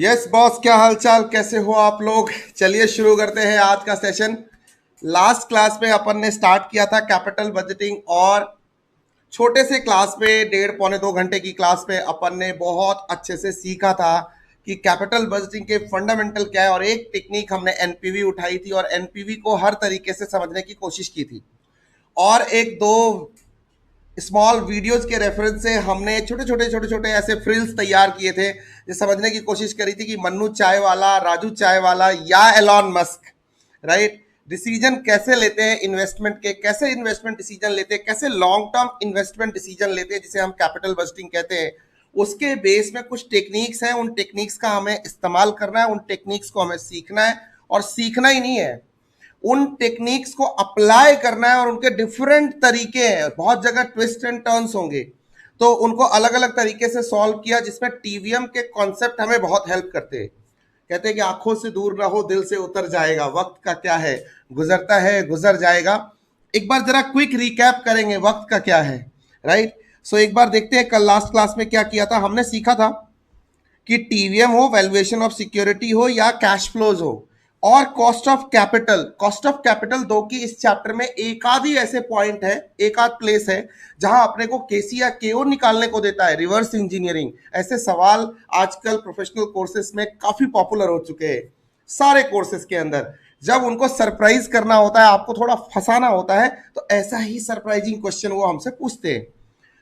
Yes boss, क्या हालचाल, कैसे हो आप लोग। चलिए शुरू करते हैं आज का सेशन। लास्ट क्लास में अपन ने स्टार्ट किया था कैपिटल बजटिंग, और छोटे से क्लास में 1.5 पौने 2 घंटे की क्लास में अपन ने बहुत अच्छे से सीखा था कि कैपिटल बजटिंग के फंडामेंटल क्या है, और एक टेक्निक हमने एनपीवी उठाई थी और एनपीवी को हर तरीके से समझने की कोशिश की थी। और एक दो स्मॉल वीडियोज के रेफरेंस से हमने छोटे छोटे ऐसे फ्रिल्स तैयार किए थे, जो समझने की कोशिश करी थी कि मन्नू चाय वाला, राजू चाय वाला या एलॉन मस्क, राइट, डिसीजन कैसे लेते हैं इन्वेस्टमेंट के, कैसे इन्वेस्टमेंट डिसीजन लेते हैं, कैसे लॉन्ग टर्म इन्वेस्टमेंट डिसीजन लेते हैं, जिसे हम कैपिटल बजटिंग कहते हैं। उसके बेस में कुछ टेक्निक्स हैं, उन टेक्निक्स का हमें इस्तेमाल करना है, उन टेक्निक्स को हमें सीखना है। और सीखना ही नहीं है, उन टेक्निक्स को अप्लाई करना है। और उनके डिफरेंट तरीके हैं, बहुत जगह ट्विस्ट एंड टर्न्स होंगे, तो उनको अलग अलग तरीके से सॉल्व किया, जिसमें टीवीएम के कॉन्सेप्ट हमें बहुत हेल्प करते हैं। कहते हैं कि आंखों से दूर रहो, दिल से उतर जाएगा, वक्त का क्या है, गुजरता है गुजर जाएगा। एक बार जरा क्विक रिकैप करेंगे वक्त का क्या है, राइट। सो एक बार देखते हैं कल लास्ट क्लास में क्या किया था। हमने सीखा था कि टीवीएम हो, वैल्यूएशन ऑफ सिक्योरिटी हो, या कैश फ्लोज हो, और कॉस्ट ऑफ कैपिटल दो की इस चैप्टर में एक आध ही ऐसे पॉइंट है, एक आध प्लेस है जहां अपने को केसी या केओ निकालने को देता है, रिवर्स इंजीनियरिंग। ऐसे सवाल आजकल प्रोफेशनल कोर्सेज में काफी पॉपुलर हो चुके हैं। सारे कोर्सेज के अंदर जब उनको सरप्राइज करना होता है, आपको थोड़ा फंसाना होता है, तो ऐसा ही सरप्राइजिंग क्वेश्चन वो हमसे पूछते हैं।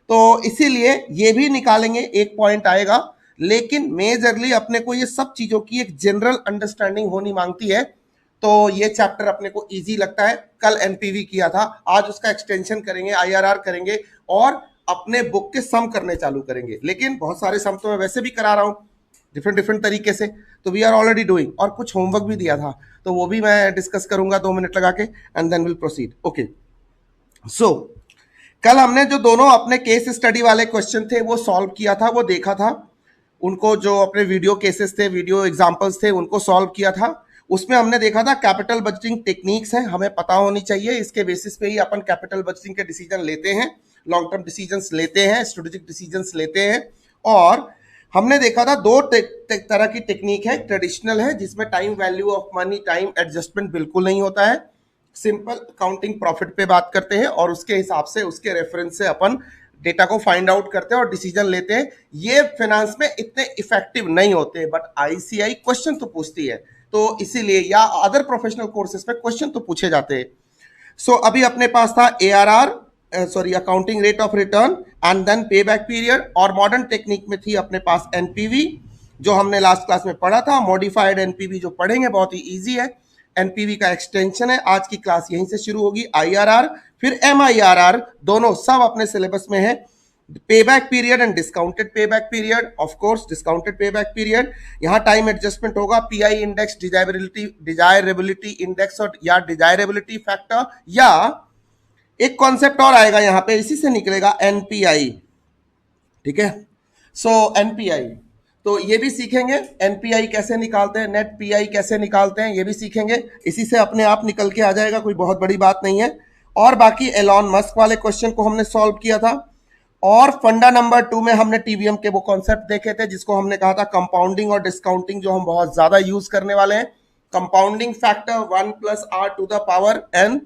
तो इसीलिए ये भी निकालेंगे, एक पॉइंट आएगा। लेकिन मेजरली अपने को ये सब चीजों की एक जनरल अंडरस्टैंडिंग होनी मांगती है। तो ये चैप्टर अपने को इजी लगता है। कल एनपीवी किया था, आज उसका एक्सटेंशन करेंगे, आईआरआर करेंगे, और अपने बुक के सम करने चालू करेंगे। लेकिन बहुत सारे सम तो मैं वैसे भी करा रहा हूँ डिफरेंट डिफरेंट तरीके से, तो वी आर ऑलरेडी डूइंग। और कुछ होमवर्क भी दिया था, तो वो भी मैं डिस्कस करूंगा 2 मिनट लगा के, and then will proceed. Okay, so कल हमने जो दोनों अपने केस स्टडी वाले क्वेश्चन थे वो सॉल्व किया था, वो देखा था। उनको जो अपने वीडियो केसेस थे, वीडियो एग्जांपल्स थे, उनको सॉल्व किया था। उसमें हमने देखा था कैपिटल बजटिंग टेक्निक्स है, हमें पता होनी चाहिए। इसके बेसिस पे ही अपन कैपिटल बजटिंग के डिसीजन लेते हैं, लॉन्ग टर्म डिसीजंस लेते हैं, स्ट्रेटेजिक डिसीजंस लेते हैं। और हमने देखा था दो तरह की टेक्निक है। ट्रेडिशनल है, जिसमें time value of money, time adjustment बिल्कुल नहीं होता है। सिंपल अकाउंटिंग प्रॉफिट पे बात करते हैं, और उसके हिसाब से, उसके रेफरेंस से अपन डेटा को फाइंड आउट करते हैं और डिसीजन लेते हैं। ये फाइनेंस में इतने इफेक्टिव नहीं होते, बट आईसीआई क्वेश्चन तो पूछती है, तो इसीलिए, या अदर प्रोफेशनल कोर्सेज में क्वेश्चन तो पूछे जाते हैं। सो अभी अपने पास था ARR, sorry, accounting rate of return, and then pay back period. और मॉडर्न टेक्निक में थी अपने पास एनपीवी, जो हमने लास्ट क्लास में पढ़ा था। मॉडिफाइड एनपीवी जो पढ़ेंगे, बहुत ही इजी है, एनपीवी का एक्सटेंशन है। आज की क्लास यहीं से शुरू होगी। आईआरआर, फिर एमआईआरआर, दोनों सब अपने सिलेबस में है। पे back period and discounted pay back period, of course discounted pay back period. यहां टाइम एडजस्टमेंट होगा, पीआई इंडेक्स, डिजायरेबिलिटी इंडेक्स, और या डिजायरेबिलिटी फैक्टर, या एक कॉन्सेप्ट और आएगा यहां पे, इसी से निकलेगा एनपीआई। ठीक है, सो एनपीआई तो ये भी सीखेंगे, एनपीआई कैसे निकालते हैं, नेट पीआई कैसे निकालते हैं, ये भी सीखेंगे। इसी से अपने आप निकल के आ जाएगा, कोई बहुत बड़ी बात नहीं है। और बाकी एलॉन मस्क वाले क्वेश्चन को हमने सॉल्व किया था। और फंडा नंबर 2 में हमने टीवीएम के वो कॉन्सेप्ट देखे थे, जिसको हमने कहा था कंपाउंडिंग और डिस्काउंटिंग, जो हम बहुत ज्यादा यूज करने वाले हैं। Compounding factor 1 + r⁴ n,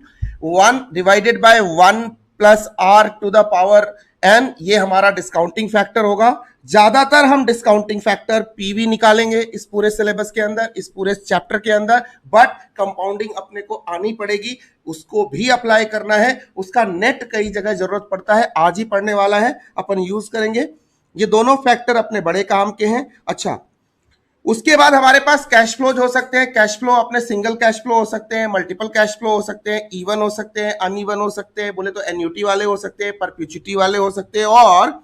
1 divided by 1 + r⁴ n, ये हमारा डिस्काउंटिंग फैक्टर होगा। ज्यादातर हम डिस्काउंटिंग फैक्टर पीवी निकालेंगे इस पूरे सिलेबस के अंदर, इस पूरे चैप्टर के अंदर, बट कंपाउंडिंग अपने को आनी पड़ेगी, उसको भी अप्लाई करना है। उसका नेट कई जगह जरूरत पड़ता है, आज ही पढ़ने वाला है, अपन यूज करेंगे। ये दोनों फैक्टर अपने बड़े काम के हैं। अच्छा, उसके बाद हमारे पास कैश फ्लोज हो सकते हैं। कैश फ्लो अपने सिंगल कैश फ्लो हो सकते हैं, मल्टीपल कैश फ्लो हो सकते हैं, इवन हो सकते हैं, अनइवन हो सकते हैं, बोले तो एन्यूटी वाले हो सकते हैं, परपेचुइटी वाले हो सकते हैं, और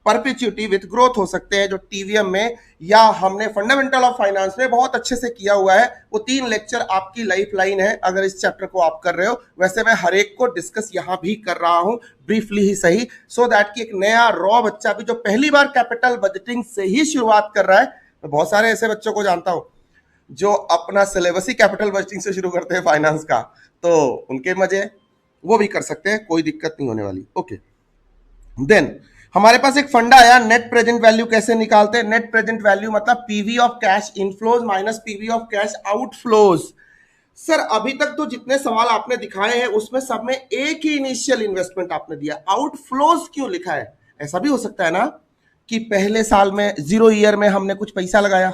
परपेचुइटी विथ ग्रोथ हो सकते हैं, जो टीवीएम में या हमने फंडामेंटल ऑफ फाइनेंस में बहुत अच्छे से किया हुआ है। वो 3 लेक्चर आपकी लाइफ लाइन है अगर इस चैप्टर को आप कर रहे हो। वैसे मैं हर एक को डिस्कस यहां भी कर रहा हूं, ब्रीफली ही सही, सो दैट कि एक नया रॉ बच्चा भी जो पहली बार कैपिटल बजटिंग से ही शुरुआत कर रहा है, मैं बहुत सारे ऐसे बच्चों को जानता हूं जो अपना सिलेबस ही कैपिटल बजटिंग से शुरू करते हैं फाइनेंस का, तो उनके मजे, वो भी कर सकते हैं, कोई दिक्कत नहीं होने वाली। ओके, देन हमारे पास एक फंडा आया, नेट प्रेजेंट वैल्यू कैसे निकालते हैं। नेट प्रेजेंट वैल्यू मतलब PV of cash inflows minus PV of cash outflows. Sir अभी तक तो जितने सवाल आपने दिखाए हैं उसमें सब में एक ही इनिशियल इन्वेस्टमेंट आपने दिया, आउटफ्लोज क्यों लिखा है। ऐसा भी हो सकता है ना कि पहले साल में 0 ईयर में हमने कुछ पैसा लगाया,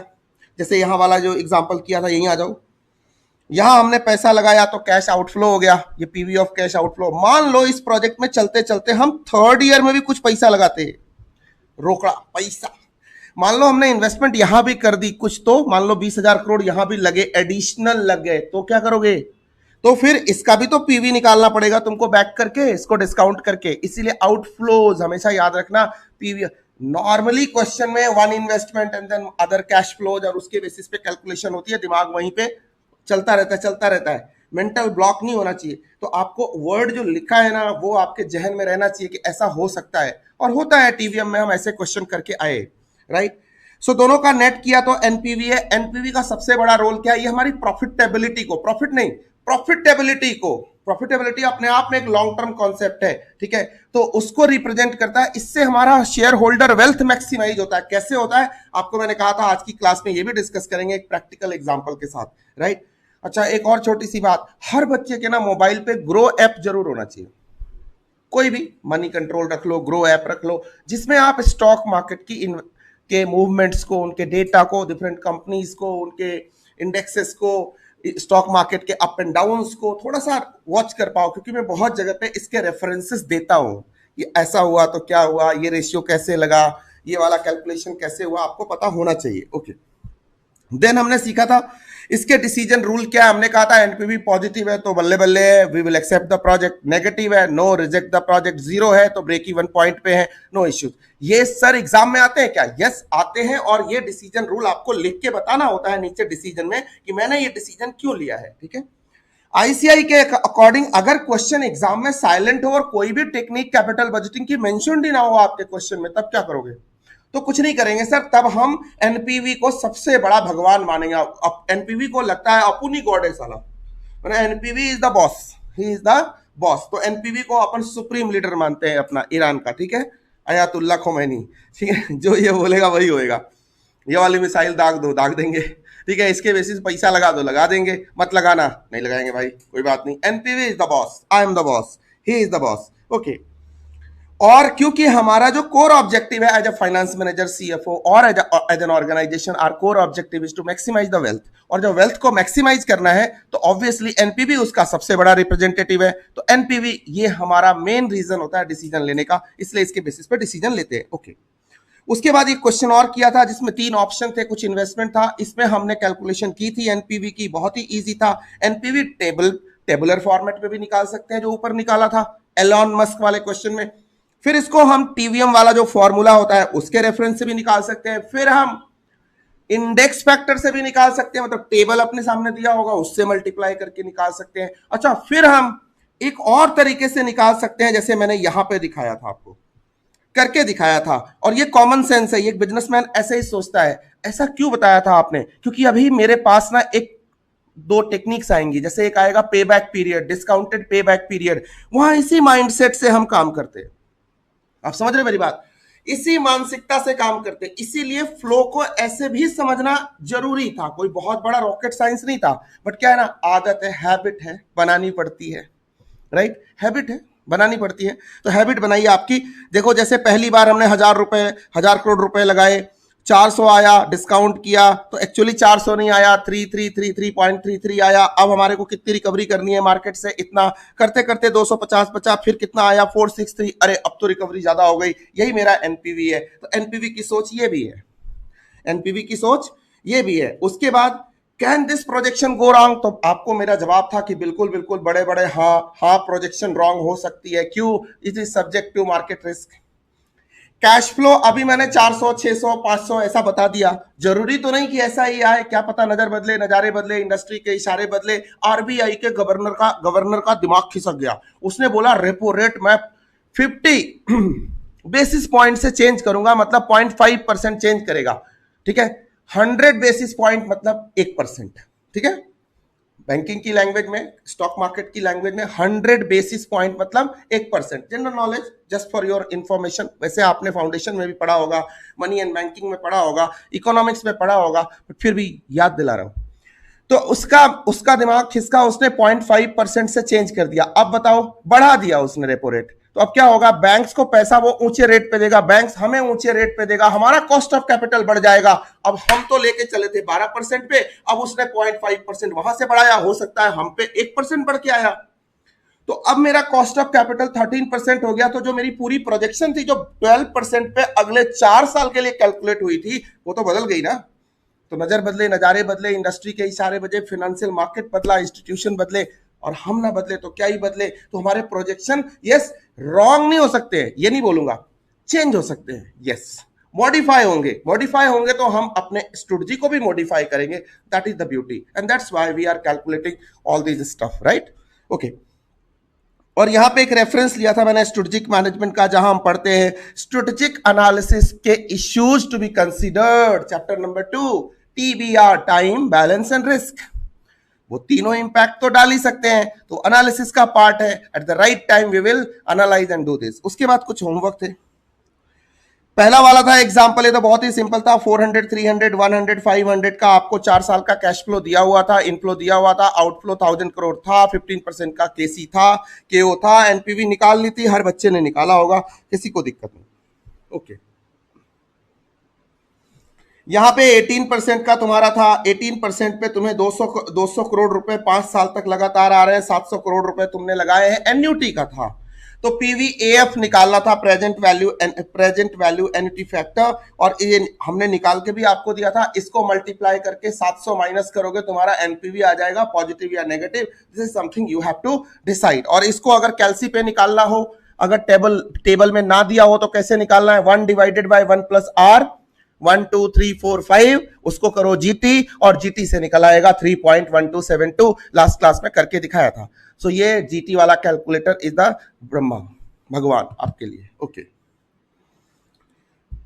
जैसे यहां वाला जो एग्जांपल किया था, यहीं आ जाओ, यहां हमने पैसा लगाया तो कैश आउटफ्लो हो गया, ये पीवी ऑफ कैश आउटफ्लो। मान लो इस प्रोजेक्ट में चलते चलते हम 3rd ईयर में भी कुछ पैसा लगाते हैं, रोकड़ा पैसा, मान लो हमने इन्वेस्टमेंट यहां भी कर दी कुछ, तो मान लो 20,000 करोड़ यहां भी लगे, एडिशनल लग गए, तो क्या करोगे, तो फिर इसका भी तो पीवी निकालना पड़ेगा तुमको बैक करके, इसको डिस्काउंट करके, इसीलिए आउटफ्लोज हमेशा याद रखना। पीवी नॉर्मली क्वेश्चन में one investment and then other cash flows, और उसके बेसिस पे कैलकुलेशन होती है, दिमाग वहीं पे चलता रहता है, मेंटल ब्लॉक नहीं होना चाहिए। तो आपको वर्ड जो लिखा है ना वो आपके जहन में रहना चाहिए कि ऐसा हो सकता है, और होता है। टीवीएम में हम ऐसे क्वेश्चन करके आए, राइट। सो दोनों का नेट किया तो एनपीवी है। एनपीवी का सबसे बड़ा रोल क्या है, ये हमारी प्रॉफिटेबिलिटी को, प्रॉफिट नहीं, प्रॉफिटेबिलिटी अपने आप में एक लॉन्ग टर्म कॉन्सेप्ट है, ठीक है, तो उसको रिप्रेजेंट करता है। इससे हमारा शेयर होल्डर वेल्थ मैक्सिमाइज होता है। कैसे होता है आपको मैंने कहा था आज की क्लास में ये भी डिस्कस करेंगे एक प्रैक्टिकल एग्जांपल के साथ, राइट। अच्छा एक और छोटी सी बात, हर बच्चे के ना मोबाइल पे ग्रो ऐप जरूर होना चाहिए, कोई भी मनी कंट्रोल रख लो, ग्रो ऐप रख लो, जिसमें आप स्टॉक मार्केट के मूवमेंट्स को, उनके डेटा को, डिफरेंट कंपनीज को, उनके इंडेक्सेस को, स्टॉक मार्केट के अप एंड डाउन्स को थोड़ा सा वॉच कर पाओ, क्योंकि मैं बहुत जगह पे इसके रेफरेंसेस देता हूं, ये ऐसा हुआ तो क्या हुआ, ये रेशियो कैसे लगा, ये वाला कैलकुलेशन कैसे हुआ, आपको पता होना चाहिए। ओके, देन हमने सीखा था इसके डिसीजन रूल क्या है। हमने कहा था एनपीवी पॉजिटिव है तो बल्ले बल्ले है, we will accept the project, negative है नो रिजेक्ट द प्रोजेक्ट, 0 है तो ब्रेक इवन पॉइंट पे है, नो इश्यूज। ये सर एग्जाम में आते हैं क्या? यस आते हैं, और ये डिसीजन रूल आपको लिख के बताना होता है नीचे डिसीजन में कि मैंने ये डिसीजन क्यों लिया है, ठीक है। आईसीआई के अकॉर्डिंग अगर क्वेश्चन एग्जाम में साइलेंट हो और कोई भी टेक्निक कैपिटल बजटिंग की मेंशन ही ना हो आपके क्वेश्चन में, तब क्या करोगे? तो कुछ नहीं करेंगे सर, तब हम एनपीवी को सबसे बड़ा भगवान मानेंगे। एनपीवी को लगता है अपुनी गॉड है साला, NPV is the boss, he is the boss. तो एनपीवी को अपन सुप्रीम लीडर मानते हैं अपना ईरान का, ठीक है, अयातुल्ला खोमैनी, ठीक है, जो ये बोलेगा वही होएगा। ये वाली मिसाइल दाग दो, दाग देंगे, ठीक है, इसके बेसिस पैसा लगा दो, लगा देंगे, मत लगाना, नहीं लगाएंगे भाई, कोई बात नहीं। NPV is the boss, I am the boss, he is the boss, okay. और क्योंकि हमारा जो कोर ऑब्जेक्टिव है as a finance manager, CFO और as an organisation, our core objective is to maximise the wealth, और जो wealth को maximise करना है तो ऑब्वियसली एनपीवी उसका सबसे बड़ा रिप्रेजेंटेटिव है। तो एनपीवी ये हमारा मेन रीजन होता है डिसीजन लेने का, इसलिए इसके बेसिस पे डिसीजन लेते हैं, ओके। उसके बाद एक क्वेश्चन और किया था जिसमें 3 ऑप्शन थे, कुछ इन्वेस्टमेंट था, इसमें हमने कैलकुलेशन की थी एनपीवी की, बहुत ही इजी था। एनपीवी टेबुलर फॉर्मेट में भी निकाल सकते हैं, जो ऊपर निकाला था एलॉन मस्क वाले क्वेश्चन में। फिर इसको हम टीवीएम वाला जो फॉर्मूला होता है उसके रेफरेंस से भी निकाल सकते हैं, फिर हम इंडेक्स फैक्टर से भी निकाल सकते हैं, मतलब टेबल अपने सामने दिया होगा उससे मल्टीप्लाई करके निकाल सकते हैं। अच्छा, फिर हम एक और तरीके से निकाल सकते हैं, जैसे मैंने यहां पे दिखाया था, आपको करके दिखाया था, और ये कॉमन सेंस है, ये बिजनेसमैन ऐसे ही सोचता है। ऐसा क्यों बताया था आपने? क्योंकि अभी मेरे पास ना एक 2 टेक्निक्स आएंगी, जैसे एक आएगा पे back period, discounted pay back period, वहां इसी माइंडसेट से हम काम करते हैं। आप समझ रहे मेरी बात? इसी मानसिकता से काम करते, इसीलिए फ्लो को ऐसे भी समझना जरूरी था, कोई बहुत बड़ा रॉकेट साइंस नहीं था, बट क्या है ना, आदत है, हैबिट है, बनानी पड़ती है, राइट, हैबिट है, बनानी पड़ती है। तो हैबिट बनाइए आपकी। देखो जैसे पहली बार हमने 1000 करोड़ रुपए लगाए, 400 आया, डिस्काउंट किया तो एक्चुअली 400 नहीं आया, 3333.33 आया। अब हमारे को कितनी रिकवरी करनी है मार्केट से, इतना करते करते 250 बचा, फिर कितना आया 463, अरे अब तो रिकवरी ज्यादा हो गई, यही मेरा एनपीवी है। तो एनपीवी की सोच ये भी है, एनपीवी की सोच ये भी है। उसके बाद can this projection go wrong, तो आपको मेरा जवाब था कि बिल्कुल बिल्कुल, बड़े बड़े हाँ प्रोजेक्शन रॉन्ग हो सकती है, क्यों? It is subject to market risk. Cash flow अभी मैंने 400 600 500 ऐसा बता दिया, जरूरी तो नहीं कि ऐसा ही आए, क्या पता नजर बदले, नजारे बदले, इंडस्ट्री के इशारे बदले। आरबीआई के गवर्नर का दिमाग खिसक गया, उसने बोला रेपो रेट मैं 50 बेसिस पॉइंट से चेंज करूंगा, मतलब 0.5% चेंज करेगा, ठीक है। 100 बेसिस पॉइंट मतलब 1%, ठीक है, बैंकिंग की लैंग्वेज में, स्टॉक मार्केट की लैंग्वेज में 100 बेसिस पॉइंट मतलब 1%। General knowledge, just for your information. वैसे आपने फाउंडेशन में भी पढ़ा होगा, मनी एंड बैंकिंग में पढ़ा होगा, इकोनॉमिक्स में पढ़ा होगा, बट फिर भी याद दिला रहा हूं। तो उसका उसका दिमाग खिसका, उसने 0.5% से चेंज कर दिया। अब बताओ, बढ़ा दिया उसने रेपो रेट। तो अब क्या होगा, बैंक्स को पैसा वो ऊंचे रेट पे देगा, बैंक्स हमें ऊंचे रेट पे देगा, हमारा कॉस्ट ऑफ कैपिटल बढ़ जाएगा। अब हम तो लेके चले थे 12% पे, अब उसने 0.5% वहां से बढ़ाया, हो सकता है हम पे 1% बढ़ के आया। तो अब मेरा कॉस्ट ऑफ कैपिटल 13% हो गया। तो जो मेरी पूरी प्रोजेक्शन थी, जो 12% पे अगले 4 साल के लिए कैलकुलेट हुई थी, वो तो बदल गई ना। तो नजर बदले, नजारे बदले, इंडस्ट्री के इशारे बदले, फाइनेंशियल मार्केट बदला, इंस्टीट्यूशन बदले, और हम ना बदले तो क्या ही बदले। तो हमारे प्रोजेक्शन यस रॉन्ग नहीं हो सकते, ये नहीं बोलूंगा, चेंज हो सकते हैं, यस मॉडिफाई होंगे। मॉडिफाई होंगे तो हम अपने स्ट्रेटजी को भी मॉडिफाई करेंगे। That is the beauty and that's why we are calculating all this stuff, right? Okay. और यहां पे एक रेफरेंस लिया था मैंने स्ट्रेटेजिक मैनेजमेंट का, जहां हम पढ़ते हैं स्ट्रेटेजिक एनालिसिस के issues to be considered, chapter number 2, TBR, time, balance and risk. वो तीनों इंपैक्ट तो डाल ही सकते हैं, तो एनालिसिस का पार्ट है। At the right time we will analyse and do this. उसके बाद कुछ होमवर्क थे। पहला वाला था एग्जांपल, ये तो बहुत ही सिंपल था। 400, 300, 100, 500 का आपको 4 साल का कैश फ्लो दिया हुआ था, इनफ्लो दिया हुआ था, आउटफ्लो 1000 करोड़ था, 15% का केसी था, केओ था, एनपीवी निकालनी थी। हर बच्चे ने निकाला होगा, किसी को दिक्कत नहीं। ओके, यहां पे 18% का तुम्हारा था। 18% पे तुम्हें 200 करोड़ रुपए 5 साल तक लगातार आ रहे हैं। 700 करोड़ रुपए तुमने लगाए हैं, एन्यूटी का था। तो पीवीएएफ निकालना था, प्रेजेंट वैल्यू एन्यूटी फैक्टर, और ये हमने निकाल के भी आपको दिया था। इसको मल्टीप्लाई करके 700 माइनस करोगे, तुम्हारा एनपीवी आ जाएगा, पॉजिटिव या negative. This is something you have to decide. और इसको अगर कैलसी पे निकालना हो, अगर टेबल में ना दिया हो, तो कैसे निकालना है? 1 डिवाइडेड बाय 1 प्लस आर, 1 2 3 4 5, उसको करो जीटी, और जीटी से निकल आएगा 3.1272। लास्ट क्लास में करके दिखाया था। सो ये जीटी वाला कैलकुलेटर इज द ब्रह्मा, भगवान आपके लिए। ओके,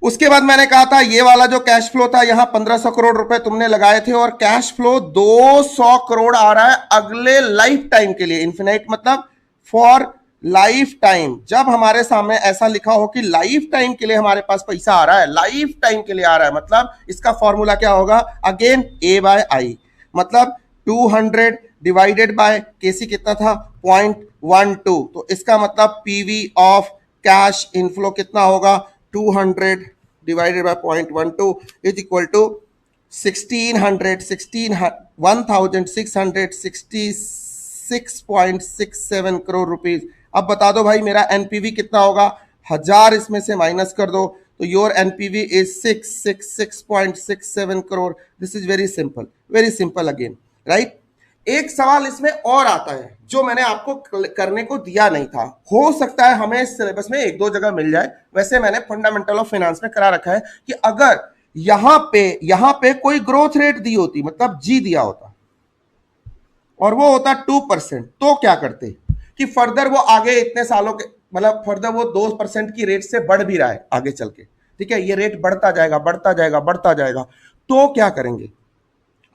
उसके बाद मैंने कहा था ये वाला जो कैश फ्लो था, यहां 1500 करोड़ रुपए तुमने लगाए थे, और कैश फ्लो 200 करोड़ आ रहा है अगले लाइफ टाइम के लिए। इन्फिनाइट मतलब फॉर लाइफ टाइम। जब हमारे सामने ऐसा लिखा हो कि लाइफ टाइम के लिए हमारे पास पैसा आ रहा है, लाइफ टाइम के लिए आ रहा है, मतलब इसका फॉर्मूला क्या होगा? अगेन ए बाय आई, मतलब 200 डिवाइडेड बाय केसी कितना था? 0.12। तो इसका मतलब पीवी ऑफ कैश इनफ्लो कितना होगा? 200 divided by 0.12 is equal to 1666.67 crore rupees. अब बता दो भाई, मेरा एनपीवी कितना होगा? 1000 इसमें से माइनस कर दो, तो your NPV is 666.67 crore. This is very simple again, right? एक सवाल इसमें और आता है जो मैंने आपको करने को दिया नहीं था। हो सकता है हमें इस सिलेबस में 1-2 जगह मिल जाए। वैसे मैंने फंडामेंटल ऑफ फाइनेंस में करा रखा है कि अगर यहां पे कोई ग्रोथ रेट दी होती, मतलब जी दिया होता, और वो होता 2%, तो क्या करते कि फर्दर वो आगे इतने सालों के, मतलब फर्दर वो 2% की रेट से बढ़ भी रहा है आगे चल के, ठीक है, ये रेट बढ़ता जाएगा, बढ़ता जाएगा, बढ़ता जाएगा, तो क्या करेंगे?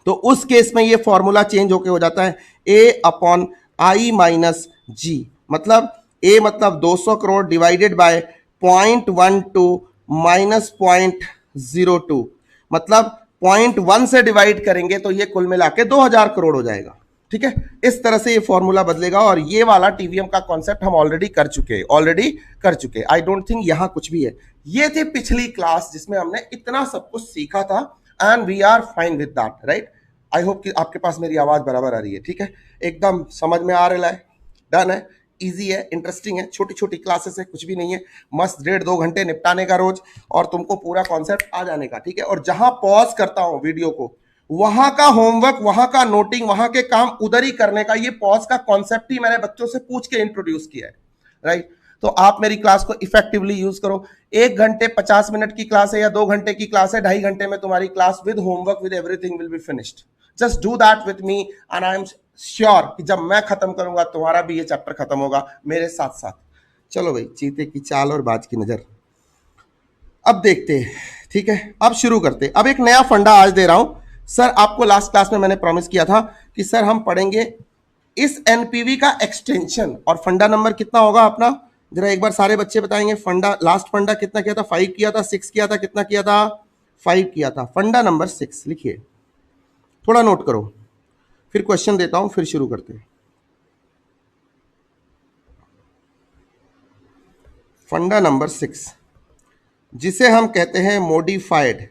तो उस केस में ये फॉर्मूला चेंज होके हो जाता है ए अपॉन आई माइनस जी। मतलब ए मतलब 200 करोड़ डिवाइडेड बाय 0.12 माइनस 0.02, मतलब 0.1 से डिवाइड करेंगे तो ये कुल मिला के 2000 करोड़ हो जाएगा। ठीक है, इस तरह से ये फॉर्मूला बदलेगा। और ये वाला टीवीएम का कॉन्सेप्ट हम ऑलरेडी कर चुके। आई डोंट थिंक यहां कुछ भी है। ये थी पिछली क्लास जिसमें हमने इतना सब कुछ सीखा था, and we are fine with that, right? I hope कि आपके पास मेरी आवाज बराबर आ रही है, ठीक है, एकदम समझ में आ रहा है, डन है, इजी है, इंटरेस्टिंग है, छोटी छोटी क्लासेस है, कुछ भी नहीं है, मस्त 1.5-2 घंटे निपटाने का रोज, और तुमको पूरा कॉन्सेप्ट आ जाने का, ठीक है। और जहां पॉज करता हूं वीडियो को, वहां का होमवर्क, वहां का नोटिंग, वहां के काम उधर ही करने का, ये पॉज का कॉन्सेप्ट ही मैंने बच्चों से पूछ के इंट्रोड्यूस किया है, राइट? तो आप मेरी क्लास को इफेक्टिवली यूज करो। 1 घंटे 50 मिनट की क्लास है या 2 घंटे की क्लास है, 2.5 घंटे में तुम्हारी class with homework with everything will be finished. Just do that with me and I am sure कि जब मैं खत्म करूंगा तुम्हारा भी ये चैप्टर खत्म होगा मेरे साथ साथ। चलो भाई, चीते की चाल और बाज की नजर अब देखते हैं, ठीक है। अब शुरू करते हैं। अब एक नया फंडा आज दे रहा हूं, सर आपको लास्ट क्लास में मैंने प्रॉमिस किया था कि सर हम पढ़ेंगे इस एनपीवी का एक्सटेंशन, और फंडा नंबर कितना होगा अपना, जरा एक बार सारे बच्चे बताएंगे। फंडा, लास्ट फंडा कितना किया था? 5 किया था, 6 किया था, कितना किया था? 5 किया था। फंडा नंबर 6 लिखिए, थोड़ा नोट करो, फिर क्वेश्चन देता हूं, फिर शुरू करते हैं। फंडा नंबर 6 जिसे हम कहते हैं modified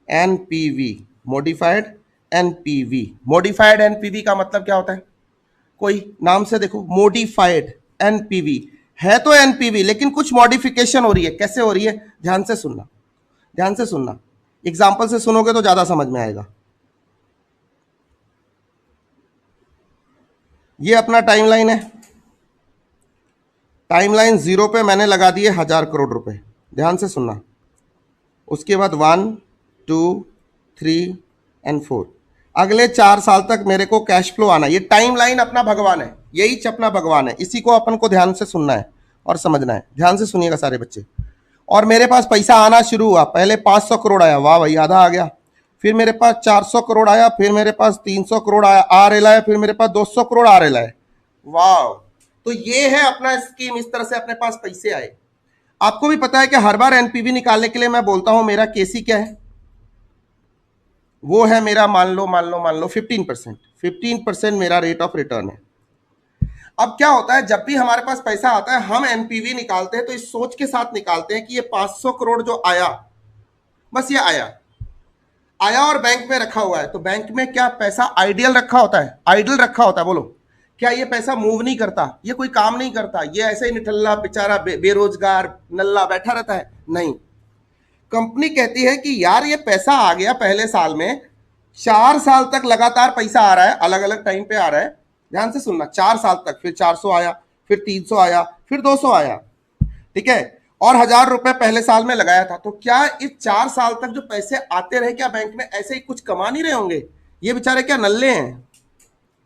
NPV. Modified NPV, modified NPV का मतलब क्या होता है? कोई नाम से देखो, मॉडिफाइड एनपीवी है तो एनपीवी, लेकिन कुछ मॉडिफिकेशन हो रही है। कैसे हो रही है? ध्यान से सुनना, ध्यान से सुनना, एग्जाम्पल से सुनोगे तो ज्यादा समझ में आएगा। ये अपना टाइमलाइन है। टाइमलाइन 0 पे मैंने लगा दिए 1000 करोड़ रुपए। ध्यान से सुनना। उसके बाद 1, 2, 3 एंड 4, अगले 4 साल तक मेरे को कैश फ्लो आना। ये टाइमलाइन अपना भगवान है, यही अपना भगवान है। इसी को अपन को ध्यान से सुनना है और समझना है। ध्यान से सुनिएगा सारे बच्चे। और मेरे पास पैसा आना शुरू हुआ, पहले 500 करोड़ आया, वाह भाई आधा आ गया। फिर मेरे पास 400 करोड़ आया, फिर मेरे पास 300 करोड़ आया आ रहा है, फिर मेरे पास 200 करोड़ आ रहा है। वाह, तो ये है अपना स्कीम। इस तरह से अपने पास पैसे आए। आपको भी पता है कि हर बार एनपीवी निकालने के लिए मैं बोलता हूं मेरा केसी क्या है, वो है मेरा मान लो 15%। 15% मेरा रेट ऑफ रिटर्न है। अब क्या होता है, जब भी हमारे पास पैसा आता है हम एनपीवी निकालते हैं तो इस सोच के साथ निकालते हैं कि ये 500 करोड़ जो आया, बस ये आया और बैंक में रखा हुआ है। तो बैंक में क्या पैसा आइडियल रखा होता है? आइडल रखा होता है। बोलो, क्या ये पैसा मूव नहीं करता? ये कोई काम नहीं करता? ये ऐसे ही निठल्ला बेचारा बेरोजगार नल्ला बैठा रहता है? नहीं। कंपनी कहती है कि यार ये पैसा आ गया पहले साल में, 4 साल तक लगातार पैसा आ रहा है, अलग अलग टाइम पे आ रहा है। ध्यान से सुनना, 4 साल तक, फिर 400 आया, फिर 300 आया, फिर 200 आया, ठीक है, और 1000 रुपए पहले साल में लगाया था। तो क्या इस 4 साल तक जो पैसे आते रहे, क्या बैंक में ऐसे ही कुछ कमा नहीं रहे होंगे? ये बेचारे क्या नल्ले हैं?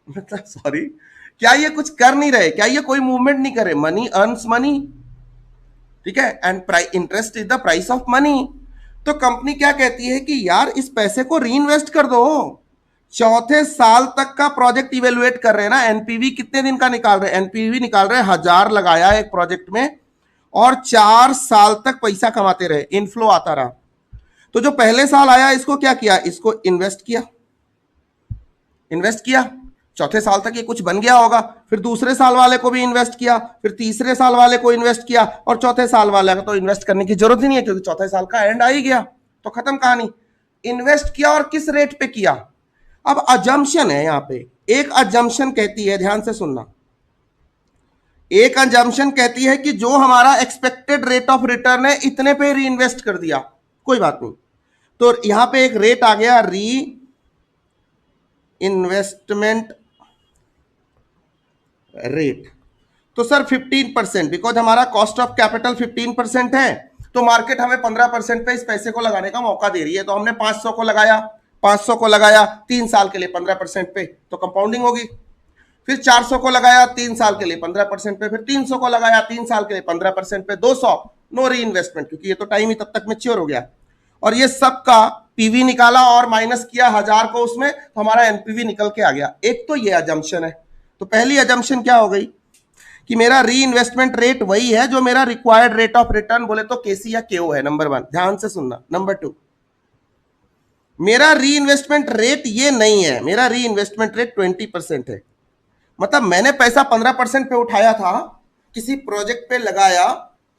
मतलब सॉरी, क्या ये कुछ कर नहीं रहे? क्या ये कोई मूवमेंट नहीं करे? मनी अर्न्स मनी, ठीक है, and interest is the price of money. तो कंपनी क्या कहती है कि यार इस पैसे को री इन्वेस्ट कर दो। चौथे साल तक का प्रोजेक्ट इवेलुएट कर रहे हैं ना। एनपीवी कितने दिन का निकाल रहे हैं? एनपीवी निकाल रहे हैं, 1000 लगाया एक प्रोजेक्ट में और 4 साल तक पैसा कमाते रहे, इनफ्लो आता रहा। तो जो पहले साल आया इसको क्या किया? इसको इन्वेस्ट किया, इन्वेस्ट किया। चौथे साल तक ये कुछ बन गया होगा। फिर दूसरे साल वाले को भी इन्वेस्ट किया, फिर तीसरे साल वाले को इन्वेस्ट किया, और चौथे साल वाले का तो इन्वेस्ट करने की जरूरत ही नहीं है क्योंकि चौथे साल का एंड आ ही गया, तो खत्म कहानी। इन्वेस्ट किया और किस रेट पे किया? अब अजम्पशन है, यहां पे एक अजम्पशन कहती है, ध्यान से सुनना, एक अजम्पशन कहती है कि जो हमारा एक्सपेक्टेड रेट ऑफ रिटर्न है इतने पे री इन्वेस्ट कर दिया, कोई बात नहीं। तो यहां पे एक रेट आ गया, री इन्वेस्टमेंट रेट। तो सर 15%, बिकॉज हमारा कॉस्ट ऑफ कैपिटल 15% है, तो मार्केट हमें 15% पे इस पैसे को लगाने का मौका दे रही है। तो हमने 500 को लगाया, 500 को लगाया 3 साल के लिए 15% पे, तो कंपाउंडिंग होगी। फिर 400 को लगाया 3 साल के लिए 15% पे, फिर 300 को लगाया 3 साल के लिए 15% पे, 200 नो री इन्वेस्टमेंट, क्योंकि ये तो टाइम ही तब तक मैच्योर हो गया। और ये सबका पीवी निकाला और माइनस किया 1000 को उसमें, तो हमारा एनपीवी निकल के आ गया। एक तो ये अजम्पशन है। तो पहली अजम्पशन क्या हो गई कि मेरा री इन्वेस्टमेंट रेट वही है जो मेरा रिक्वायर्ड रेट ऑफ रिटर्न बोले तो केसी या केओ है, नंबर 1, ध्यान से सुनना। नंबर 2, मेरा री इन्वेस्टमेंट रेट ये नहीं है, मेरा री इन्वेस्टमेंट रेट 20% है। मतलब मैंने पैसा 15% पे उठाया था, किसी प्रोजेक्ट पे लगाया,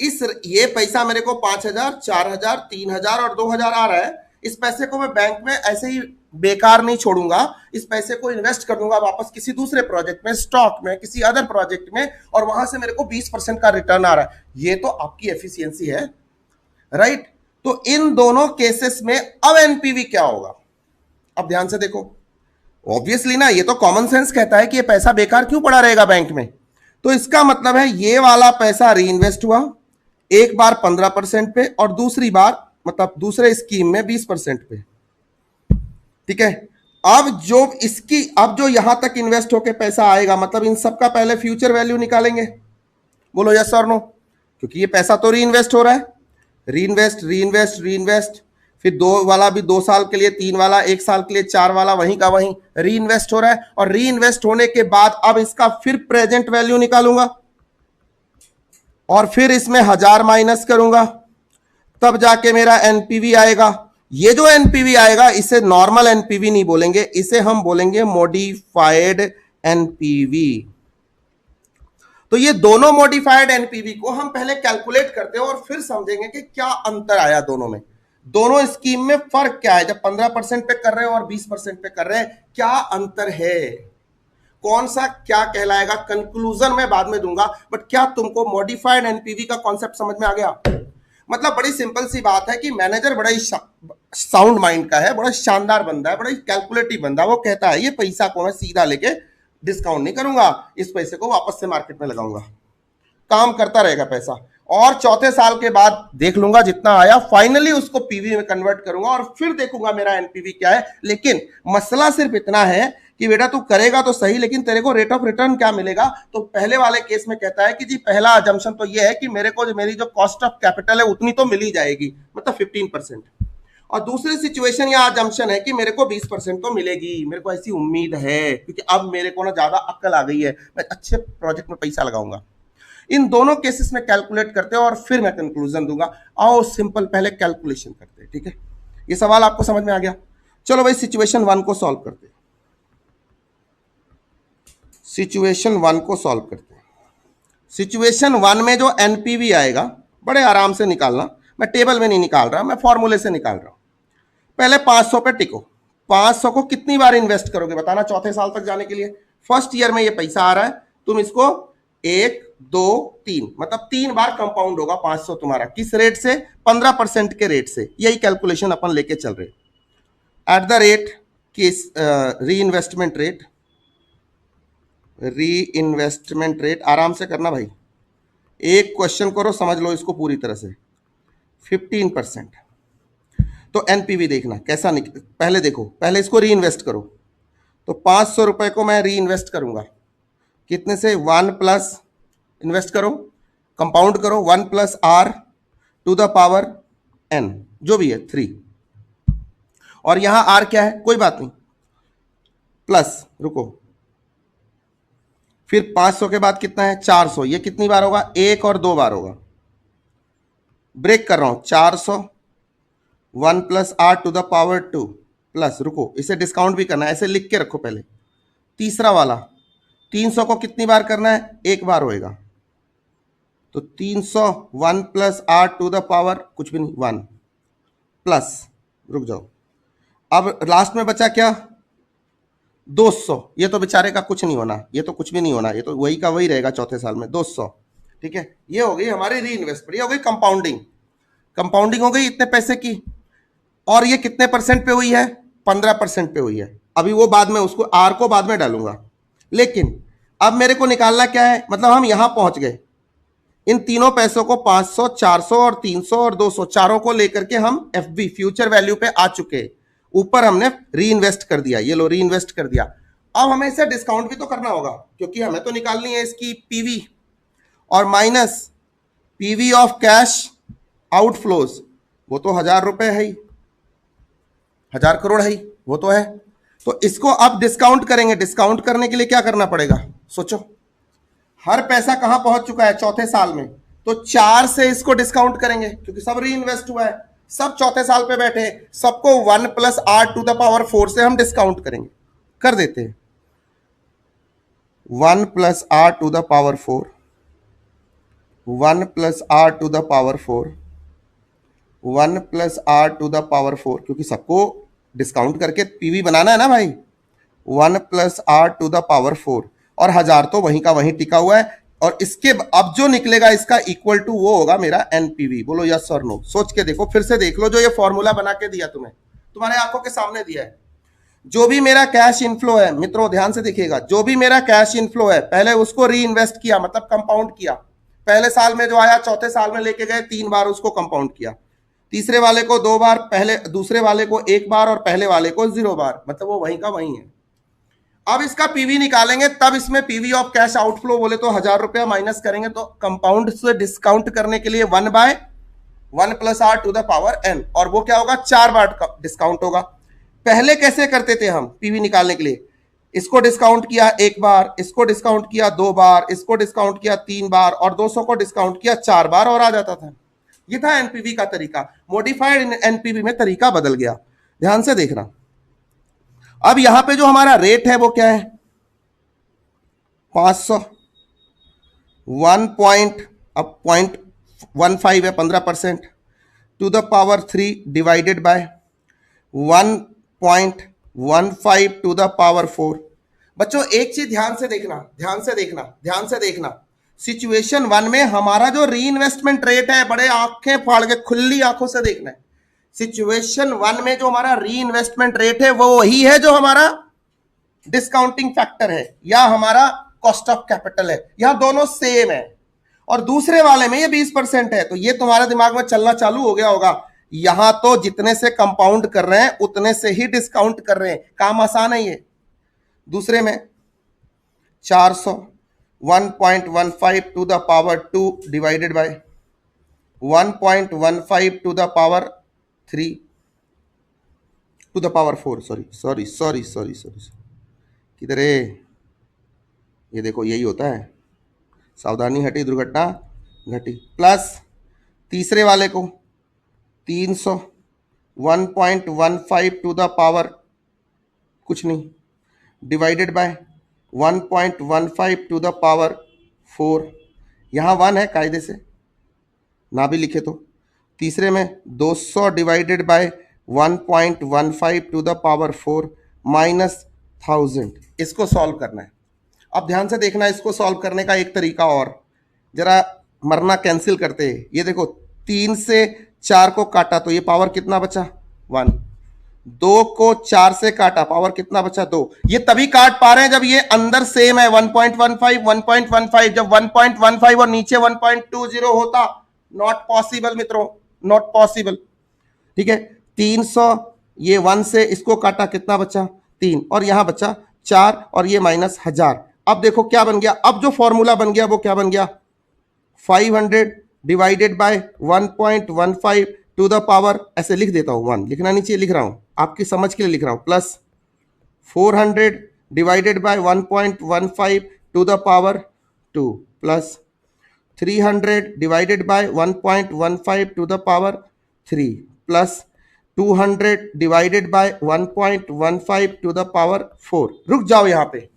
ये पैसा मेरे को 5000, 4000, 3000 और 2000 आ रहा है। इस पैसे को मैं बैंक में ऐसे ही बेकार नहीं छोड़ूंगा, इस पैसे को इन्वेस्ट कर दूंगा वापस किसी दूसरे प्रोजेक्ट में, स्टॉक में, किसी अदर प्रोजेक्ट में, और वहां से मेरे को 20% का रिटर्न आ रहा है। ये तो आपकी एफिशिएंसी है, राइट। तो इन दोनों केसेस में अब एनपीवी क्या होगा? अब ध्यान से देखो, ऑब्वियसली ना, ये तो कॉमन सेंस कहता है कि ये पैसा बेकार क्यों पड़ा रहेगा बैंक में। तो इसका मतलब है ये वाला पैसा री इन्वेस्ट हुआ, एक बार 15% पे और दूसरी बार मतलब दूसरे स्कीम में 20% पे, ठीक है। अब जो यहां तक इन्वेस्ट होके पैसा आएगा, मतलब इन सबका पहले फ्यूचर वैल्यू निकालेंगे। बोलो यस और नो, क्योंकि ये पैसा तो री इन्वेस्ट हो रहा है। री इन्वेस्ट, री इन्वेस्ट, री इन्वेस्ट, फिर 2 वाला भी 2 साल के लिए, 3 वाला 1 साल के लिए, 4 वाला वहीं का वहीं री इन्वेस्ट हो रहा है। और री इन्वेस्ट होने के बाद अब इसका फिर प्रेजेंट वैल्यू निकालूंगा और फिर इसमें 1000 माइनस करूंगा, तब जाके मेरा एनपीवी आएगा। ये जो एनपीवी आएगा इसे नॉर्मल एनपीवी नहीं बोलेंगे, इसे हम बोलेंगे मॉडिफाइड एनपीवी। तो ये दोनों मॉडिफाइड एनपीवी को हम पहले कैलकुलेट करते हैं और फिर समझेंगे कि क्या अंतर आया दोनों में, दोनों स्कीम में फर्क क्या है। जब 15% पे कर रहे हैं और 20% पे कर रहे हैं, क्या अंतर है, कौन सा क्या कहलाएगा, कंक्लूजन मैं बाद में दूंगा। बट क्या तुमको मॉडिफाइड एनपीवी का कॉन्सेप्ट समझ में आ गया? मतलब बड़ी सिंपल सी बात है कि मैनेजर बड़ा ही साउंड माइंड का है, बड़ा शानदार बंदा है, बड़ा ही कैलकुलेटिव बंदा। वो कहता है ये पैसा को मैं सीधा लेके डिस्काउंट नहीं करूंगा, इस पैसे को वापस से मार्केट में लगाऊंगा, काम करता रहेगा पैसा, और चौथे साल के बाद देख लूंगा जितना आया, फाइनली उसको पीवी में कन्वर्ट करूंगा और फिर देखूंगा मेरा एनपीवी क्या है। लेकिन मसला सिर्फ इतना है कि बेटा तू करेगा तो सही, लेकिन तेरे को रेट ऑफ रिटर्न क्या मिलेगा? तो पहले वाले केस में कहता है कि जी पहला अजम्पशन तो ये है कि मेरे को मेरी जो कॉस्ट ऑफ कैपिटल है उतनी तो मिल ही जाएगी, मतलब 15%। और दूसरी सिचुएशन या अजम्पशन है कि मेरे को 20% तो मिलेगी, मेरे को ऐसी उम्मीद है क्योंकि अब मेरे को ना ज्यादा अक्ल आ गई है, मैं अच्छे प्रोजेक्ट में पैसा लगाऊंगा। इन दोनों केसेस में कैलकुलेट करते हैं और फिर मैं कंक्लूजन दूंगा। आओ सिंपल पहले कैलकुलेशन करते हैं, ठीक है? ये सवाल आपको समझ में आ गया? चलो भाई सिचुएशन 1 को सॉल्व करते हैं। सिचुएशन 1 को सॉल्व करते हैं। सिचुएशन 1 में जो एनपीवी आएगा बड़े आराम से निकालना, मैं टेबल में नहीं निकाल रहा, मैं फॉर्मूले से निकाल रहा हूं। पहले 500 पे टिको। 500 को कितनी बार इन्वेस्ट करोगे बताना चौथे साल तक जाने के लिए? फर्स्ट ईयर में ये पैसा आ रहा है, तुम इसको 1 2 3 मतलब 3 बार कंपाउंड होगा 500 तुम्हारा। किस रेट से? 15% के रेट से। यही कैलकुलेशन अपन लेके चल रहे। एट द रेट किस री इन्वेस्टमेंट रेट, री इन्वेस्टमेंट रेट आराम से करना भाई, एक क्वेश्चन करो समझ लो इसको पूरी तरह से। 15%। तो एनपीवी देखना कैसा निकल, पहले देखो, पहले इसको री इन्वेस्ट करो। तो 500 रुपए को मैं री इन्वेस्ट करूंगा कितने से? 1 प्लस इन्वेस्ट करो, कंपाउंड करो, 1 plus are to the power N, जो भी है 3। और यहां आर क्या है? कोई बात नहीं, प्लस, रुको, फिर 500 के बाद कितना है? 400। ये कितनी बार होगा? 1 और 2 बार होगा। ब्रेक कर रहा हूं, 400 1 plus are to the power 2 plus, रुको इसे डिस्काउंट भी करना है, ऐसे लिख के रखो पहले। तीसरा वाला 300 को कितनी बार करना है? 1 बार होएगा। तो 300 1 plus are to the power कुछ भी नहीं 1 प्लस, रुक जाओ, अब लास्ट में बचा क्या? 200। ये तो बेचारे का कुछ नहीं होना, ये तो कुछ भी नहीं होना, ये तो वही का वही रहेगा चौथे साल में 200। ठीक है, ये हो गई हमारी री इन्वेस्टमेंट, ये हो गई कंपाउंडिंग। कंपाउंडिंग हो गई इतने पैसे की, और ये कितने परसेंट पे हुई है? 15% पे हुई है। अभी वो बाद में, उसको आर को बाद में डालूंगा। लेकिन अब मेरे को निकालना क्या है? मतलब हम यहां पहुंच गए, इन तीनों पैसों को 500 400 और 300 और 200 चारों को लेकर के हम एफबी फ्यूचर वैल्यू पे आ चुके। ऊपर हमने री इन्वेस्ट कर दिया, ये लो री इन्वेस्ट कर दिया। अब हमें इसे डिस्काउंट भी तो करना होगा, क्योंकि हमें तो निकालनी है इसकी पीवी, और minus PV of cash outflows, वो तो 1000 रुपए है ही, 1000 करोड़ है ही, वो तो है। तो इसको अब डिस्काउंट करेंगे। डिस्काउंट करने के लिए क्या करना पड़ेगा? सोचो, हर पैसा कहां पहुंच चुका है? चौथे साल में। तो 4 से इसको डिस्काउंट करेंगे, क्योंकि सब री इन्वेस्ट हुआ है, सब चौथे साल पे बैठे, सबको 1 plus are to the power 4 से हम डिस्काउंट करेंगे। कर देते हैं 1 plus are to the power 4, 1 plus are to the power 4, 1 plus are to the power 4, क्योंकि सबको डिस्काउंट करके पीवी बनाना है ना भाई। 1 plus are to the power 4, और 1000 तो वहीं का वहीं टिका हुआ है। और इसके अब जो निकलेगा इसका इक्वल टू वो होगा मेरा एनपीवी। बोलो यस और नो, सोच के देखो, फिर से देख लो, जो ये फॉर्मूला बना के दिया तुम्हें, तुम्हारे आंखों के सामने दिया है। जो भी मेरा कैश इनफ्लो है, मित्रों ध्यान से देखिएगा, जो भी मेरा कैश इनफ्लो है पहले उसको री इन्वेस्ट किया, मतलब कंपाउंड किया। पहले साल में जो आया चौथे साल में लेके गए, 3 बार उसको कंपाउंड किया। तीसरे वाले को 2 बार, पहले दूसरे वाले को 1 बार, और पहले वाले को 0 बार, मतलब वो वहीं का वहीं है। अब इसका पीवी निकालेंगे, तब इसमें पीवी ऑफ कैश आउटफ्लो बोले तो 1000 रुपया माइनस करेंगे, तो कंपाउंड से डिस्काउंट करने के लिए 1 by 1 plus are to the power N, और वो क्या होगा, 4 बार डिस्काउंट होगा। पहले कैसे करते थे हम पीवी निकालने के लिए, इसको डिस्काउंट किया एक बार, इसको डिस्काउंट किया 2 बार, इसको डिस्काउंट किया 3 बार, और 200 को डिस्काउंट किया 4 बार, और आ जाता था। ये था एनपीवी का तरीका। मॉडिफाइड एनपीवी में तरीका बदल गया, ध्यान से देखना। अब यहां पे जो हमारा रेट है वो क्या है, 500, 1.15 है, 15% to the power 3 divided by 1.15 to the power 4। बच्चों एक चीज ध्यान से देखना, ध्यान से देखना, ध्यान से देखना। सिचुएशन 1 में हमारा जो री इन्वेस्टमेंट रेट है, बड़े आंखें फाड़ के खुली आंखों से देखना है। सिचुएशन 1 में जो हमारा री इन्वेस्टमेंट रेट है वो वही है जो हमारा डिस्काउंटिंग फैक्टर है या हमारा कॉस्ट ऑफ कैपिटल है, यहां दोनों सेम है। और दूसरे वाले में ये 20% है, तो ये तुम्हारे दिमाग में चलना चालू हो गया होगा, यहां तो जितने से कंपाउंड कर रहे हैं उतने से ही डिस्काउंट कर रहे हैं, काम आसान है ये। दूसरे में 400, 1.15 to the power 2 divided by 1.15 to the power 3 to the power 4, sorry किधर है, ये देखो यही होता है, सावधानी हटी दुर्घटना घटी। प्लस तीसरे वाले को 300, 1.15 टू द पावर कुछ नहीं divided by 1.15 to the power 4, यहाँ 1 है कायदे से ना भी लिखे तो। तीसरे में 200 divided by 1.15 to the power 4 minus 1000। इसको सॉल्व करना है। अब ध्यान से देखना, इसको सॉल्व करने का एक तरीका और, जरा मरना कैंसिल करते हैं। ये देखो 3 से 4 को काटा तो ये पावर कितना बचा, 1। 2 को 4 से काटा, पावर कितना बचा, 2। ये तभी काट पा रहे हैं जब ये अंदर सेम है, 1.15 1.15। जब 1.15 और नीचे 1.20 होता, नॉट पॉसिबल मित्रों, नॉट पॉसिबल। ठीक है, 300, ये 1 से इसको काटा, कितना बचा, 3, और यहां बचा 4, और ये माइनस 1000। अब देखो क्या बन गया, अब जो फॉर्मूला बन गया वो क्या बन गया, 500 divided by 1.15 to the power, ऐसे लिख देता हूं, 1 लिखना नहीं चाहिए, लिख रहा हूं आपकी समझ के लिए लिख रहा हूं, plus 400 divided by 1.15 to the power 2 plus 300 divided by 1.15 to the power 3 plus 200 divided by 1.15 to the power 4। रुक जाओ यहां पे,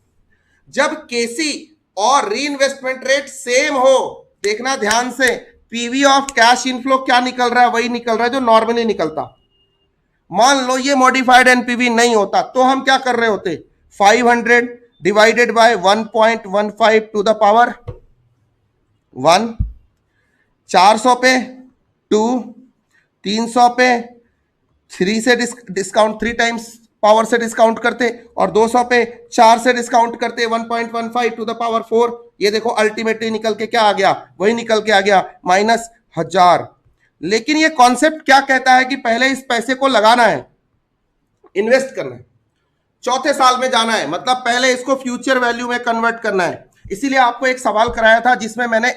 जब केसी और री इन्वेस्टमेंट रेट सेम हो, देखना ध्यान से, पीवी ऑफ कैश इनफ्लो क्या निकल रहा है, वही निकल रहा है जो नॉर्मली निकलता। मान लो ये मॉडिफाइड एनपीवी नहीं होता तो हम क्या कर रहे होते, 500 divided by 1.15 to the power 1, 400 पे 2, 300 पे 3 से डिस्काउंट 3 टाइम्स पावर से डिस्काउंट करते, और 200 पे 4 से डिस्काउंट करते, 1.15 टू द पावर 4। ये देखो अल्टीमेटली निकल के क्या आ गया, वही निकल के आ गया, माइनस 1000। लेकिन ये कॉन्सेप्ट क्या कहता है कि पहले इस पैसे को लगाना है, इन्वेस्ट करना है, चौथे साल में जाना है, मतलब पहले इसको फ्यूचर वैल्यू में कन्वर्ट करना है। इसीलिए आपको एक सवाल कराया था जिसमें मैंने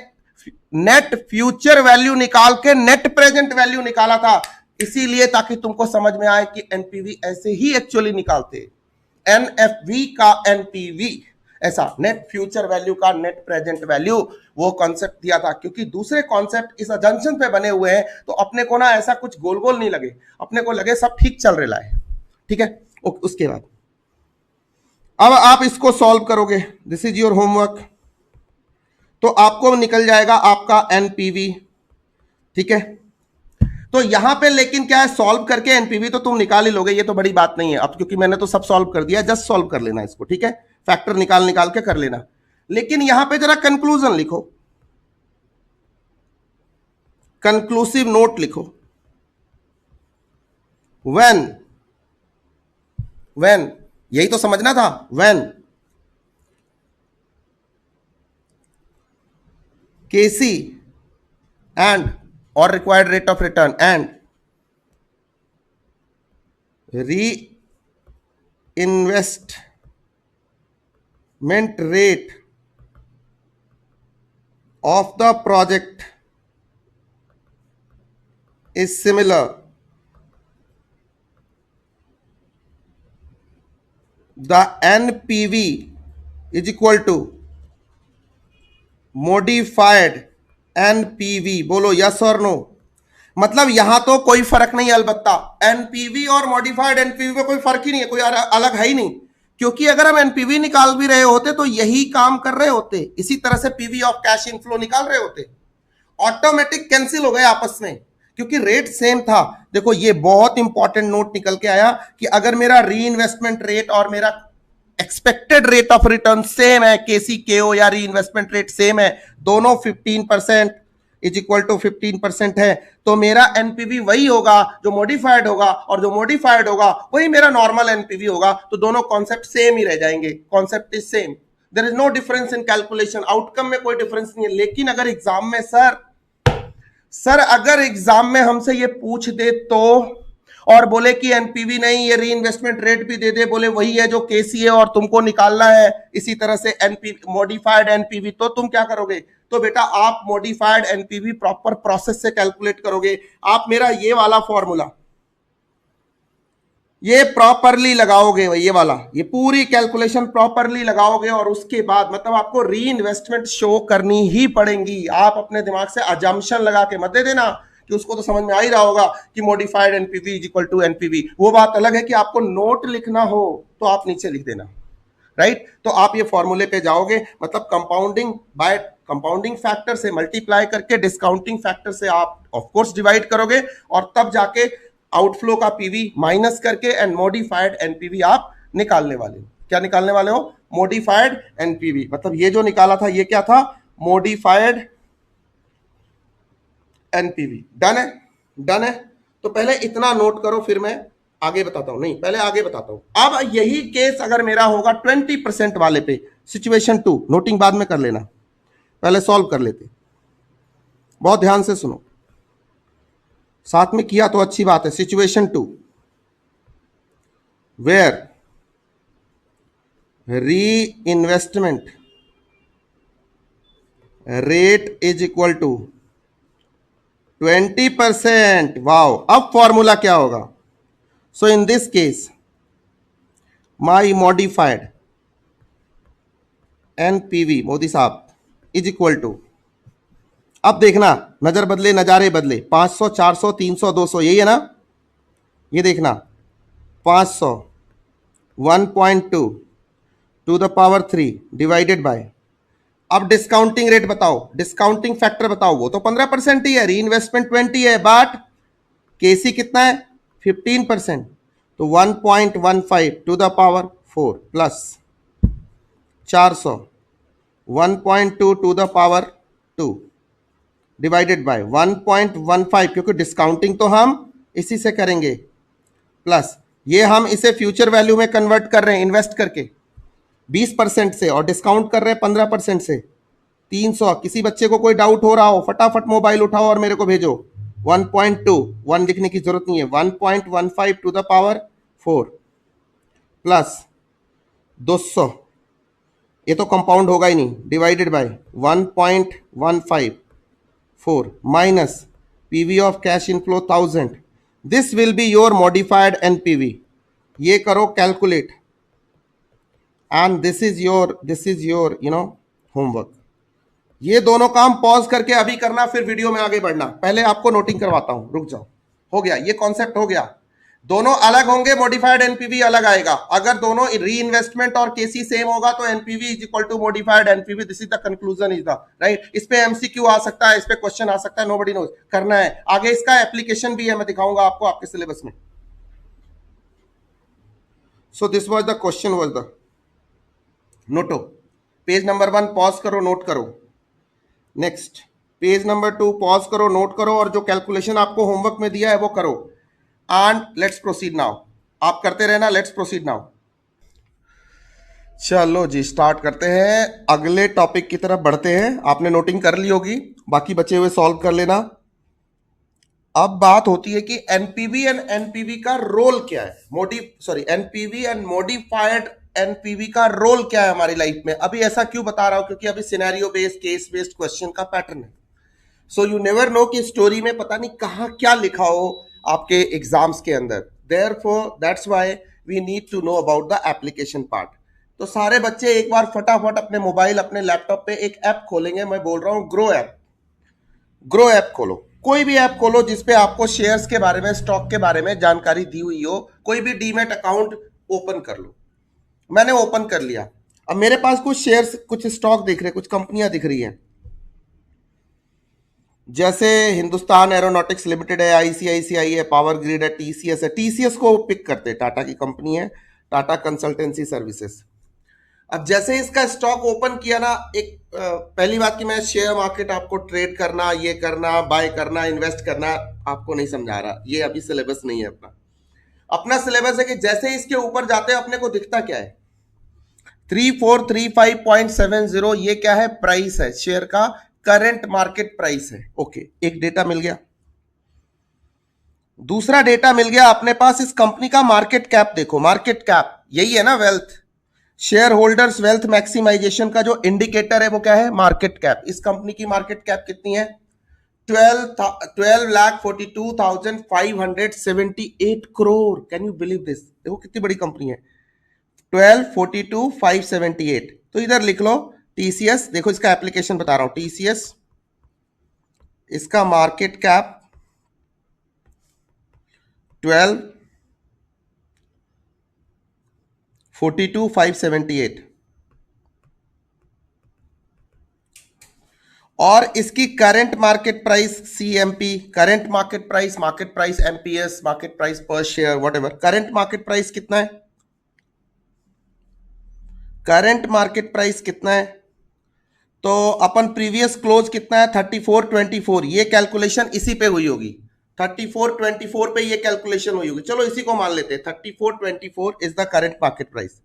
नेट फ्यूचर वैल्यू निकाल के नेट प्रेजेंट वैल्यू निकाला था, इसीलिए ताकि तुमको समझ में आए कि एनपीवी ऐसे ही एक्चुअली निकालते, एनएफवी का एनपीवी ऐसा, नेट फ्यूचर वैल्यू का नेट प्रेजेंट वैल्यू, वो कॉन्सेप्ट दिया था। क्योंकि दूसरे कॉन्सेप्ट इस अजंक्शन पे बने हुए हैं, तो अपने को ना ऐसा कुछ गोल गोल नहीं लगे, अपने को लगे सब ठीक चल रहा है। ठीक है, उसके बाद अब आप इसको सॉल्व करोगे, दिस इज योर होमवर्क, तो आपको निकल जाएगा आपका एनपीवी। ठीक है, तो यहां पे लेकिन क्या है, सॉल्व करके एनपीवी तो तुम निकाल ही लोगे, ये तो बड़ी बात नहीं है अब, क्योंकि मैंने तो सब सॉल्व कर दिया, जस्ट सॉल्व कर लेना इसको। ठीक है, फैक्टर निकाल निकाल के कर लेना, लेकिन यहां पे जरा कंक्लूजन लिखो, कंक्लूसिव नोट लिखो। व्हेन यही तो समझना था, व्हेन केसी एंड और required rate of return and reinvestment rate of the project is similar, the NPV is equal to modified NPV. बोलो यस और नो। मतलब यहां तो कोई फर्क नहीं है, अलबत्ता एनपीवी और मॉडिफाइड एनपीवी में कोई फर्क ही नहीं है, कोई अलग है ही नहीं, क्योंकि अगर हम एनपीवी निकाल भी रहे होते तो यही काम कर रहे होते, इसी तरह से पीवी ऑफ कैश इनफ्लो निकाल रहे होते, ऑटोमेटिक कैंसिल हो गए आपस में, क्योंकि रेट सेम था। देखो ये बहुत इंपॉर्टेंट नोट निकल के आया कि अगर मेरा री इन्वेस्टमेंट रेट और मेरा expected rate of return same है, केसी केओ या री इन्वेस्टमेंट रेट सेम है, दोनों 15% इज इक्वल टू 15% है, तो मेरा एनपीवी वही होगा जो मॉडिफाइड होगा, और जो मॉडिफाइड होगा वही मेरा नॉर्मल एनपीवी होगा, तो दोनों कॉन्सेप्ट सेम ही रह जाएंगे, concept is same, there is no difference in calculation, outcome में कोई डिफरेंस नहीं है। लेकिन अगर एग्जाम में सर अगर एग्जाम में हमसे ये पूछ दे तो, और बोले कि एनपीवी नहीं, ये री इन्वेस्टमेंट रेट भी दे दे, बोले वही है जो केसी है और तुमको निकालना है इसी तरह से एनपीवी मॉडिफाइड एनपीवी, तो तुम क्या करोगे? तो बेटा आप मॉडिफाइड एनपीवी प्रॉपर प्रोसेस से कैलकुलेट करोगे। आप मेरा ये वाला फॉर्मूला ये प्रॉपरली लगाओगे, ये वाला, ये पूरी कैलकुलेशन प्रॉपरली लगाओगे, और उसके बाद मतलब आपको री इन्वेस्टमेंट शो करनी ही पड़ेगी। आप अपने दिमाग से अजम्पशन लगा के मत दे देना कि उसको तो समझ में आ ही रहा होगा कि modified NPV is equal to NPV. वो बात अलग है कि आपको नोट लिखना हो तो आप नीचे लिख देना, राइट। तो आप ये फॉर्मूले पे जाओगे, मतलब कंपाउंडिंग बाय कंपाउंडिंग फैक्टर से मल्टीप्लाई करके डिस्काउंटिंग फैक्टर से आप ऑफ कोर्स डिवाइड करोगे, और तब जाके आउटफ्लो का पीवी माइनस करके एंड मॉडिफाइड एनपीवी आप निकालने वाले हो। क्या निकालने वाले हो? Modified NPV. मतलब ये जो निकाला था ये क्या था? Modified NPV. डन है? डन है। तो पहले इतना नोट करो, फिर मैं आगे बताता हूं। नहीं, पहले आगे बताता हूं। अब यही केस अगर मेरा होगा 20% वाले पे, सिचुएशन 2, नोटिंग बाद में कर लेना, पहले सॉल्व कर लेते। बहुत ध्यान से सुनो, साथ में किया तो अच्छी बात है। Situation 2 where reinvestment rate is equal to 20%। Wow, अब फॉर्मूला क्या होगा? So in this case my modified NPV, Modi साहब, इज इक्वल टू, अब देखना नजर बदले नजारे बदले, 500 400 300 200, यही है ना? ये देखना 500 1.2 to the power 3 divided by, अब डिस्काउंटिंग रेट बताओ, डिस्काउंटिंग फैक्टर बताओ। वो तो 15% ही है, री इन्वेस्टमेंट 20 है, बट केसी कितना है? 15%, तो 1.15 to the power 4 plus 400 1.2 to the power 2 divided by 1.15, क्योंकि डिस्काउंटिंग तो हम इसी से करेंगे, प्लस ये हम इसे फ्यूचर वैल्यू में कन्वर्ट कर रहे हैं इन्वेस्ट करके 20% से, और डिस्काउंट कर रहे हैं 15% से, 300। किसी बच्चे को कोई डाउट हो रहा हो, फटाफट मोबाइल उठाओ और मेरे को भेजो। 1.2, 1 लिखने की जरूरत नहीं है, 1.15 टू द पावर 4 प्लस 200, ये तो कंपाउंड होगा ही नहीं, divided bye 1.154 minus PV of cash inflow 1000, this will be your modified NPV. ये करो calculate, and this is your homework. ये दोनों काम पॉज करके अभी करना, फिर वीडियो में आगे बढ़ना। पहले आपको नोटिंग करवाता हूं, रुक जाओ। हो गया, ये कॉन्सेप्ट हो गया। दोनों अलग होंगे, मॉडिफाइड एनपीवी अलग आएगा। अगर दोनों री इन्वेस्टमेंट और केसी सेम होगा तो NPV is equal to modified NPV. This is the conclusion, is the right. इस पे एमसीक्यू आ सकता है, इस पे क्वेश्चन आ सकता है, नोबडी नोज। करना है आगे, इसका एप्लीकेशन भी है, मैं दिखाऊंगा आपको आपके सिलेबस में। So this was the question, was the Noto. Page number 1 pause करो, नोट करो। नेक्स्ट पेज नंबर 2 पॉज करो, नोट करो, और जो कैलकुलेशन आपको होमवर्क में दिया है वो करो। And let's proceed now. आप करते रहना, लेट्स प्रोसीड नाउ। चलो जी, स्टार्ट करते हैं, अगले टॉपिक की तरफ बढ़ते हैं। आपने नोटिंग कर ली होगी, बाकी बचे हुए सॉल्व कर लेना। अब बात होती है कि एनपीवी एंड एनपीवी का रोल क्या है, एनपीवी एंड मॉडिफाइड एनपीवी का रोल क्या है हमारी लाइफ में। अभी ऐसा क्यों बता रहा हूं? क्योंकि अभी scenario based, case based question का पैटर्न है। सो यू नेवर नो कि स्टोरी में पता नहीं कहाँ क्या लिखा हो आपके एग्जाम्स के अंदर. Therefore that's why we need to know about the application part. तो सारे बच्चे एक बार फटाफट अपने मोबाइल अपने लैपटॉप पे एक ऐप खोलेंगे. मैं बोल रहा हूँ ग्रो ऐप. ग्रो ऐप खोलो, कोई भी ऐप खोलो जिसपे आपको शेयर्स के बारे में, स्टॉक के बारे में जानकारी दी हुई हो. कोई भी डीमैट अकाउंट ओपन कर लो. मैंने ओपन कर लिया. अब मेरे पास कुछ शेयर्स, कुछ स्टॉक दिख रहे, कुछ कंपनियां दिख रही हैं. जैसे हिंदुस्तान एरोनॉटिक्स लिमिटेड है, आईसीआईसीआई है, पावर ग्रिड है, टीसीएस है. टीसीएस को पिक करते हैं, टाटा की कंपनी है, टाटा कंसल्टेंसी सर्विसेज. अब जैसे ही इसका स्टॉक ओपन किया ना, एक पहली बात कि मैं शेयर मार्केट आपको ट्रेड करना, ये करना, बाय करना, इन्वेस्ट करना आपको नहीं समझा रहा. ये अभी सिलेबस नहीं है अपना. अपना सिलेबस है कि जैसे ही इसके ऊपर जाते हैं अपने को दिखता क्या है, 3435.70. ये क्या है? प्राइस है शेयर का, करंट मार्केट प्राइस है. ओके, एक डेटा मिल गया. दूसरा डेटा मिल गया अपने पास इस कंपनी का मार्केट कैप. देखो मार्केट कैप यही है ना, wealth, shareholders wealth maximisation का जो इंडिकेटर है वो क्या है? Market cap. इस कंपनी की मार्केट कैप कितनी है? 12,42,578 crore. Can you believe this? देखो कितनी बड़ी कंपनी है. 12,42,578. तो इधर लिख लो टीसीएस. देखो इसका एप्लीकेशन बता रहा हूं. टीसीएस, इसका मार्केट कैप 12,42,578 और इसकी current market price CMP, current market price MPS, market price per share, whatever. Current market price कितना है? करंट मार्केट प्राइस कितना है? तो अपन प्रीवियस क्लोज कितना है? 3424. ये कैलकुलेशन इसी पे हुई होगी. 3424 पे ये कैलकुलेशन हुई होगी. चलो इसी को मान लेते हैं. 3424 is the current market price.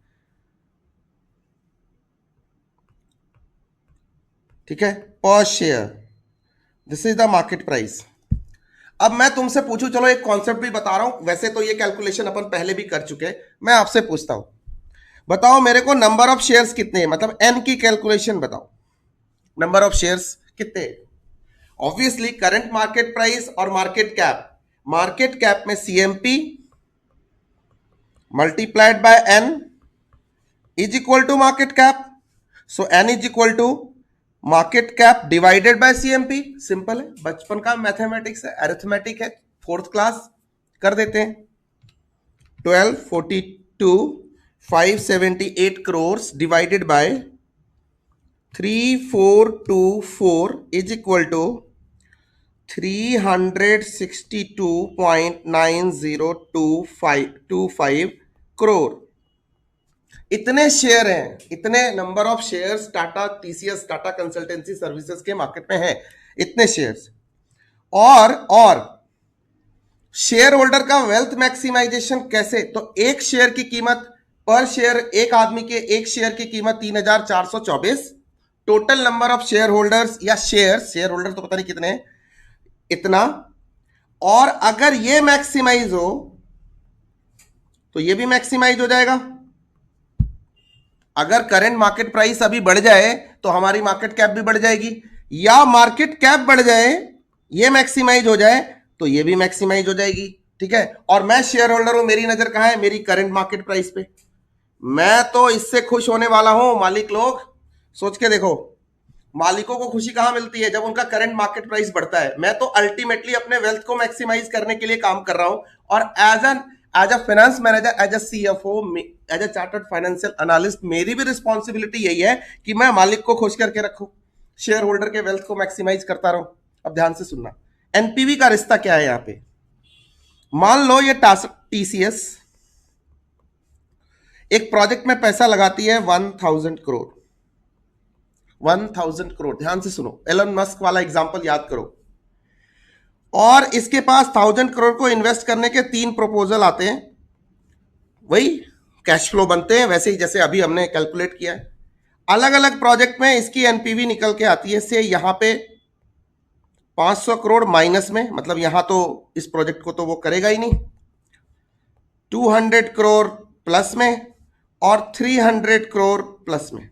ठीक है, पर share. This is the market price. अब मैं तुमसे पूछूं, चलो एक कॉन्सेप्ट भी बता रहा हूं. वैसे तो ये कैलकुलेशन अपन पहले भी कर चुके हैं. मैं आपसे पूछता हूं, बताओ मेरे को नंबर ऑफ शेयर्स कितने हैं, मतलब एन की कैलकुलेशन बताओ. नंबर ऑफ शेयर्स कितने? ऑब्वियसली करंट मार्केट प्राइस और मार्केट कैप. मार्केट कैप में CMP multiplied by N is equal to market cap. So N is equal to market cap divided by CMP. Simple है, बचपन का mathematics है, arithmetic है, fourth class कर देते हैं. 12,42,578 crore divided by 3424 is equal to 362.9025 crore. इतने शेयर हैं, इतने number of shares Tata TCS, Tata Consultancy Services के मार्केट में हैं. इतने शेयर्स. और शेयर होल्डर का वेल्थ मैक्सिमाइजेशन कैसे? तो एक शेयर की कीमत पर शेयर, एक आदमी के एक शेयर की कीमत 3,424. Total number of share holders या शेयर होल्डर तो पता नहीं कितने हैं, इतना. और अगर ये मैक्सिमाइज हो तो ये भी मैक्सिमाइज हो जाएगा. अगर करंट मार्केट प्राइस अभी बढ़ जाए तो हमारी मार्केट कैप भी बढ़ जाएगी, या मार्केट कैप बढ़ जाए, ये मैक्सिमाइज हो जाए तो ये भी मैक्सिमाइज हो जाएगी. ठीक है, और मैं शेयर होल्डर हूं, मेरी नजर कहां है? मेरी करंट मार्केट प्राइस पे. मैं तो इससे खुश होने वाला हूं. मालिक लोग सोच के देखो, मालिकों को खुशी कहां मिलती है? जब उनका करंट मार्केट प्राइस बढ़ता है. मैं तो अल्टीमेटली अपने वेल्थ को मैक्सिमाइज करने के लिए काम कर रहा हूं. और as a finance manager, as a CFO, as a chartered financial analyst, मेरी भी रिस्पॉन्सिबिलिटी यही है कि मैं मालिक को खुश करके रखूं, शेयर होल्डर के वेल्थ को मैक्सिमाइज करता रहूं. अब ध्यान से सुनना, एनपीवी का रिश्ता क्या है यहां पे. मान लो ये टीसीएस एक प्रोजेक्ट में पैसा लगाती है 1,000 करोड़. 1,000 करोड़, ध्यान से सुनो, एलन मस्क वाला एग्जांपल याद करो. और इसके पास 1,000 करोड़ को इन्वेस्ट करने के 3 प्रपोजल आते हैं. वही कैश फ्लो बनते हैं वैसे ही जैसे अभी हमने कैलकुलेट किया है. अलग अलग प्रोजेक्ट में इसकी एनपीवी निकल के आती है. से यहां पे 500 करोड़ माइनस में, मतलब यहां तो इस प्रोजेक्ट को तो वो करेगा ही नहीं. 200 करोड़ प्लस में और 300 करोड़ प्लस में.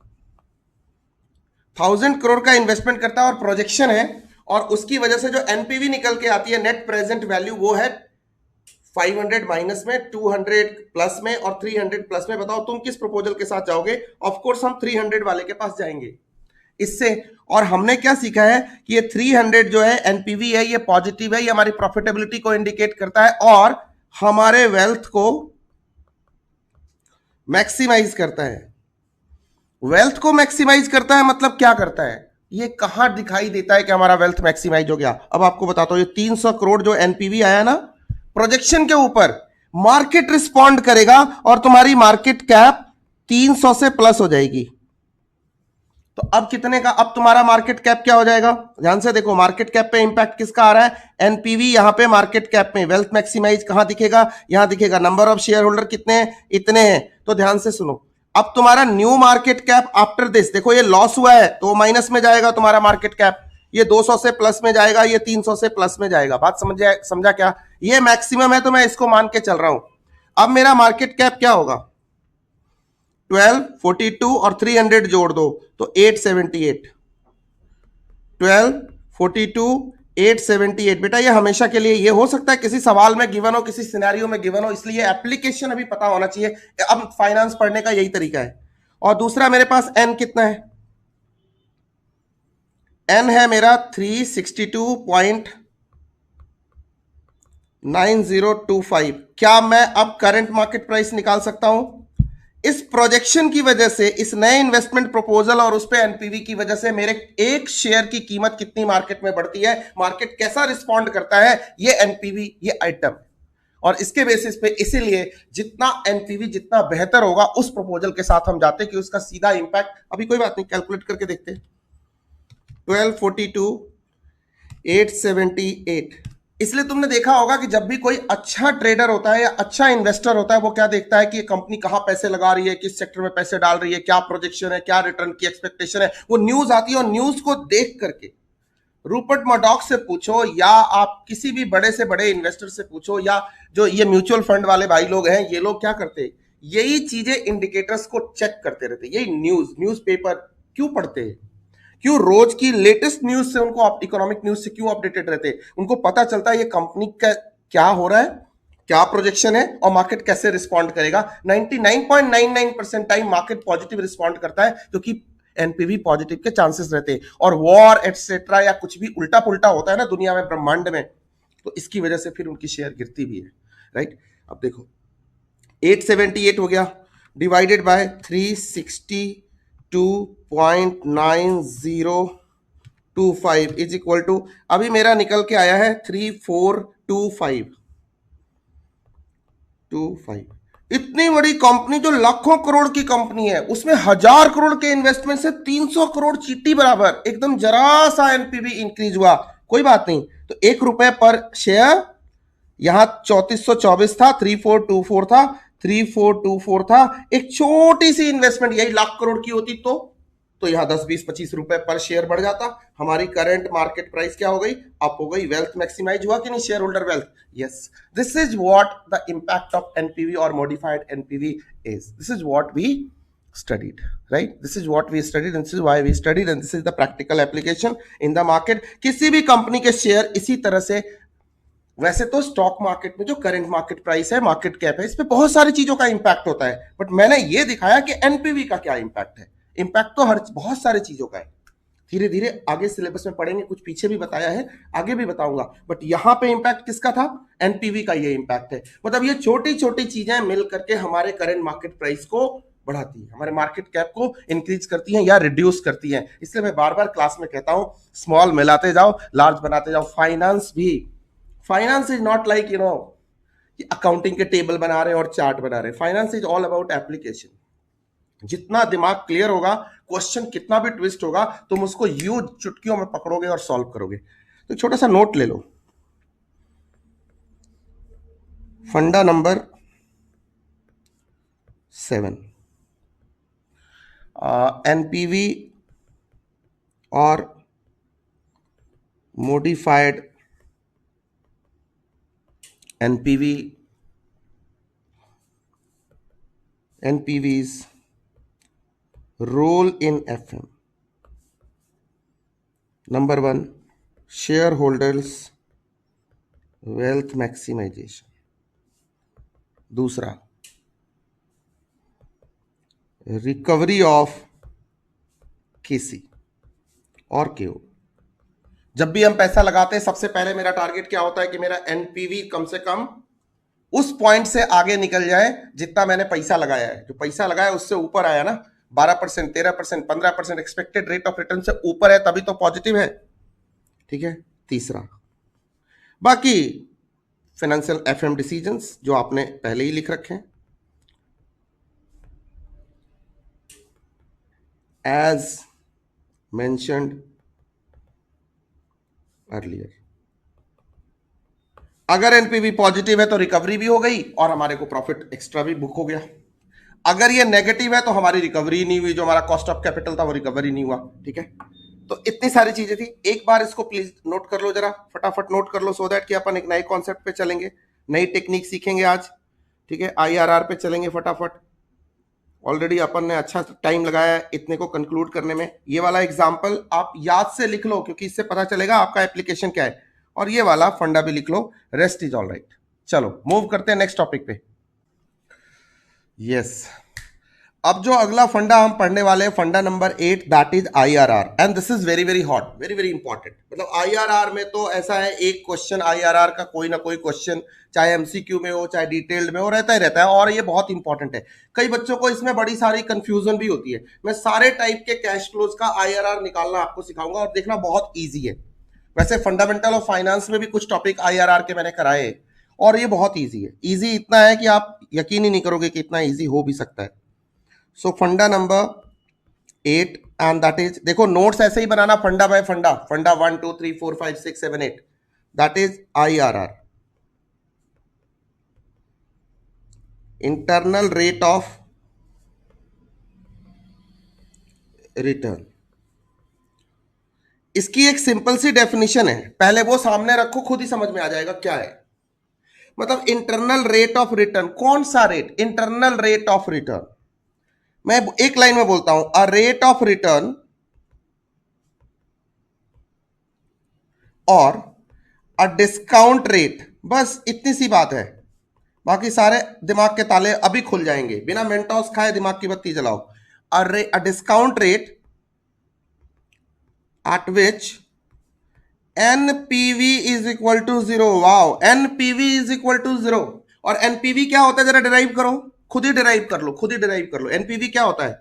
1,000 करोड़ का इन्वेस्टमेंट करता है और प्रोजेक्शन है, और उसकी वजह से जो एनपीवी निकल के आती है नेट प्रेजेंट वैल्यू, वो है 500 माइनस में, 200 प्लस में और 300 प्लस में। बताओ तुम किस प्रपोजल के साथ जाओगे? ऑफ कोर्स हम 300 वाले के पास जाएंगे इससे। और हमने क्या सीखा है कि ये 300 जो है एनपीवी है, ये पॉजिटिव है, ये हमारी प्रॉफिटेबिलिटी को इंडिकेट करता है और हमारे वेल्थ को मैक्सिमाइज करता है। वेल्थ को मैक्सिमाइज करता है मतलब क्या करता है? ये कहां दिखाई देता है कि हमारा वेल्थ मैक्सिमाइज हो गया? अब आपको बताता हूं, ये 300 करोड़ जो एनपीवी आया ना प्रोजेक्शन के ऊपर, मार्केट रिस्पॉन्ड करेगा और तुम्हारी मार्केट कैप 300 से प्लस हो जाएगी। तो अब कितने का, अब तुम्हारा मार्केट कैप क्या हो जाएगा? ध्यान से देखो, मार्केट कैप पे इंपैक्ट किसका आ रहा है? एनपीवी। यहां पे मार्केट कैप में वेल्थ मैक्सिमाइज कहां दिखेगा? यहां दिखेगा। नंबर ऑफ शेयर होल्डर कितने हैं? इतने हैं। तो ध्यान से सुनो, अब तुम्हारा new market cap after this, देखो ये लॉस हुआ है तो माइनस में जाएगा तुम्हारा मार्केट कैप, ये 200 से प्लस में जाएगा, ये 300 से प्लस में जाएगा। बात समझा क्या? ये मैक्सिमम है तो मैं इसको मान के चल रहा हूं। अब मेरा मार्केट कैप क्या होगा? 12, 42 और 300 जोड़ दो तो 878। 12, 42, 878। बेटा ये हमेशा के लिए, ये हो सकता है किसी सवाल में गिवन हो, किसी सिनेरियो में गिवन हो, इसलिए एप्लीकेशन अभी पता होना चाहिए। अब फाइनेंस पढ़ने का यही तरीका है। और दूसरा मेरे पास एन कितना है? एन है मेरा 362.9025। क्या मैं अब करंट मार्केट प्राइस निकाल सकता हूं? इस प्रोजेक्शन की वजह से, इस नए इन्वेस्टमेंट प्रपोजल और उस पे एनपीवी की वजह से मेरे एक शेयर की कीमत कितनी मार्केट में बढ़ती है, मार्केट कैसा रिस्पॉन्ड करता है, ये एनपीवी, ये आइटम। और इसके बेसिस पे, इसीलिए जितना एनपीवी जितना बेहतर होगा उस प्रपोजल के साथ हम जाते कि उसका सीधा इंपैक्ट, अभी कोई बात नहीं, कैलकुलेट करके देखते। 1242, 878। इसलिए तुमने देखा होगा कि जब भी कोई अच्छा ट्रेडर होता है या अच्छा इन्वेस्टर होता है, वो क्या देखता है कि ये कंपनी कहां पैसे लगा रही है, किस सेक्टर में पैसे डाल रही है, क्या प्रोजेक्शन है, क्या रिटर्न की एक्सपेक्टेशन है। वो न्यूज आती है और न्यूज को देख करके रूपर्ट मर्डॉक से पूछो या आप किसी भी बड़े से बड़े इन्वेस्टर से पूछो या जो ये म्यूचुअल फंड वाले भाई लोग हैं, ये लोग क्या करते हैं? यही चीजें इंडिकेटर्स को चेक करते रहते हैं। यही न्यूज़पेपर क्यों पढ़ते हैं? क्यों रोज की लेटेस्ट न्यूज से उनको, इकोनॉमिक न्यूज से क्यों अपडेटेड रहते हैं? उनको पता चलता है ये कंपनी का क्या हो रहा है, क्या प्रोजेक्शन है और मार्केट कैसे रिस्पॉन्ड करेगा। 99.99% टाइम मार्केट पॉजिटिव रिस्पॉन्ड करता है क्योंकि एनपीवी पॉजिटिव के चांसेस रहते हैं। और वॉर एटसेट्रा या कुछ भी उल्टा पुल्टा होता है ना दुनिया में, ब्रह्मांड में, तो इसकी वजह से फिर उनकी शेयर गिरती भी है। राइट, अब देखो 878 हो गया divided by 362.9025 is equal to, अभी मेरा निकल के आया है 3425। इतनी बड़ी कंपनी जो लाखों करोड़ की कंपनी है, उसमें 1000 करोड़ के इन्वेस्टमेंट से 300 करोड़ चीटी बराबर, एकदम जरा सा एनपीवी इंक्रीज हुआ, कोई बात नहीं। तो ₹1 पर शेयर, यहां 3424 था, 3424 था, 3424 था। एक छोटी सी इन्वेस्टमेंट यही लाख करोड़ की होती तो यहां 10, 20, 25 रुपए पर शेयर बढ़ जाता। हमारी करंट मार्केट प्राइस क्या हो गई? अप हो गई। वेल्थ मैक्सिमाइज हुआ कि नहीं? Shareholder wealth. Yes, this is what the impact of NPV और modified NPV is. This is what we studied, right? This is what we studied and this is why we studied and this is the practical application in the market। किसी भी company के share इसी तरह से, वैसे तो stock market में जो करंट मार्केट प्राइस है, मार्केट कैप है, इस पे बहुत सारी चीजों का इंपैक्ट होता है, बट मैंने ये दिखाया कि एनपीवी का क्या इंपैक्ट है। इंपैक्ट तो हर बहुत सारी चीजों का है। धीरे धीरे आगे सिलेबस में पढ़ेंगे, कुछ पीछे भी बताया है, आगे भी बताऊंगा, बट यहां पे इंपैक्ट किसका था? एनपीवी का ये इंपैक्ट है। मतलब ये छोटी छोटी चीजें मिल करके हमारे करंट मार्केट प्राइस को बढ़ाती है, हमारे मार्केट कैप को इंक्रीज करती हैं या रिड्यूस करती हैं। इसलिए मैं बार बार क्लास में कहता हूं, स्मॉल मिलाते जाओ, लार्ज बनाते जाओ। Finance is not like accounting के टेबल बना रहे हैं और चार्ट बना रहे हैं। Finance is all about application. जितना दिमाग क्लियर होगा, क्वेश्चन कितना भी ट्विस्ट होगा, तुम उसको यूज चुटकियों में पकड़ोगे और सॉल्व करोगे। तो छोटा सा नोट ले लो, फंडा नंबर 7, एनपीवी और modified NPV's role in FM। Number 1, shareholders wealth maximisation, दूसरा रिकवरी ऑफ केसी और केओ। जब भी हम पैसा लगाते हैं सबसे पहले मेरा टारगेट क्या होता है कि मेरा एनपीवी कम से कम उस पॉइंट से आगे निकल जाए जितना मैंने पैसा लगाया है। जो पैसा लगाया उससे ऊपर आया ना, 12%, 13%, 15% एक्सपेक्टेड रेट ऑफ रिटर्न से ऊपर है तभी तो पॉजिटिव है। ठीक है। तीसरा, बाकी फाइनेंशियल एफएम डिसीजंस जो आपने पहले ही लिख रखे हैं, एज मेंशन्ड अर्लियर। अगर एनपीवी पॉजिटिव है तो रिकवरी भी हो गई और हमारे को प्रॉफिट एक्स्ट्रा भी बुक हो गया। अगर ये नेगेटिव है तो हमारी रिकवरी नहीं हुई, जो हमारा कॉस्ट ऑफ कैपिटल था वो रिकवरी नहीं हुआ। ठीक है। तो इतनी सारी चीजें थी। एक बार इसको प्लीज नोट कर लो, जरा फटाफट नोट कर लो, सो दैट कि अपन एक नए कॉन्सेप्ट पे चलेंगे, नई टेक्निक सीखेंगे आज। ठीक है। आईआरआर पे चलेंगे फटाफट। ऑलरेडी अपन ने अच्छा टाइम लगाया है इतने को कंक्लूड करने में। ये वाला एग्जांपल आप याद से लिख लो क्योंकि इससे पता चलेगा आपका एप्लीकेशन क्या है, और ये वाला फंडा भी लिख लो, रेस्ट इज ऑल राइट। चलो मूव करते हैं नेक्स्ट टॉपिक पे। यस, अब जो अगला फंडा हम पढ़ने वाले हैं, फंडा number 8, that is IRR, and this is very very hot, very very important. मतलब आईआरआर में तो ऐसा है, एक क्वेश्चन आईआरआर का कोई ना कोई क्वेश्चन, चाहे एमसीक्यू में हो चाहे डिटेल्ड में हो, रहता ही रहता है, और ये बहुत इंपॉर्टेंट है। कई बच्चों को इसमें बड़ी सारी कंफ्यूजन भी होती है। मैं सारे टाइप के कैश फ्लोज का आईआरआर निकालना आपको सिखाऊंगा, और देखना बहुत ईजी है। वैसे फंडामेंटल ऑफ फाइनेंस में भी कुछ टॉपिक आईआरआर के मैंने कराए, और ये बहुत ईजी है। ईजी इतना है कि आप यकीन ही नहीं करोगे कि इतना ईजी हो भी सकता है। सो फंडा नंबर 8, एंड दैट इज, देखो नोट्स ऐसे ही बनाना, फंडा बाय फंडा, फंडा 1 2 3 4 5 6 7 8, that is IRR, internal rate of return. इसकी एक सिंपल सी डेफिनेशन है, पहले वो सामने रखो, खुद ही समझ में आ जाएगा क्या है। मतलब इंटरनल रेट ऑफ रिटर्न, कौन सा rate? Internal rate of return. मैं एक लाइन में बोलता हूं, अ रेट ऑफ रिटर्न और अ डिस्काउंट रेट, बस इतनी सी बात है। बाकी सारे दिमाग के ताले अभी खुल जाएंगे, बिना मेंटोस खाए दिमाग की बत्ती जलाओ। A discount rate at which NPV is equal to 0। Wow, NPV is equal to 0। और एनपीवी क्या होता है जरा डिराइव करो, खुद ही डिराइव कर लो, खुद ही डिराइव कर लो। एनपीवी क्या होता है?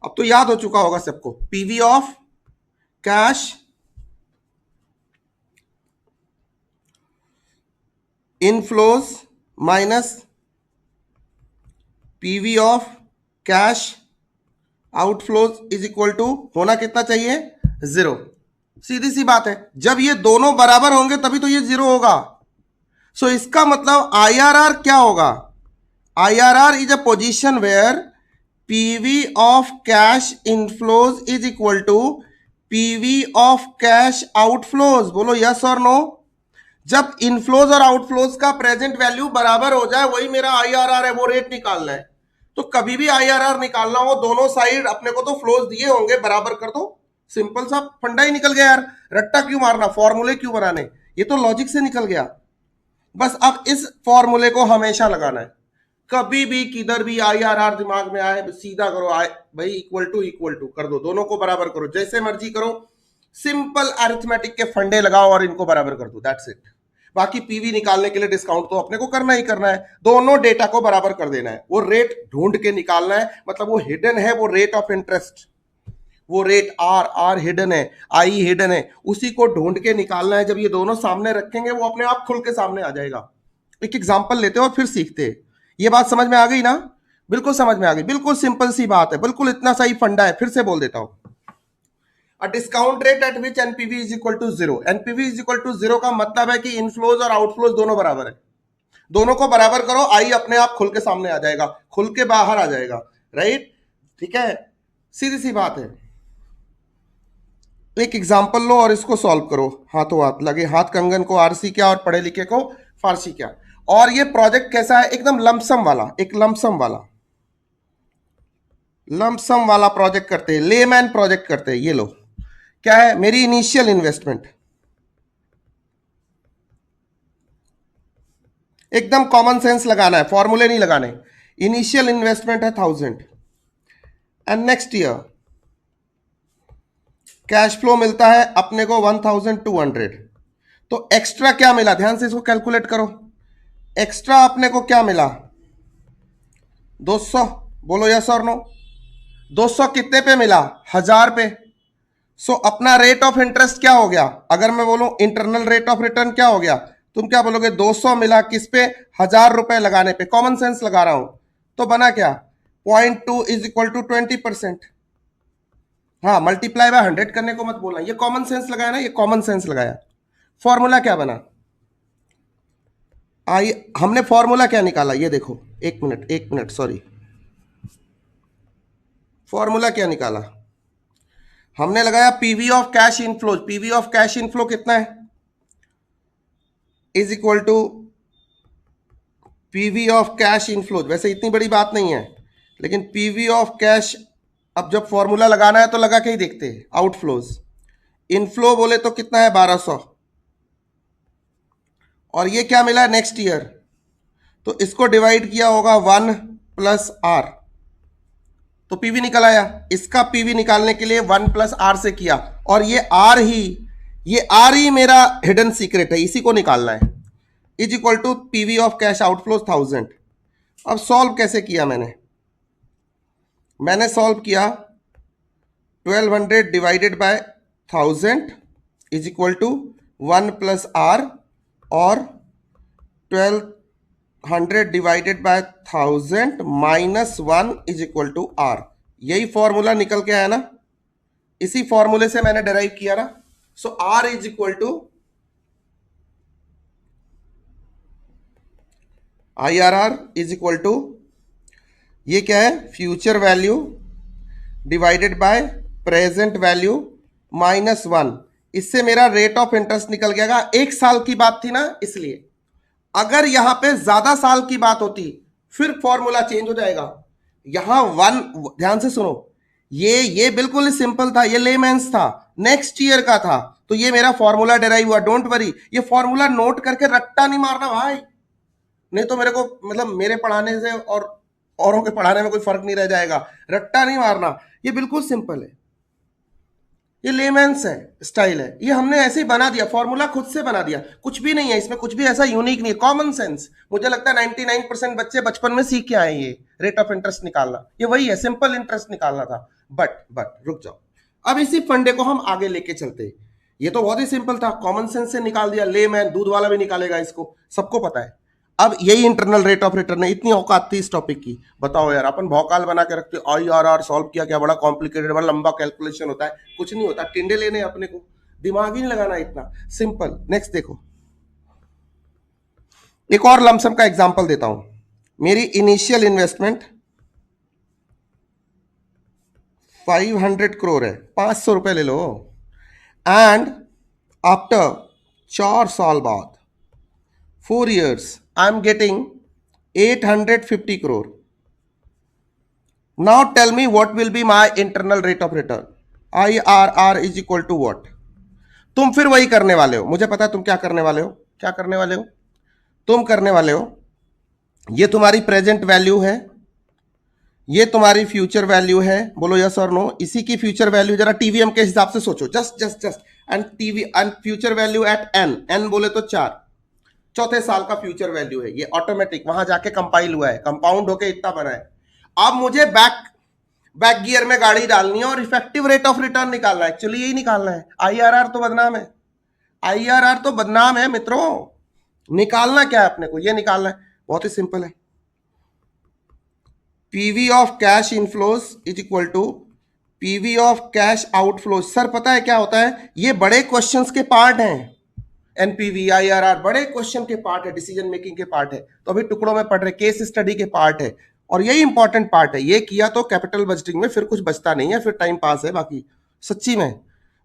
अब तो याद हो चुका होगा सबको, PV of cash inflows minus PV of cash outflows is equal to, होना कितना चाहिए? 0। सीधी सी बात है, जब ये दोनों बराबर होंगे तभी तो ये 0 होगा। सो इसका मतलब आईआरआर क्या होगा? IRR is a position where PV of cash inflows is equal to PV of cash outflows. बोलो यस और नो। जब इनफ्लोज और आउटफ्लोज का प्रेजेंट वैल्यू बराबर हो जाए, वही मेरा आईआरआर है, वो रेट निकालना है। तो कभी भी आईआरआर निकालना हो, दोनों साइड अपने को तो फ्लोज दिए होंगे, बराबर कर दो, सिंपल सा फंडा ही निकल गया यार। रट्टा क्यों मारना, फॉर्मूले क्यों बनाने, ये तो लॉजिक से निकल गया। बस अब इस फॉर्मूले को हमेशा लगाना है, कभी भी किधर भी आईआरआर दिमाग में आए सीधा करो, आए भाई इक्वल टू कर दो, दोनों को बराबर करो, जैसे मर्जी करो, सिंपल अरिथमेटिक के फंडे लगाओ और इनको बराबर कर दो, दैट्स इट। बाकी पीवी निकालने के लिए डिस्काउंट तो अपने को करना ही करना है, दोनों डेटा को बराबर कर देना है। वो रेट ढूंढ के निकालना है, मतलब वो हिडन है, वो रेट ऑफ इंटरेस्ट, वो रेट आर हिडन है, आई हिडन है, उसी को ढूंढ के निकालना है। जब ये दोनों सामने रखेंगे वो अपने आप खुल के सामने आ जाएगा। एक एग्जांपल लेते हैं और फिर सीखते हैं। ये बात समझ में आ गई ना? बिल्कुल समझ में आ गई, बिल्कुल सिंपल सी बात है, बिल्कुल इतना सही फंडा है। फिर से बोल देता हूं, a discount rate at which NPV is equal to 0। NPV is equal to 0 का मतलब है कि इनफ्लोज और आउटफ्लोज दोनों बराबर है, दोनों को बराबर करो, आई अपने आप खुल के सामने आ जाएगा, खुल के बाहर आ जाएगा, राइट? ठीक है, सीधी सी बात है। एक एग्जांपल लो और इसको सॉल्व करो, हाथों हाथ लगे, हाथ कंगन को आरसी क्या और पढ़े लिखे को फारसी क्या। और ये प्रोजेक्ट कैसा है? एकदम लमसम वाला, एक लमसम वाला प्रोजेक्ट करते हैं, लेमैन प्रोजेक्ट करते हैं। ये लो, क्या है? मेरी इनिशियल इन्वेस्टमेंट, एकदम कॉमन सेंस लगाना है, फॉर्मूले नहीं लगाने। इनिशियल इन्वेस्टमेंट है 1000 and next year cash flow मिलता है अपने को 1200। तो एक्स्ट्रा क्या मिला? ध्यान से इसको कैलकुलेट करो। एक्स्ट्रा अपने को क्या मिला? 200। बोलो यस और नो। 200 कितने पे मिला? 1000 पे। सो अपना रेट ऑफ इंटरेस्ट क्या हो गया? अगर मैं बोलूं इंटरनल रेट ऑफ रिटर्न क्या हो गया, तुम क्या बोलोगे? 200 मिला किस पे? 1000 रुपए लगाने पे। कॉमन सेंस लगा रहा हूं। तो बना क्या? 0.2 इज इक्वल टू 20%। हाँ, मल्टीप्लाई बाय 100 करने को मत बोलना, ये कॉमन सेंस लगाया ना, ये कॉमन सेंस लगाया। फॉर्मूला क्या बना? आइए हमने फॉर्मूला क्या निकाला, ये देखो। एक मिनट सॉरी। फॉर्मूला क्या निकाला? हमने लगाया PV of cash inflow. PV of cash inflow कितना है? Is equal to PV of cash inflow. वैसे इतनी बड़ी बात नहीं है, लेकिन पीवी ऑफ कैश, अब जब फॉर्मूला लगाना है तो लगा के ही देखते हैं। आउटफ्लोज, इनफ्लो बोले तो कितना है? 1200। और ये क्या मिला नेक्स्ट ईयर? तो इसको डिवाइड किया होगा 1 प्लस आर, तो पीवी निकल आया। इसका पीवी निकालने के लिए 1 प्लस आर से किया, और ये आर ही मेरा हिडन सीक्रेट है, इसी को निकालना है। Is equal to PV of cash outflow 1000। अब सॉल्व कैसे किया मैंने सॉल्व किया 1200 divided by 1000 is equal to 1 plus R, और 1200 divided by 1000 minus 1 is equal to R. यही फॉर्मूला निकल के आया ना, इसी फॉर्मूले से मैंने डिराइव किया ना। So R is equal to IRR is equal to, ये क्या है? Future value divided by present value minus 1। इससे मेरा रेट ऑफ इंटरेस्ट निकल गया। 1 साल की बात थी ना, इसलिए। अगर यहां पे ज्यादा साल की बात होती फिर फॉर्मूला चेंज हो जाएगा। यहां 1, ध्यान से सुनो, ये बिल्कुल सिंपल था, ये लेमेंस था, नेक्स्ट ईयर का था, तो ये मेरा फॉर्मूला डिराइव हुआ। डोंट वरी, ये फॉर्मूला नोट करके रट्टा नहीं मारना भाई, नहीं तो मेरे को मतलब मेरे पढ़ाने से और औरों के पढ़ाने में कोई फर्क नहीं रह जाएगा। रट्टा नहीं मारना, ये बिल्कुल सिंपल है, ये लेमेंस है, स्टाइल है। ये हमने ऐसे ही बना दिया, फॉर्मूला खुद से बना दिया, कुछ भी नहीं है इसमें, कुछ भी ऐसा यूनिक नहीं है, कॉमन सेंस। मुझे लगता है 99% बच्चे बचपन में सीख के आए ये रेट ऑफ इंटरेस्ट निकालना, ये वही है, सिंपल इंटरेस्ट निकालना था। बट रुक जाओ, अब इसी फंडे को हम आगे लेके चलते। ये तो बहुत ही सिंपल था, कॉमन सेंस से निकाल दिया। लेमैन दूध वाला भी निकालेगा इसको, सबको पता है। अब यही इंटरनल रेट ऑफ रिटर्न है। इतनी औकात थी इस टॉपिक की, बताओ यार। अपन भौकाल बना के रखते, IRR सॉल्व किया, क्या बड़ा कॉम्प्लिकेटेड, बड़ा लंबा कैलकुलेशन होता है। कुछ नहीं होता, टिंडे लेने अपने को, दिमाग ही नहीं लगाना, इतना सिंपल। नेक्स्ट देखो, एक और लमसम का एग्जांपल देता हूं। मेरी इनिशियल इन्वेस्टमेंट 500 करोड़ है, 500 रुपए ले लो, एंड आफ्टर 4 साल बाद 4 years I am getting 850 crore. Now tell me what will be my internal rate of return? IRR is equal to what? तुम फिर वही करने वाले हो, मुझे पता है तुम क्या करने वाले हो। क्या करने वाले हो? तुम करने वाले हो, ये तुम्हारी प्रेजेंट वैल्यू है, ये तुम्हारी फ्यूचर वैल्यू है। बोलो यस और नो। इसी की फ्यूचर वैल्यू जरा टीवीएम के हिसाब से सोचो, just and TV and future value at N बोले तो 4, चौथे साल का फ्यूचर वैल्यू है ये, ऑटोमेटिक वहां जाके कंपाइल हुआ है, कंपाउंड होके इतना बना है। अब मुझे बैक गियर में गाड़ी डालनी है और इफेक्टिव रेट ऑफ रिटर्न निकालना है। एक्चुअली यही निकालना है। IRR तो बदनाम है, IRR तो बदनाम है मित्रों। निकालना क्या है अपने को? ये निकालना है, बहुत ही सिंपल है। PV of cash inflows is equal to PV of cash outflows. Sir पता है क्या होता है? ये बड़े क्वेश्चंस के पार्ट हैं। NPV IRR बड़े क्वेश्चन के पार्ट है, डिसीजन मेकिंग के पार्ट है, तो अभी टुकड़ों में पढ़ रहे, केस स्टडी के पार्ट है, और यही इंपॉर्टेंट पार्ट है। ये किया तो कैपिटल बजटिंग में फिर कुछ बचता नहीं है, फिर टाइम पास है बाकी, सच्ची में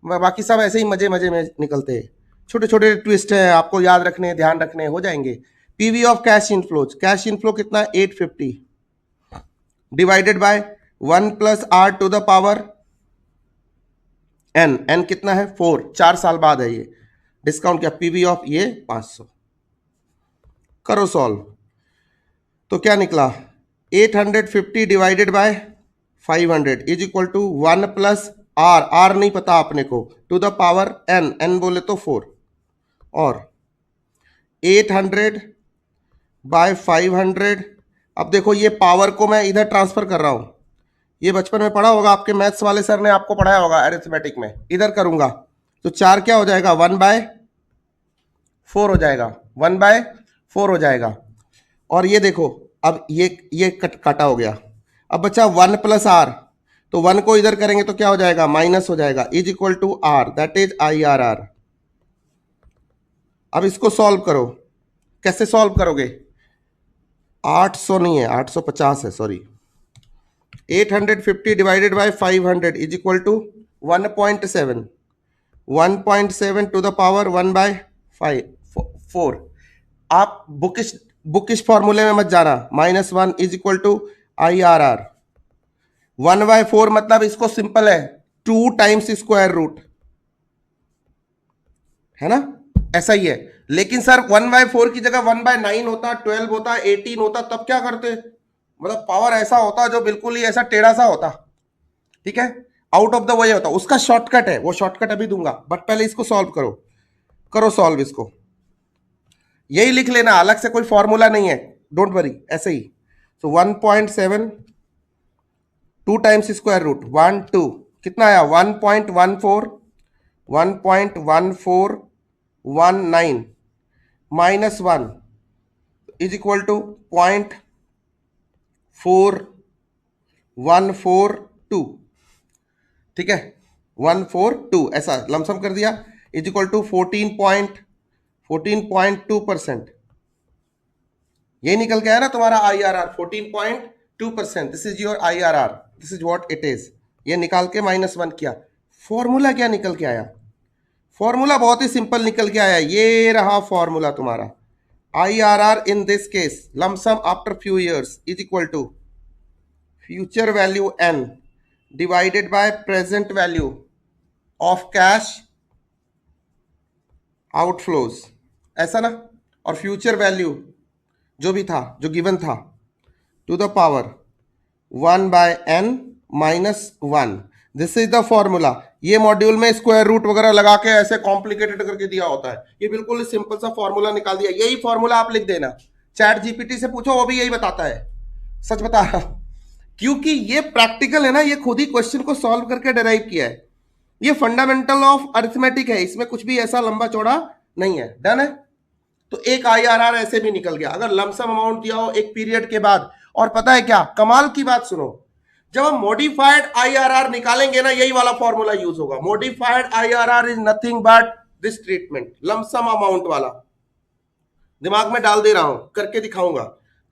बाकी सब ऐसे ही मजे मजे में निकलते हैं। छोटे छोटे ट्विस्ट है, आपको याद रखने, ध्यान रखने, हो जाएंगे। PV of cash inflows, cash inflow कितना? 850 divided by 1 plus are to the power N, N कितना है 4, 4 साल बाद है ये, डिस्काउंट किया, पीवी ऑफ ये 500, करो सॉल्व। तो क्या निकला, 850 divided by 500 is equal to 1 plus R, R नहीं पता आपने को, to the power N, N बोले तो 4, और 800 बाय 500। अब देखो ये पावर को मैं इधर ट्रांसफर कर रहा हूं, ये बचपन में पढ़ा होगा, आपके मैथ्स वाले सर ने आपको पढ़ाया होगा अरिथमेटिक में, इधर करूंगा तो 4 क्या हो जाएगा, 1/4 हो जाएगा, 1/4 हो जाएगा। और ये देखो अब ये काटा हो गया, अब बचा 1 प्लस आर, तो 1 को इधर करेंगे तो क्या हो जाएगा, माइनस हो जाएगा, is equal to R, that is IRR। अब इसको सॉल्व करो, कैसे सॉल्व करोगे, 800 नहीं है, 850 है, sorry, 850 divided by 500 is equal to 1.7, 1.7 to the power 1/4। आप बुकिश फॉर्मूले में मत जाना, -1 इज इक्वल टू IRR। 1/4 मतलब इसको सिंपल है 2 टाइम्स स्क्वायर रूट, है ना, ऐसा ही है। लेकिन सर 1/4 की जगह 1/9 होता, 12 होता, 18 होता, तब क्या करते, मतलब पावर ऐसा होता जो बिल्कुल ही ऐसा टेढ़ा सा होता, ठीक है, आउट ऑफ द वे होता, उसका शॉर्टकट है, वो शॉर्टकट अभी दूंगा, बट पहले इसको सॉल्व करो, करो सॉल्व इसको, यही लिख लेना, अलग से कोई फॉर्मूला नहीं है, डोंट वरी, ऐसे ही। तो 1.7 2 टाइम्स स्क्वायर रूट 1 2 कितना आया, 1.14, 1.1419 -1 इज इक्वल टू 0.4142, ठीक है, 142 ऐसा लमसम कर दिया, इज इक्वल टू 14.2%। ये निकल के आया ना तुम्हारा IRR 14.2%, this is your IRR, this is what it is. ये निकाल के -1 किया, फॉर्मूला क्या निकल के आया, फॉर्मूला बहुत ही सिंपल निकल के आया, ये रहा फॉर्मूला तुम्हारा, IRR in this case lump sum after few years is equal to future value n divided by present value of cash outflows, ऐसा ना, और फ्यूचर वैल्यू जो भी था, जो गिवन था, to the power 1/n -1, this is the formula. ये module में स्क्वायर रूट वगैरह लगा के ऐसे कॉम्प्लिकेटेड करके दिया होता है, ये बिल्कुल सिंपल सा फॉर्मूला निकाल दिया, यही फॉर्मूला आप लिख देना, चैट जीपीटी से पूछो वो भी यही बताता है, सच बता रहा हूं, क्योंकि ये प्रैक्टिकल है ना, ये खुद ही क्वेश्चन को सॉल्व करके डिराइव किया है, ये फंडामेंटल ऑफ अरिथमेटिक है, इसमें कुछ भी ऐसा लंबा चौड़ा नहीं है, डन है। तो एक IRR ऐसे भी निकल गया, अगर लमसम अमाउंट दिया हो एक पीरियड के बाद। और पता है क्या कमाल की बात सुनो, जब हम मॉडिफाइड IRR निकालेंगे ना, यही वाला फॉर्मूला यूज होगा, modified IRR is nothing but this treatment, lump sum amount वाला, दिमाग में डाल दे रहा हूं, करके दिखाऊंगा।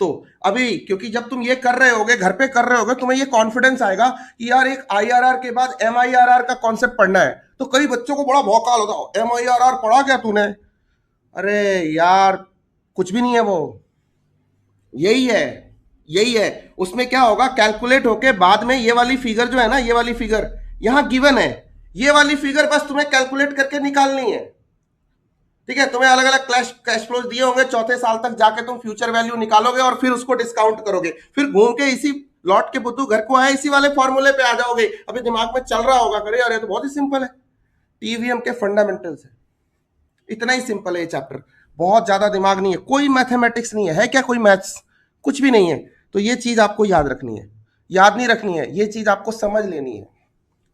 तो अभी क्योंकि जब तुम ये कर रहे होगे, घर पे कर रहे होगे, तुम्हें ये कॉन्फिडेंस आएगा कि यार एक IRR के बाद MIRR का कॉन्सेप्ट पढ़ना है। तो कई बच्चों को बड़ा भौकाल होता, MIRR पढ़ा क्या तूने, अरे यार कुछ भी नहीं है वो, यही है, यही है, उसमें क्या होगा, कैलकुलेट होके बाद में ये वाली फिगर जो है ना, ये वाली फिगर यहां गिवन है, ये वाली फिगर बस तुम्हें कैलकुलेट करके निकालनी है, ठीक है। तुम्हें अलग अलग कैश फ्लोज दिए होंगे, चौथे साल तक जाके तुम फ्यूचर वैल्यू निकालोगे और फिर उसको डिस्काउंट करोगे, फिर घूम के इसी लौट के बुद्धू घर को आए इसी वाले फॉर्मूले पे आ जाओगे। अभी दिमाग में चल रहा होगा, करे यार ये तो बहुत ही सिंपल है, TVM के फंडामेंटल्स है, इतना ही सिंपल है ये चैप्टर, बहुत ज्यादा दिमाग नहीं है, कोई मैथमेटिक्स नहीं है क्या, कोई मैथ्स कुछ भी नहीं है। तो ये चीज आपको याद रखनी है, याद नहीं रखनी है, ये चीज आपको समझ लेनी है,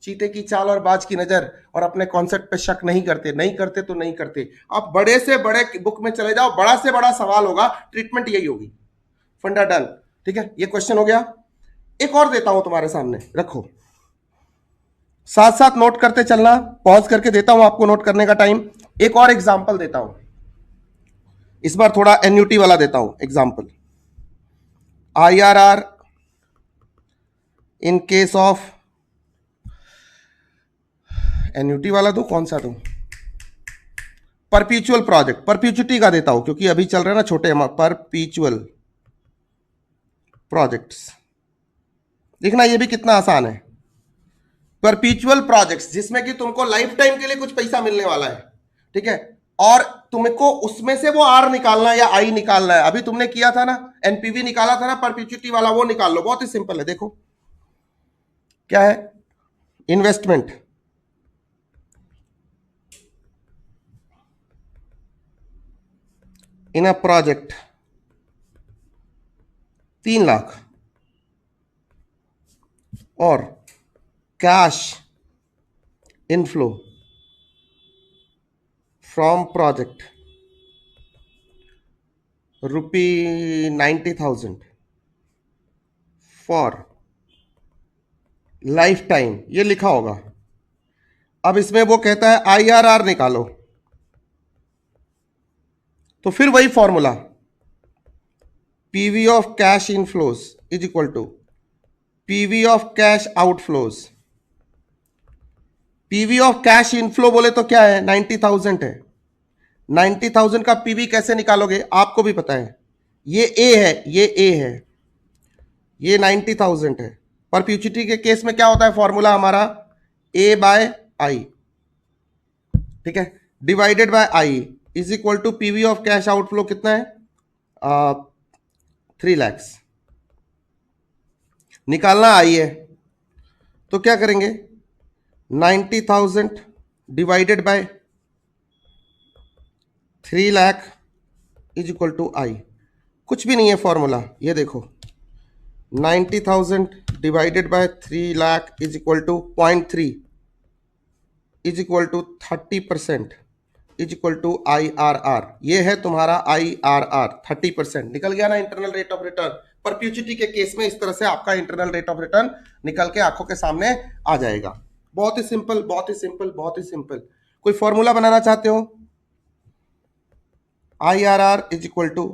चीते की चाल और बाज की नजर, और अपने कॉन्सेप्ट पे शक नहीं करते, नहीं करते तो नहीं करते। आप बड़े से बड़े बुक में चले जाओ, बड़ा से बड़ा सवाल होगा, ट्रीटमेंट यही होगी, फंडा डन, ठीक है। ये क्वेश्चन हो गया, एक और देता हूं तुम्हारे सामने, रखो, साथ साथ नोट करते चलना, पॉज करके देता हूं आपको नोट करने का टाइम। एक और एग्जाम्पल देता हूं, इस बार थोड़ा एन्यूटी वाला देता हूं example, IRR in case of, annuity वाला दो, कौन सा दो, परपीचुअल प्रोजेक्ट, परपीचुटी का देता हूं क्योंकि अभी चल रहा है ना छोटे, परपीचुअल प्रोजेक्ट्स, देखना ये भी कितना आसान है, परपीचुअल प्रोजेक्ट्स जिसमें कि तुमको लाइफ टाइम के लिए कुछ पैसा मिलने वाला है, ठीक है, और तुमको उसमें से वो आर निकालना है या आई निकालना है। अभी तुमने किया था ना, एनपीवी निकाला था ना परपीचुटी वाला, वो निकाल लो, बहुत ही सिंपल है। देखो क्या है, investment in a project 3 lakh और cash inflow from project ₹90,000 for life time, ये लिखा होगा। अब इसमें वो कहता है आईआरआर निकालो, तो फिर वही formula, PV of cash inflows is equal to PV of cash outflows. PV of cash inflow बोले तो क्या है, 90,000 है। 90,000 का पीवी कैसे निकालोगे, आपको भी पता है, ये ए है, ये ए है, ये 90,000 है। परपीचुटी के केस में क्या होता है फॉर्मूला हमारा, ए बाय आई, ठीक है, divided by I is equal to PV of cash outflow कितना है, 3 लाख निकालना आई है। तो क्या करेंगे, 90,000 divided by 3 lakh is equal to I, कुछ भी नहीं है फॉर्मूला, ये देखो 90,000 divided by 3 lakh is equal to 0.3 is equal to 30% is equal to IRR। ये है तुम्हारा IRR, 30% निकल गया ना, internal rate of return. Perpetuity के केस में इस तरह से आपका इंटरनल रेट ऑफ रिटर्न निकल के आंखों के सामने आ जाएगा। बहुत ही सिंपल, बहुत ही सिंपल, बहुत ही सिंपल। कोई फॉर्मूला बनाना चाहते हो, IRR is equal to,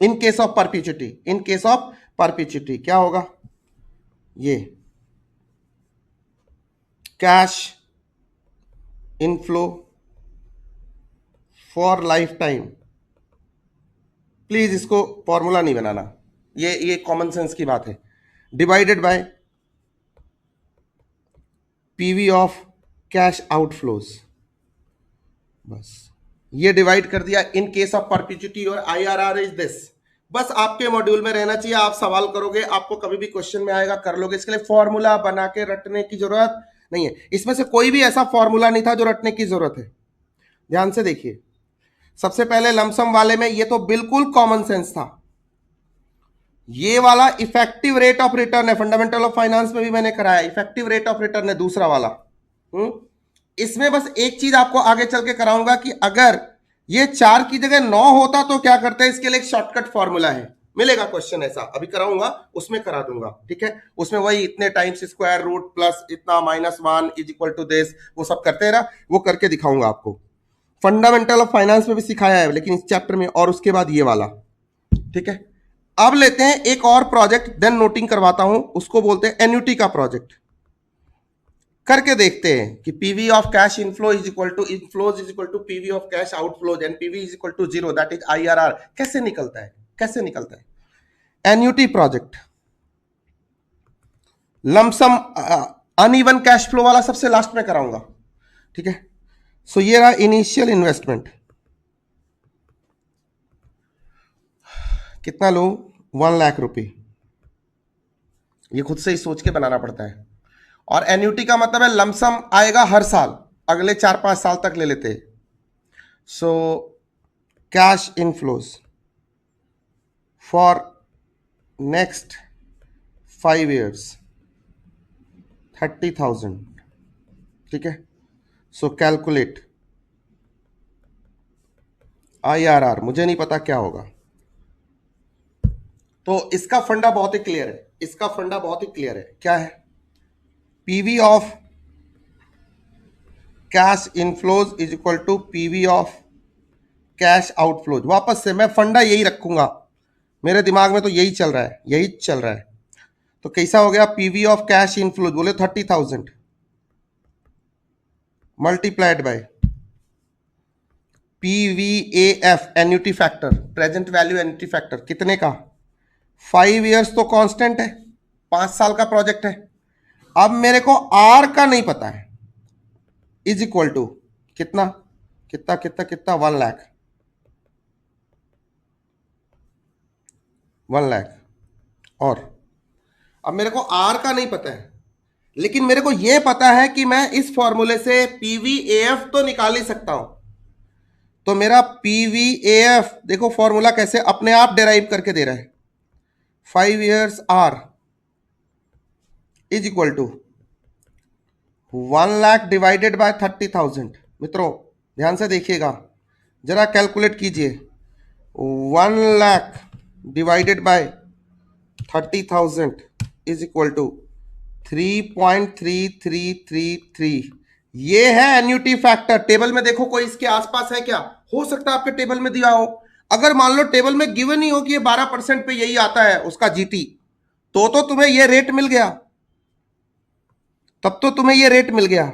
in case of perpetuity, in case of perpetuity क्या होगा, ये cash inflow for life time. Please इसको फॉर्मूला नहीं बनाना, ये कॉमन सेंस की बात है, divided by PV of cash outflows, बस ये डिवाइड कर दिया। इन केस ऑफ परपीचुटी और IRR इज दिस। बस आपके मॉड्यूल में रहना चाहिए, आप सवाल करोगे, आपको कभी भी क्वेश्चन में आएगा, कर लोगे। इसके लिए फॉर्मूला बना के रटने की जरूरत नहीं है। इसमें से कोई भी ऐसा फॉर्मूला नहीं था जो रटने की जरूरत है। ध्यान से देखिए, सबसे पहले लमसम वाले में ये तो बिल्कुल कॉमन सेंस था। ये वाला इफेक्टिव रेट ऑफ रिटर्न है, फंडामेंटल ऑफ फाइनेंस में भी मैंने कराया, इफेक्टिव रेट ऑफ रिटर्न है दूसरा वाला। इसमें बस एक चीज आपको आगे चल के कराऊंगा कि अगर ये 4 की जगह 9 होता तो क्या करते हैं, इसके लिए एक शॉर्टकट फॉर्मूला है, मिलेगा क्वेश्चन ऐसा, अभी कराऊंगा, उसमें करा दूंगा, ठीक है। उसमें वही इतने टाइम्स स्क्वायर रूट प्लस इतना -1 इज इक्वल टू दिस, वो सब करते रहा, वो करके दिखाऊंगा आपको। फंडामेंटल ऑफ फाइनेंस में भी सिखाया है, लेकिन इस चैप्टर में, और उसके बाद ये वाला, ठीक है। अब लेते हैं एक और प्रोजेक्ट, देन नोटिंग करवाता हूं, उसको बोलते हैं एन्युटी का प्रोजेक्ट। करके देखते हैं कि PV of cash inflow is equal to inflows is equal to PV of cash outflows and PV is equal to 0, that is IRR। कैसे निकलता है, कैसे निकलता है annuity project. Lump sum uneven cash flow वाला सबसे लास्ट में कराऊंगा, ठीक है। सो ये रहा इनिशियल इन्वेस्टमेंट, कितना लो, 1 लाख रुपए। ये खुद से ही सोच के बनाना पड़ता है। और एन्युटी का मतलब है लमसम आएगा हर साल, अगले 4-5 साल तक ले लेते हैं। So cash inflows for next 5 years 30,000, ठीक है। सो कैलकुलेट IRR, मुझे नहीं पता क्या होगा। तो इसका फंडा बहुत ही क्लियर है, इसका फंडा बहुत ही क्लियर है, क्या है, PV of cash inflows is equal to PV of cash outflows. वापस से मैं फंडा यही रखूंगा, मेरे दिमाग में तो यही चल रहा है, यही चल रहा है। तो कैसा हो गया, पीवी ऑफ कैश इनफ्लोज बोले 30,000 multiplied by PVAF annuity factor, present value annuity factor, कितने का, 5 years तो कांस्टेंट है, 5 साल का प्रोजेक्ट है। अब मेरे को आर का नहीं पता है, इज इक्वल टू कितना कितना कितना कितना 1 लाख, 1 लाख। और अब मेरे को आर का नहीं पता है, लेकिन मेरे को यह पता है कि मैं इस फॉर्मूले से पीवीएएफ तो निकाल ही सकता हूं। तो मेरा पीवीएएफ देखो फॉर्मूला कैसे अपने आप डेराइव करके दे रहा है, 5 years R is equal to 1 lakh divided by 30,000। मित्रों ध्यान से देखिएगा, जरा कैलकुलेट कीजिए, 1 lakh divided by 30,000 is equal to 3.3333। ये है एन्युटी फैक्टर। टेबल में देखो कोई इसके आसपास है क्या? हो सकता है आपके टेबल में दिया हो। अगर मान लो टेबल में गिवन ही हो कि ये 12% पे यही आता है उसका जीटी, तो तुम्हें ये रेट मिल गया, तब तो तुम्हें ये रेट मिल गया।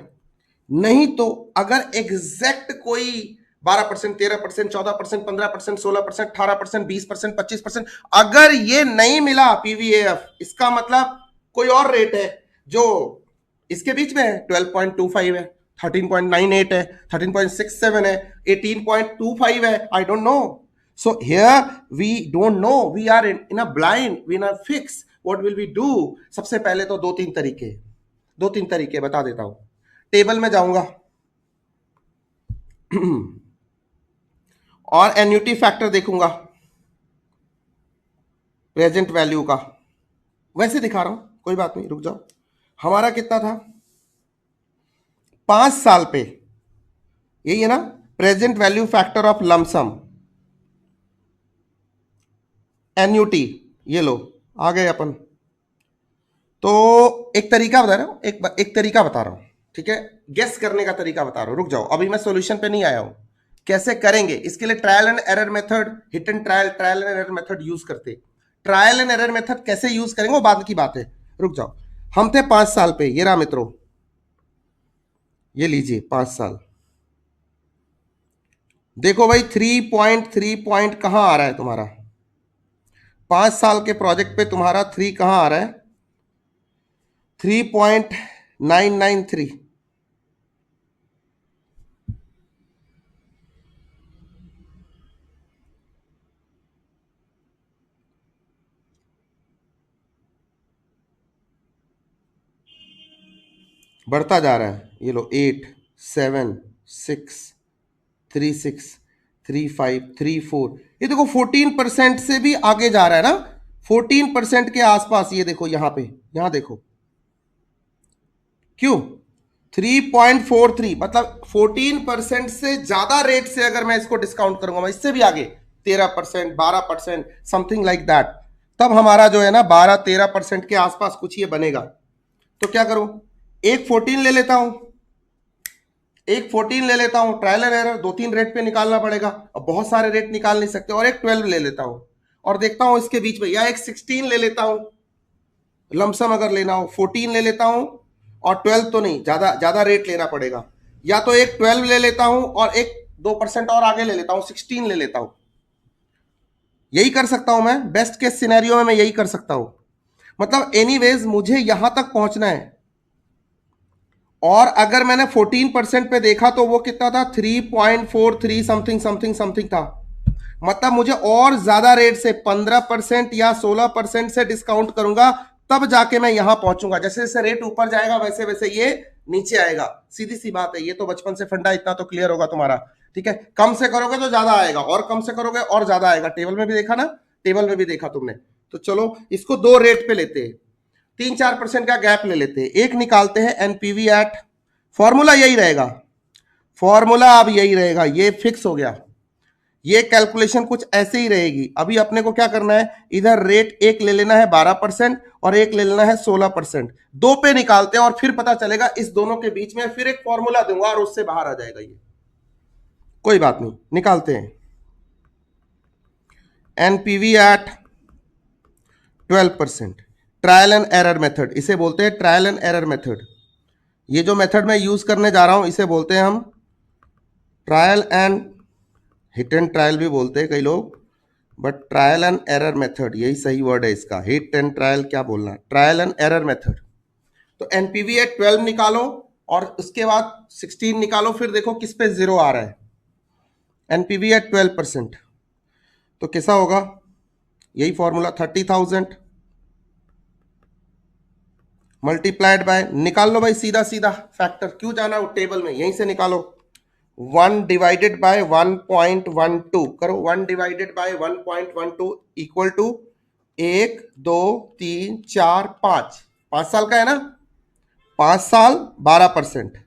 नहीं तो अगर एग्जैक्ट कोई 12%, 13%, 14%, 15%, 16%, 18%, 20%, 25%, अगर ये नहीं मिला पीवीएएफ, इसका मतलब कोई और रेट है जो इसके बीच में है, 12.25 है, 13.98 है, 13.67 है, 18.25 है, I don't know. So here we don't know, we are in a blind, we are fix, what will we do? सबसे पहले तो दो तीन तरीके बता देता हूं। टेबल में जाऊंगा और एन्युटी फैक्टर देखूंगा प्रेजेंट वैल्यू का, वैसे दिखा रहा हूं, कोई बात नहीं, रुक जाओ। हमारा कितना था 5 साल पे, यही है ना, present value factor of lump sum annuity, ये लो आ गए अपन। तो एक तरीका बता रहा हूं, एक तरीका बता रहा हूं, ठीक है, गेस करने का तरीका बता रहा हूं। रुक जाओ, अभी मैं सॉल्यूशन पे नहीं आया हूं। कैसे करेंगे इसके लिए trial and error method, hit and trial and error method use करते। ट्रायल एंड एरर मेथड कैसे यूज करेंगे वो बाद की बात है, रुक जाओ। हम थे 5 साल पे, ये रहा मित्रों, ये लीजिए 5 साल। देखो भाई 3 पॉइंट कहां आ रहा है तुम्हारा 5 साल के प्रोजेक्ट पे, तुम्हारा 3 कहां आ रहा है, 3.993। बढ़ता जा रहा है, ये लो 8 7 6 3 6 3 5 3 4, ये देखो 14% से भी आगे जा रहा है ना, 14% के आसपास। ये देखो यहां पे, यहां देखो क्यों 3.43, मतलब 14% से ज्यादा रेट से अगर मैं इसको डिस्काउंट करूंगा, मैं इससे भी आगे 13%, 12%, समथिंग लाइक दैट, तब हमारा जो है ना 12-13% के आसपास कुछ ये बनेगा। तो क्या करूं, एक 14 ले लेता हूं, ट्रायल एंड एरर 2-3 रेट पे निकालना पड़ेगा, अब बहुत सारे रेट निकाल नहीं सकते, और एक 12 ले लेता हूं और देखता हूं इसके बीच में, या एक 16 ले लेता हूं, लमसम अगर लेना हो 14 ले लेता हूं, और 12 तो नहीं, ज्यादा रेट लेना पड़ेगा, या तो एक 12 ले लेता हूं और एक 2% और आगे ले लेता हूं, 16 ले लेता हूं। यही कर सकता हूं मैं, बेस्ट केस सिनेरियो में मैं यही कर सकता हूं। मतलब एनीवेज मुझे यहां तक पहुंचना है, और अगर मैंने 14% पे देखा तो वो कितना था, 3.43 समथिंग था। मतलब मुझे और ज्यादा रेट से 15% या 16% से डिस्काउंट करूंगा, तब जाके मैं यहां पहुंचूंगा। जैसे जैसे रेट ऊपर जाएगा वैसे वैसे ये नीचे आएगा, सीधी सी बात है। ये तो बचपन से फंडा, इतना तो क्लियर होगा तुम्हारा, ठीक है। कम से करोगे तो ज्यादा आएगा, और कम से करोगे और ज्यादा आएगा। टेबल में भी देखा ना, टेबल में भी देखा तुमने। तो चलो इसको 2 रेट पे लेते हैं, 3-4% का गैप ले लेते हैं, एक निकालते हैं एनपीवी एट, फॉर्मूला यही रहेगा, फॉर्मूला अब यही रहेगा, ये फिक्स हो गया। ये कैलकुलेशन कुछ ऐसे ही रहेगी। अभी अपने को क्या करना है, इधर रेट एक ले लेना है 12% और एक ले लेना है 16%, 2 पे निकालते हैं और फिर पता चलेगा इस दोनों के बीच में, फिर एक फॉर्मूला दूंगा और उससे बाहर आ जाएगा ये, कोई बात नहीं, निकालते हैं। NPV at 12%, trial and error method, इसे बोलते हैं ट्रायल एंड एरर मेथड। ये जो मेथड मैं यूज करने जा रहा हूं इसे बोलते हैं हम trial and, hit and trial भी बोलते हैं कई लोग, but trial and error method यही सही वर्ड है इसका। हिट एंड ट्रायल क्या बोलना, ट्रायल एंड एरर मेथड। तो एनपीवी एट 12 निकालो और उसके बाद 16 निकालो, फिर देखो किस पे जीरो आ रहा है। एनपीवी एट 12%, तो कैसा होगा, यही फॉर्मूला 30,000 मल्टीप्लाइड बाय, निकाल लो भाई सीधा सीधा फैक्टर, क्यों जाना वो टेबल में, यहीं से निकालो। 1 डिवाइडेड बाय 1.12 करो, 1 डिवाइडेड बाय 1.12 इक्वल टू 1 2 3 4 5, 5 साल का है ना, 5 साल 12%,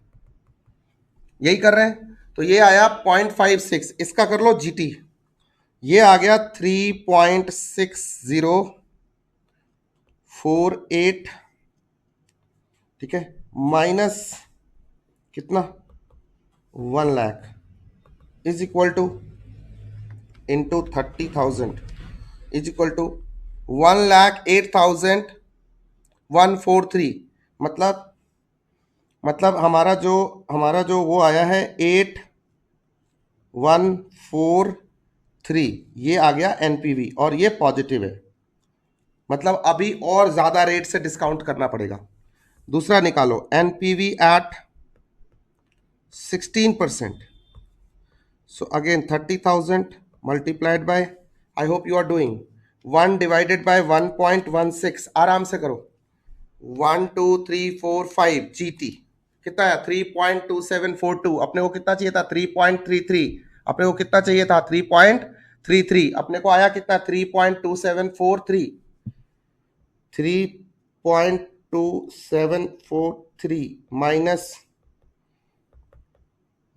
यही कर रहे हैं। तो ये आया 0.56, इसका कर लो जीटी, ये आ गया 3.6048, ठीक है, माइनस कितना 1 lakh is equal to into 30,000 is equal to 1,08,143, मतलब हमारा जो वो आया है 8,143, ये आ गया एनपीवी और ये पॉजिटिव है, मतलब अभी और ज्यादा रेट से डिस्काउंट करना पड़ेगा। दूसरा निकालो NPV eight 16%, so again 30,000 multiplied by, I hope you are doing, 1 divided by 1.16, आराम से करो, 1 2 3 4 5 जीटी कितना है 3.2742, अपने को कितना चाहिए था 3.33, अपने को कितना चाहिए था 3.33, अपने को आया कितना 3.2743, 3.2743 minus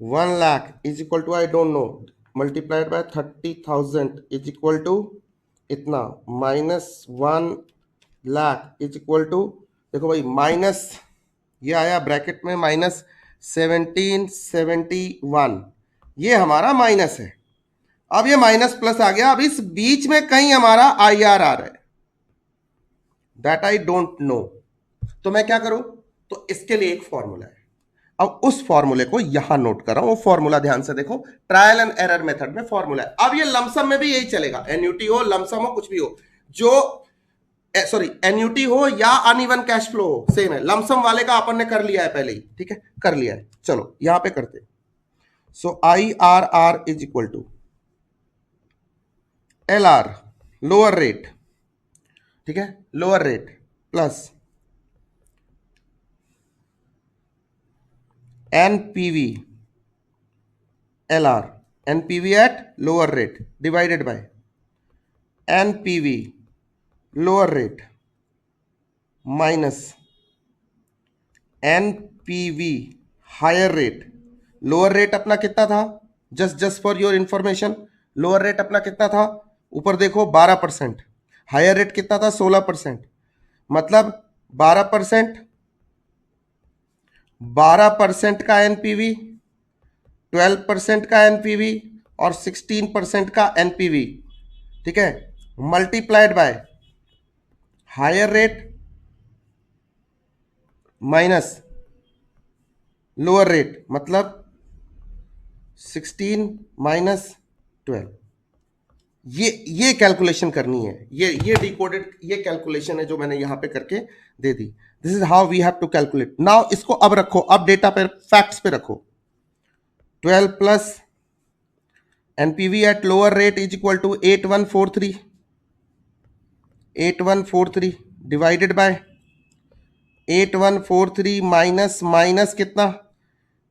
1 lakh is equal to, I don't know, multiplied by 30,000 is equal to इतना, minus 1 lakh is equal to, देखो भाई माइनस, ये आया ब्रैकेट में माइनस 1771, ये हमारा माइनस है। अब ये माइनस प्लस आ गया, अब इस बीच में कहीं हमारा आई आर आ रहा है, दैट आई डोंट नो, तो मैं क्या करूं, तो इसके लिए एक फॉर्मूला है, अब उस फॉर्मूले को यहां नोट कर रहा हूं, वो फॉर्मूला ध्यान से देखो, ट्रायल एंड एरर मेथड में फॉर्मूला है। अब ये लमसम में भी यही चलेगा, एनयूटी हो लमसम हो कुछ भी हो, जो सॉरी एनयूटी हो या अनइवन कैश फ्लो हो, सेम है, लमसम वाले का अपन ने कर लिया है पहले ही, ठीक है कर लिया है, चलो यहां पे करते। So I R R is equal to L R, lower rate, ठीक है, lower rate plus NPV LR, NPV at lower rate divided by NPV lower rate minus NPV higher rate, lower rate अपना कितना था, just for your information, lower rate अपना कितना था, ऊपर देखो 12%, हायर रेट कितना था 16%, मतलब 12%, 12% का एनपीवी, 12% का एनपीवी और 16% का एनपीवी, ठीक है, multiplied by higher rate minus lower rate, मतलब 16 माइनस 12, ये कैलकुलेशन करनी है, ये डिकोडेड ये कैलकुलेशन है जो मैंने यहां पे करके दे दी, this is how we have to calculate now. इसको अब रखो, अब डेटा पे फैक्ट्स पे रखो, 12 plus NPV at lower rate is equal to 8143, 8143 divided by 8143 minus minus कितना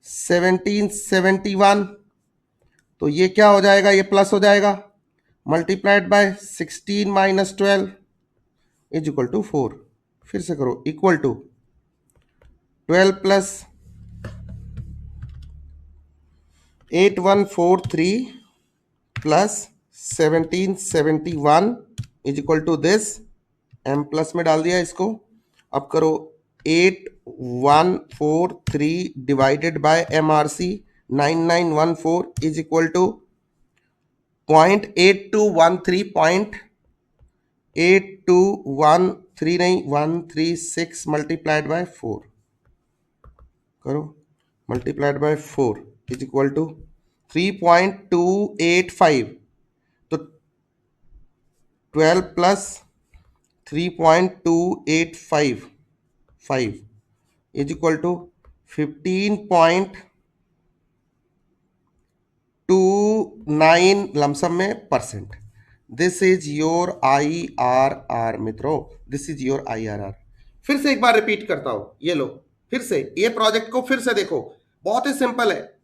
1771, तो ये क्या हो जाएगा, ये प्लस हो जाएगा, multiplied by 16 minus 12 is equal to 4, फिर से करो, equal to 12 plus 8143 plus 1771 is equal to this, M plus में डाल दिया इसको, अब करो 8143 divided by MRC 9914 is equal to 0.8213, 0.8213 नहीं 136 मल्टीप्लाइड बाय 4 करो, multiplied by 4 is equal to 3.285, तो 12 plus 3.285 is equal to 15.29 lump sum में percent. This is your IRR मित्रों, दिस इज योर IRR। फिर से एक बार रिपीट करता हूं, ये लो फिर से ये प्रोजेक्ट को फिर से देखो, बहुत ही सिंपल है।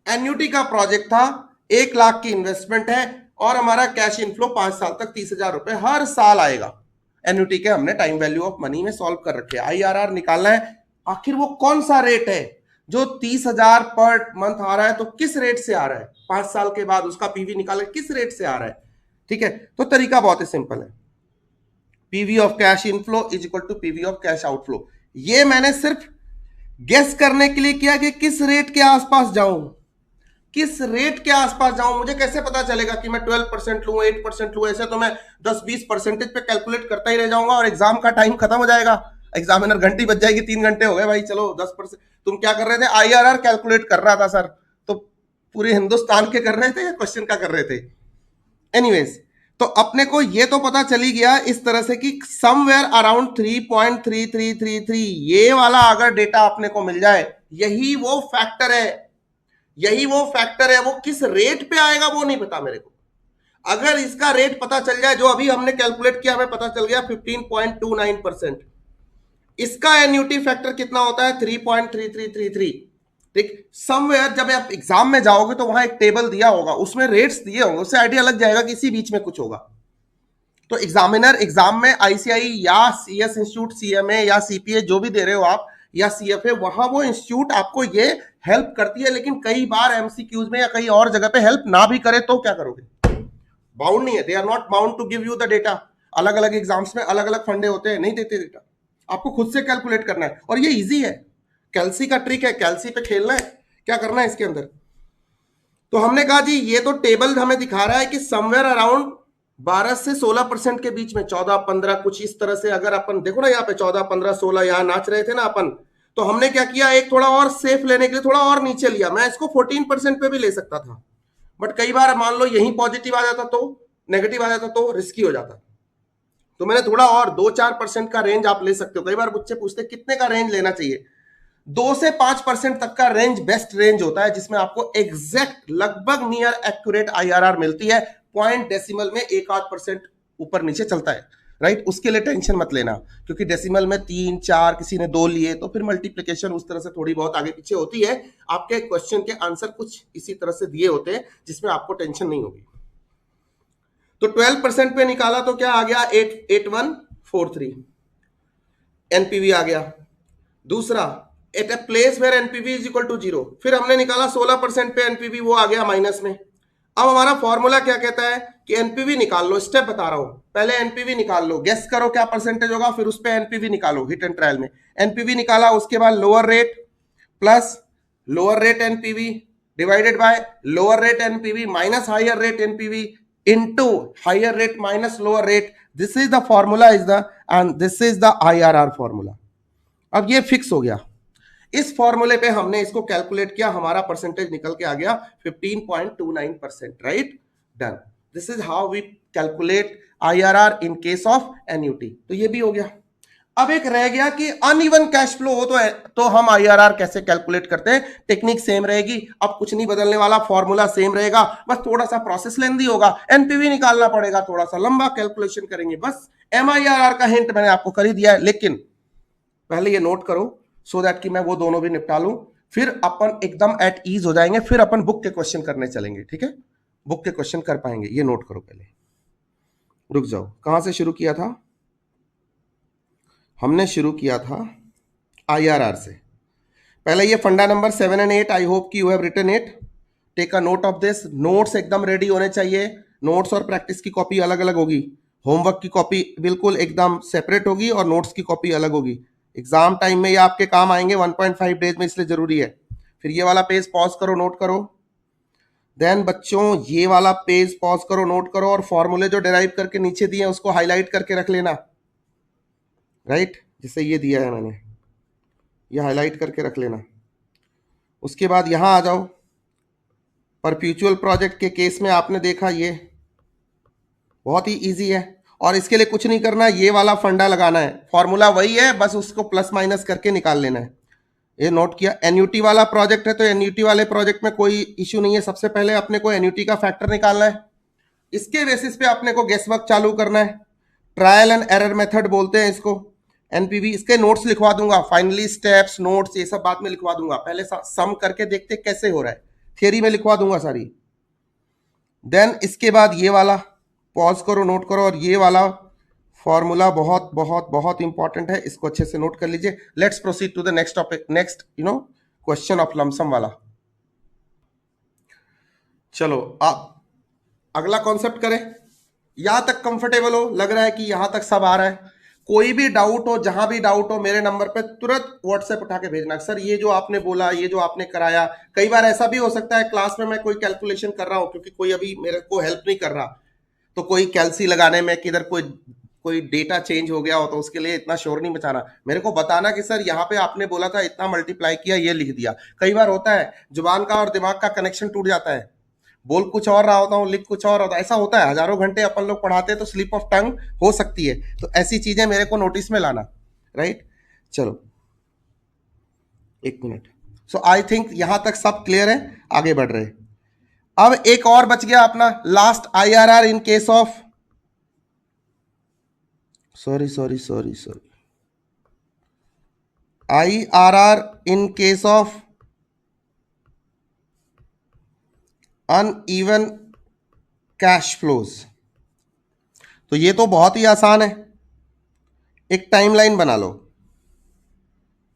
एन्युटी का प्रोजेक्ट था, 1 लाख की इन्वेस्टमेंट है और हमारा कैश इनफ्लो 5 साल तक 30,000 रुपए हर साल आएगा। एन्युटी के हमने टाइम वैल्यू ऑफ मनी में सॉल्व कर रखे, IRR निकालना है। आखिर वो कौन सा रेट है जो 30,000 पर मंथ आ रहा है, तो किस रेट से आ रहा है, 5 साल के बाद उसका पीवी निकाले किस रेट से आ रहा है। ठीक है, तो तरीका बहुत ही सिंपल है, PV of cash inflow is equal to PV of cash outflow. ये मैंने सिर्फ गेस करने के लिए किया कि किस रेट के आसपास जाऊं, किस रेट के आसपास जाऊं। मुझे कैसे पता चलेगा कि मैं 12% लूं, 8% लूं, ऐसे तो मैं 10-20% पे कैलकुलेट करता ही रह जाऊंगा और एग्जाम का टाइम खत्म हो जाएगा, एग्जामिनर घंटी बच जाएगी, 3 घंटे हो गए भाई, चलो 10%। तुम क्या कर रहे थे, IRR कैलकुलेट कर रहा था सर, तो पूरे हिंदुस्तान के कर रहे थे या क्वेश्चन का कर रहे थे। एनीवेज, तो अपने को ये तो पता चली गया इस तरह से कि समवेयर अराउंड 3.3333, ये वाला अगर डेटा अपने को मिल जाए, यही वो फैक्टर है, यही वो फैक्टर है। वो किस रेट पे आएगा वो नहीं पता मेरे को। अगर इसका रेट पता चल जाए, जो अभी हमने कैलकुलेट किया, हमें पता चल गया 15.29%। इसका एन्युटी फैक्टर कितना होता है, 3.3333। ठीक, समवेयर जब आप एग्जाम में जाओगे तो वहां एक टेबल दिया होगा, उसमें रेट्स दिए होंगे, उससे आइडिया लग जाएगा कि इसी बीच में कुछ होगा। तो एग्जामिनर एग्जाम में ICI या CS इंस्टीट्यूट, CMA या CPA जो भी दे रहे हो आप, या CFA, वहां वो इंस्टीट्यूट आपको ये हेल्प करती है। लेकिन कई बार MCQs में या कहीं और जगह पे हेल्प ना भी करे तो क्या करोगे, बाउंड नहीं है, they are not bound to give you the data. अलग अलग एग्जाम्स में अलग अलग फंडे होते हैं, नहीं देते डेटा, आपको खुद से कैलकुलेट करना है। और ये इजी है, कैल्सी का ट्रिक है, कैल्सी पे खेलना है। क्या करना है इसके अंदर, तो हमने कहा जी ये तो टेबल हमें दिखा रहा है कि समवेयर अराउंड 12 से 16% के बीच में, 14-15 कुछ इस तरह से। अगर अपन देखो ना यहाँ पे 14-15-16 यहाँ नाच रहे थे ना अपन, तो हमने क्या किया, एक थोड़ा और सेफ लेने के लिए थोड़ा और नीचे लिया। मैं इसको 14% पे भी ले सकता था, बट कई बार मान लो यही पॉजिटिव आ जाता तो, नेगेटिव आ जाता तो रिस्की हो जाता, तो मैंने थोड़ा और 2-4% का रेंज आप ले सकते हो। कई बार बच्चे पूछते कितने का रेंज लेना चाहिए, 2 से 5% तक का रेंज बेस्ट रेंज होता है, जिसमें आपको एग्जैक्ट लगभग नियर एक्यूरेट IRR मिलती है। पॉइंट डेसिमल में 1-8% ऊपर नीचे चलता है, राइट। उसके लिए टेंशन मत लेना, क्योंकि डेसिमल में 3-4 किसी ने 2 लिए, तो फिर मल्टीप्लिकेशन उस तरह से थोड़ी बहुत आगे पीछे होती है। आपके क्वेश्चन के आंसर कुछ इसी तरह से दिए होते हैं जिसमें आपको टेंशन नहीं होगी। तो 12% पे निकाला तो क्या आ गया, 8143 एनपीवी आ गया। दूसरा, at a place where NPV is equal to 0, फिर हमने निकाला 16% पे एनपीवी, वो आ गया माइनस में। अब हमारा फॉर्मूला क्या कहता है कि एनपीवी निकाल लो, स्टेप बता रहा हूं, पहले एनपीवी निकाल लो, गेस करो क्या परसेंटेज होगा, फिर उस पे एनपीवी निकालो हिट एंड ट्रायल में। एनपीवी निकाला, उसके बाद lower rate plus lower rate NPV divided by lower rate NPV minus higher rate NPV into higher rate minus lower rate. This is the formula is the, and this is the IRR formula. अब ये fix हो गया, इस फॉर्मूले पे हमने इसको calculate किया, हमारा परसेंटेज निकल के आ गया 15.29%, right, done. This is how we calculate IRR in case of annuity. तो ये भी हो गया। अब एक रह गया कि अनइवन कैश फ्लो हो तो हम IRR कैसे कैलकुलेट करते हैं। टेक्निक सेम रहेगी, अब कुछ नहीं बदलने वाला, फॉर्मूला सेम रहेगा, बस थोड़ा सा प्रोसेस लेंदी होगा, एनपीवी निकालना पड़ेगा, थोड़ा सा लंबा कैलकुलेशन करेंगे, बस। MIRR का हिंट मैंने आपको कर ही दिया है, लेकिन पहले ये नोट करो सो दैट कि मैं वो दोनों भी निपटा लूं, फिर अपन एकदम एट ईज हो जाएंगे, फिर अपन बुक के क्वेश्चन करने चलेंगे, ठीक है, बुक के क्वेश्चन कर पाएंगे। ये नोट करो पहले, रुक जाओ, कहां से शुरू किया था, हमने शुरू किया था IRR से। पहले ये फंडा नंबर 7 और 8, आई होप कि you have written it, take a note of this. Notes एकदम रेडी होने चाहिए, नोट्स और प्रैक्टिस की कॉपी अलग अलग होगी, होमवर्क की कॉपी बिल्कुल एकदम सेपरेट होगी और नोट्स की कॉपी अलग होगी। एग्जाम टाइम में ये आपके काम आएंगे 1.5 डेज में, इसलिए जरूरी है। फिर ये वाला पेज पॉज करो, नोट करो। देन बच्चों ये वाला पेज पॉज करो, नोट करो, और फॉर्मूले जो डिराइव करके नीचे दिए हैं उसको हाईलाइट करके रख लेना, राइट, जैसे ये दिया है मैंने, ये हाईलाइट करके रख लेना। उसके बाद यहां आ जाओ, परपेचुअल प्रोजेक्ट के केस में आपने देखा ये बहुत ही इजी है, और इसके लिए कुछ नहीं करना, ये वाला फंडा लगाना है, फॉर्मूला वही है, बस उसको प्लस माइनस करके निकाल लेना है। ये नोट किया। एन्यूटी वाला प्रोजेक्ट है तो एन्यूटी वाले प्रोजेक्ट में कोई इश्यू नहीं है। सबसे पहले अपने को एन्यूटी का फैक्टर निकालना है, इसके बेसिस पे अपने को गेस वर्क चालू करना है। ट्रायल एंड एरर मेथड बोलते हैं इसको, एनपीवी। इसके नोट्स लिखवा दूंगा, फाइनली स्टेप्स नोट्स ये सब बाद में लिखवा दूंगा। पहले सम करके देखते कैसे हो रहा है, थियरी में लिखवा दूंगा सारी। देन इसके बाद ये वाला पॉज करो, नोट करो, और ये वाला फॉर्मूला बहुत बहुत बहुत इंपॉर्टेंट है, इसको अच्छे से नोट कर लीजिए। Let's proceed to the next topic, next question of lump sum वाला। चलो आप अगला कॉन्सेप्ट करें। यहां तक कंफर्टेबल हो, लग रहा है कि यहां तक सब आ रहा है। कोई भी डाउट हो, जहां भी डाउट हो, मेरे नंबर पे तुरंत व्हाट्सएप उठा के भेजना। सर ये जो आपने बोला, ये जो आपने कराया, कई बार ऐसा भी हो सकता है क्लास में मैं कोई कैलकुलेशन कर रहा हूं, क्योंकि कोई अभी मेरे को हेल्प नहीं कर रहा, तो कोई कैलसी लगाने में किधर कोई कोई डेटा चेंज हो गया हो, तो उसके लिए इतना शोर नहीं मचाना, मेरे को बताना कि सर यहाँ पे आपने बोला था इतना मल्टीप्लाई किया, ये लिख दिया। कई बार होता है जुबान का और दिमाग का कनेक्शन टूट जाता है, बोल कुछ और रहा होता हूँ, लिख कुछ और होता है। ऐसा होता है, हजारों घंटे अपन लोग पढ़ाते हैं तो स्लिप ऑफ टंग हो सकती है। तो ऐसी चीजें मेरे को नोटिस में लाना, राइट। चलो एक मिनट। सो आई थिंक यहां तक सब क्लियर है, आगे बढ़ रहे। अब एक और बच गया अपना last, IRR in case of, sorry, IRR in case of uneven cash flows. तो ये तो बहुत ही आसान है, एक टाइमलाइन बना लो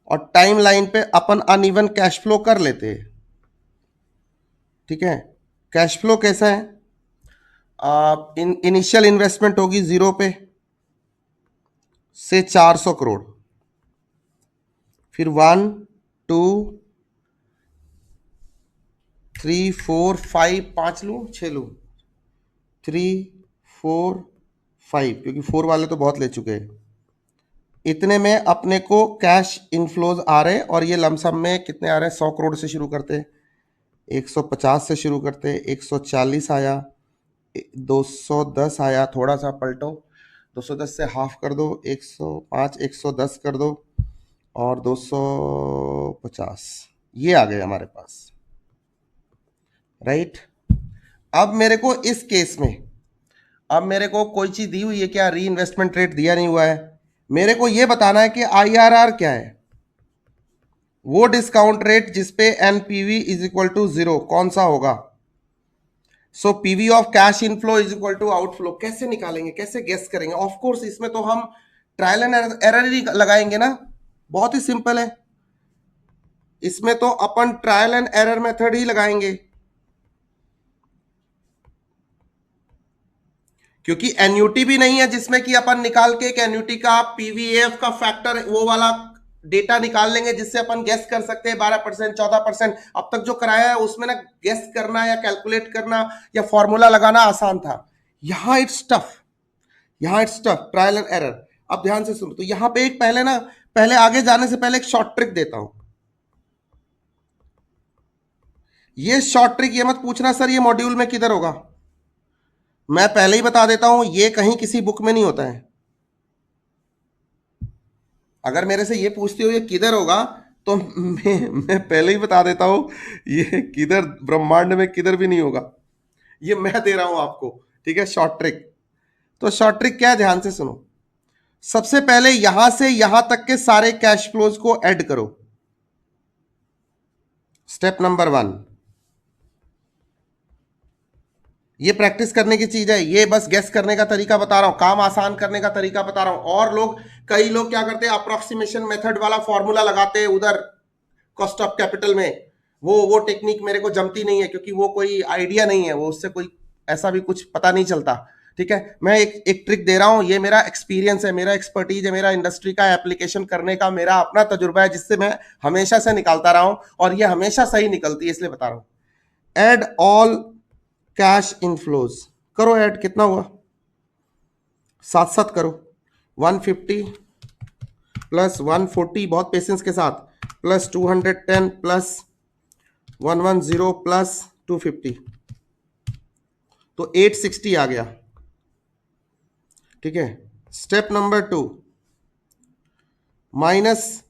और टाइमलाइन पे अपन अनइवन कैश फ्लो कर लेते हैं, ठीक है। कैश फ्लो कैसा है, इनिशियल इन्वेस्टमेंट होगी 0 पे से 400 करोड़, फिर 1 2 3 4 5 5 लूं 6 लूं, 3 4 5, क्योंकि 4 वाले तो बहुत ले चुके हैं। इतने में अपने को कैश इनफ्लोज आ रहे हैं, और ये लमसम में कितने आ रहे हैं, 100 करोड़ से शुरू करते हैं, 150 से शुरू करते हैं, 140 आया, 210 आया, थोड़ा सा पलटो, 210 से हाफ कर दो, 105, 110 कर दो, और 250, ये आ गए हमारे पास, राइट। अब मेरे को इस केस में, अब मेरे को कोई चीज दी हुई है क्या, री इन्वेस्टमेंट रेट दिया नहीं हुआ है, मेरे को ये बताना है कि आईआरआर क्या है, वो डिस्काउंट रेट जिसपे एनपीवी इज इक्वल टू 0 कौन सा होगा। So PV of cash inflow is equal to outflow. कैसे निकालेंगे, कैसे गेस करेंगे? ऑफ कोर्स इसमें तो हम ट्रायल एंड एरर ही लगाएंगे ना, बहुत ही सिंपल है। इसमें तो अपन ट्रायल एंड एरर मेथड ही लगाएंगे, क्योंकि एन्यूटी भी नहीं है जिसमें कि अपन निकाल के एक एन्यूटी का पीवीएफ का फैक्टर वो वाला डेटा निकाल लेंगे जिससे अपन गेस कर सकते हैं 12% 14%। अब तक जो कराया है उसमें ना गेस करना या कैलकुलेट करना या फॉर्मूला लगाना आसान था, यहां इट्स टफ, यहां it's tough, trial and error. अब ध्यान से सुनो, तो यहां पे एक पहले आगे जाने से पहले एक शॉर्ट ट्रिक देता हूं। ये शॉर्ट ट्रिक ये मत पूछना सर ये मॉड्यूल में किधर होगा, मैं पहले ही बता देता हूं ये कहीं किसी बुक में नहीं होता है। अगर मेरे से ये पूछते हो ये किधर होगा, तो मैं पहले ही बता देता हूं ये किधर ब्रह्मांड में किधर भी नहीं होगा, ये मैं दे रहा हूं आपको, ठीक है। शॉर्ट ट्रिक, तो शॉर्ट ट्रिक क्या है, ध्यान से सुनो। सबसे पहले यहां से यहां तक के सारे कैश फ्लोज को ऐड करो, स्टेप नंबर 1। ये प्रैक्टिस करने की चीज है, ये बस गेस करने का तरीका बता रहा हूं, काम आसान करने का तरीका बता रहा हूं। और कई लोग क्या करते हैं, अप्रोक्सीमेशन मेथड वाला फॉर्मूला लगाते हैं उधर कॉस्ट ऑफ कैपिटल में, वो टेक्निक मेरे को जमती नहीं है, क्योंकि वो कोई आइडिया नहीं है, वो उससे कोई ऐसा भी कुछ पता नहीं चलता, ठीक है। मैं एक ट्रिक दे रहा हूं, ये मेरा एक्सपीरियंस है, मेरा एक्सपर्टीज है, मेरा इंडस्ट्री का एप्लीकेशन करने का मेरा अपना तजुर्बा है, जिससे मैं हमेशा से निकालता रहा हूं, और ये हमेशा सही निकलती है, इसलिए बता रहा हूं। एड ऑल कैश इनफ्लोज करो, ऐड कितना हुआ, साथ साथ करो, 150 प्लस 140, बहुत पेशेंस के साथ, प्लस 210 प्लस 110 प्लस 250, तो 860 आ गया, ठीक है। Step number 2, minus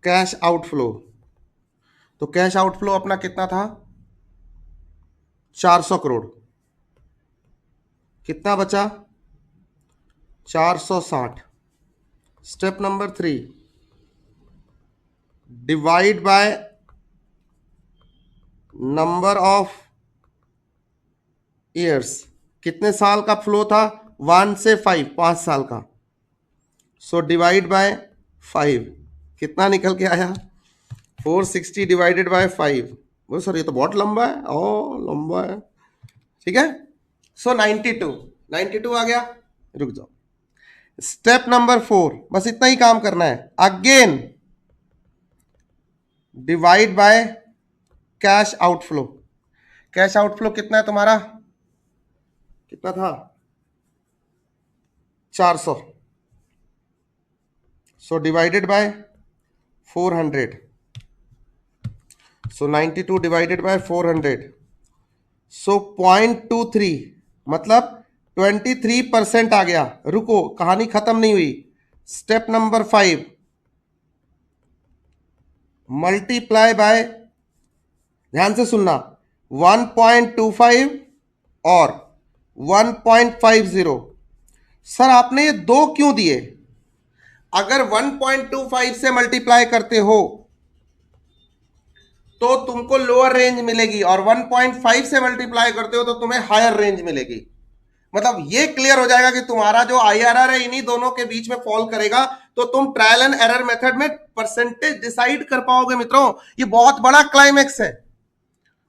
cash outflow, तो कैश आउटफ्लो अपना कितना था, 400 करोड़। कितना बचा, 460। Step number 3, divide by number of years. कितने साल का फ्लो था, 1 से 5, 5 साल का। सो डिवाइड बाय 5, कितना निकल के आया, 460 डिवाइडेड बाय 5। वो सर ये तो बहुत लंबा है, ओ लंबा है, ठीक है। सो 92, 92 आ गया। रुक जाओ, स्टेप नंबर 4, बस इतना ही काम करना है। Again divide by cash outflow. Cash outflow कितना है तुम्हारा, कितना था, 400। So divided by 400। So 92 divided by 400। सो 0.23, मतलब 23% आ गया। रुको, कहानी खत्म नहीं हुई। स्टेप नंबर 5, मल्टीप्लाई बाय, ध्यान से सुनना, 1.25 और 1.50। सर आपने ये दो क्यों दिए, अगर 1.25 से मल्टीप्लाई करते हो तो तुमको लोअर रेंज मिलेगी, और 1.5 से मल्टीप्लाई करते हो तो तुम्हें हायर रेंज मिलेगी। मतलब ये क्लियर हो जाएगा कि तुम्हारा जो आईआरआर है इन्हीं दोनों के बीच में फॉल करेगा, तो तुम ट्रायल एंड एरर मेथड में परसेंटेज डिसाइड कर पाओगे। मित्रों ये बहुत बड़ा क्लाइमेक्स है।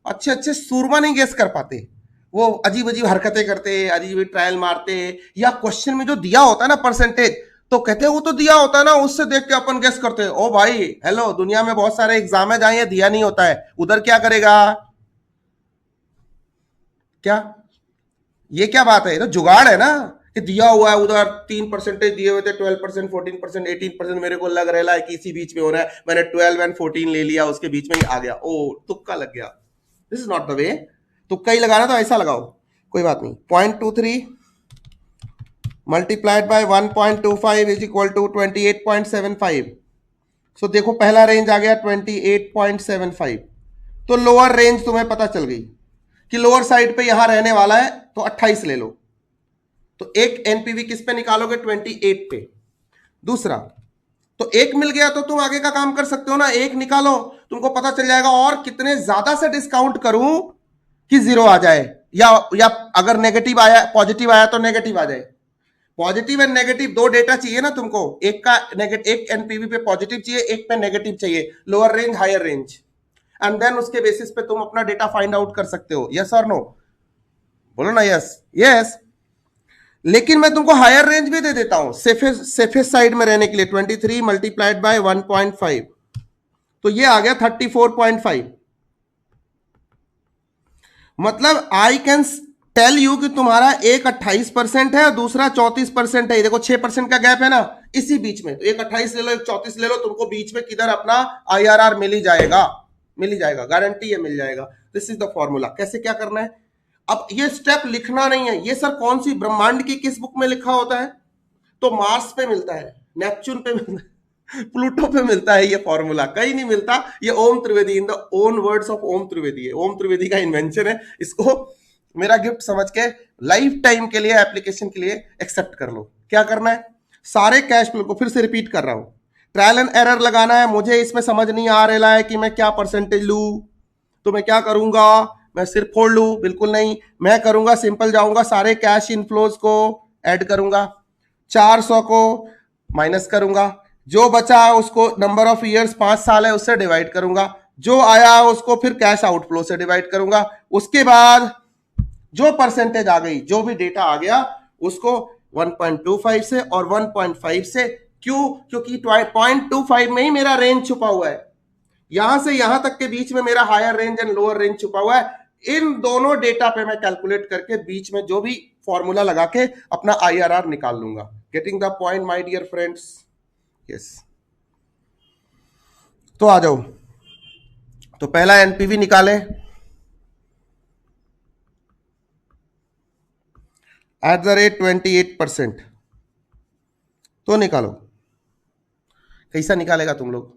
अच्छे अच्छे सूरमा नहीं गेस कर पाते, वो अजीब अजीब हरकतें करते, अजीब ट्रायल मारते, या क्वेश्चन में जो दिया होता है ना परसेंटेज, तो कहते हैं वो तो दिया होता है ना, उससे देख के अपन गेस करते हैं। ओ भाई हेलो, दुनिया में बहुत सारे एग्जाम है जहां ये दिया नहीं होता है, उधर क्या करेगा, क्या ये क्या बात है, ये तो जुगाड़ है ना, कि दिया हुआ है उधर 3% दिए हुए थे, 12%, 14%, 18% मेरे को लग रहा है कि इसी बीच में हो रहा है, मैंने 12 एंड 14 ले लिया, उसके बीच में ही आ गया, ओ तुक्का लग गया। This is not the way. तुक्का ही लगाना तो ऐसा लगाओ, कोई बात नहीं। 0.23 multiplied by 1.25 is equal to 28.75। So देखो पहला रेंज आ गया 28.75। तो लोअर रेंज तुम्हें पता चल गई कि लोअर साइड पे यहां रहने वाला है, तो 28 ले लो। तो एक एनपीवी किस पे निकालोगे, 28 पे। दूसरा, तो एक मिल गया तो तुम आगे का काम कर सकते हो ना, एक निकालो, तुमको पता चल जाएगा और कितने ज्यादा से डिस्काउंट करूं कि जीरो आ जाए, या अगर नेगेटिव आया, पॉजिटिव आया तो नेगेटिव आ जाए। पॉजिटिव एंड नेगेटिव दो डेटा चाहिए ना तुमको, एक का नेगेटिव, एक एनपीवी पे पॉजिटिव चाहिए, एक पे नेगेटिव चाहिए, lower range higher range, and then उसके बेसिस पे तुम अपना डेटा फाइंड आउट कर सकते हो। यस और नो, बोलो ना यस। यस, लेकिन मैं तुमको हायर रेंज भी दे देता हूं सेफेस्ट साइड में रहने के लिए। 23 मल्टीप्लाइड बाय 1.5, तो ये आ गया 34.5। मतलब आई कैन टेल यू कि तुम्हारा एक 28% है और दूसरा 34% है। देखो 6% का गैप है ना इसी बीच में, तो एक 28 ले लो, एक 34 ले लो, तुमको बीच में किधर अपना आईआरआर मिल ही जाएगा, मिल ही जाएगा, गारंटी है मिल जाएगा। This is the formula. कैसे क्या करना है, अब ये स्टेप लिखना नहीं है, ये सर कौन सी ब्रह्मांड की किस बुक में लिखा होता है, तो मार्स पे मिलता है, नेपच्यून पे मिलता है, प्लूटो पे मिलता है ये फॉर्मूला, कहीं नहीं मिलता। ये Om Trivedi, in the own words of Om Trivedi है, ओम त्रिवेदी का इन्वेंशन है। इसको मेरा गिफ्ट समझ के लाइफ टाइम के लिए, एप्लीकेशन के लिए एक्सेप्ट कर लो। क्या करना है, सारे कैश फ्लो को फिर से रिपीट कर रहा हूं, ट्रायल एंड एरर लगाना है। मुझे इसमें समझ नहीं आ रहा है कि मैं क्या परसेंटेज लू, तो मैं क्या करूंगा, मैं सिर्फ फोड़ लू, बिल्कुल नहीं। मैं करूंगा सिंपल, जाऊंगा सारे कैश इनफ्लोज को ऐड करूंगा, 400 को माइनस करूंगा, जो बचा उसको नंबर ऑफ ईयर्स 5 साल है उससे डिवाइड करूंगा, जो आया उसको फिर कैश आउटफ्लो से डिवाइड करूंगा। उसके बाद जो परसेंटेज आ गई, जो भी डेटा आ गया, उसको 1.25 से और 1.5 से, क्यों, क्योंकि 0.25 में ही मेरा रेंज छुपा हुआ है, यहां से यहां तक के बीच में मेरा higher range and lower range छुपा हुआ है। इन दोनों डेटा पे मैं कैलकुलेट करके बीच में जो भी फॉर्मूला लगा के अपना आईआरआर निकाल लूंगा। Getting the point my dear friends? Yes, तो आ जाओ। तो पहला एनपीवी निकाले एट द रेट 28%, तो निकालो। कैसा निकालेगा तुम लोग,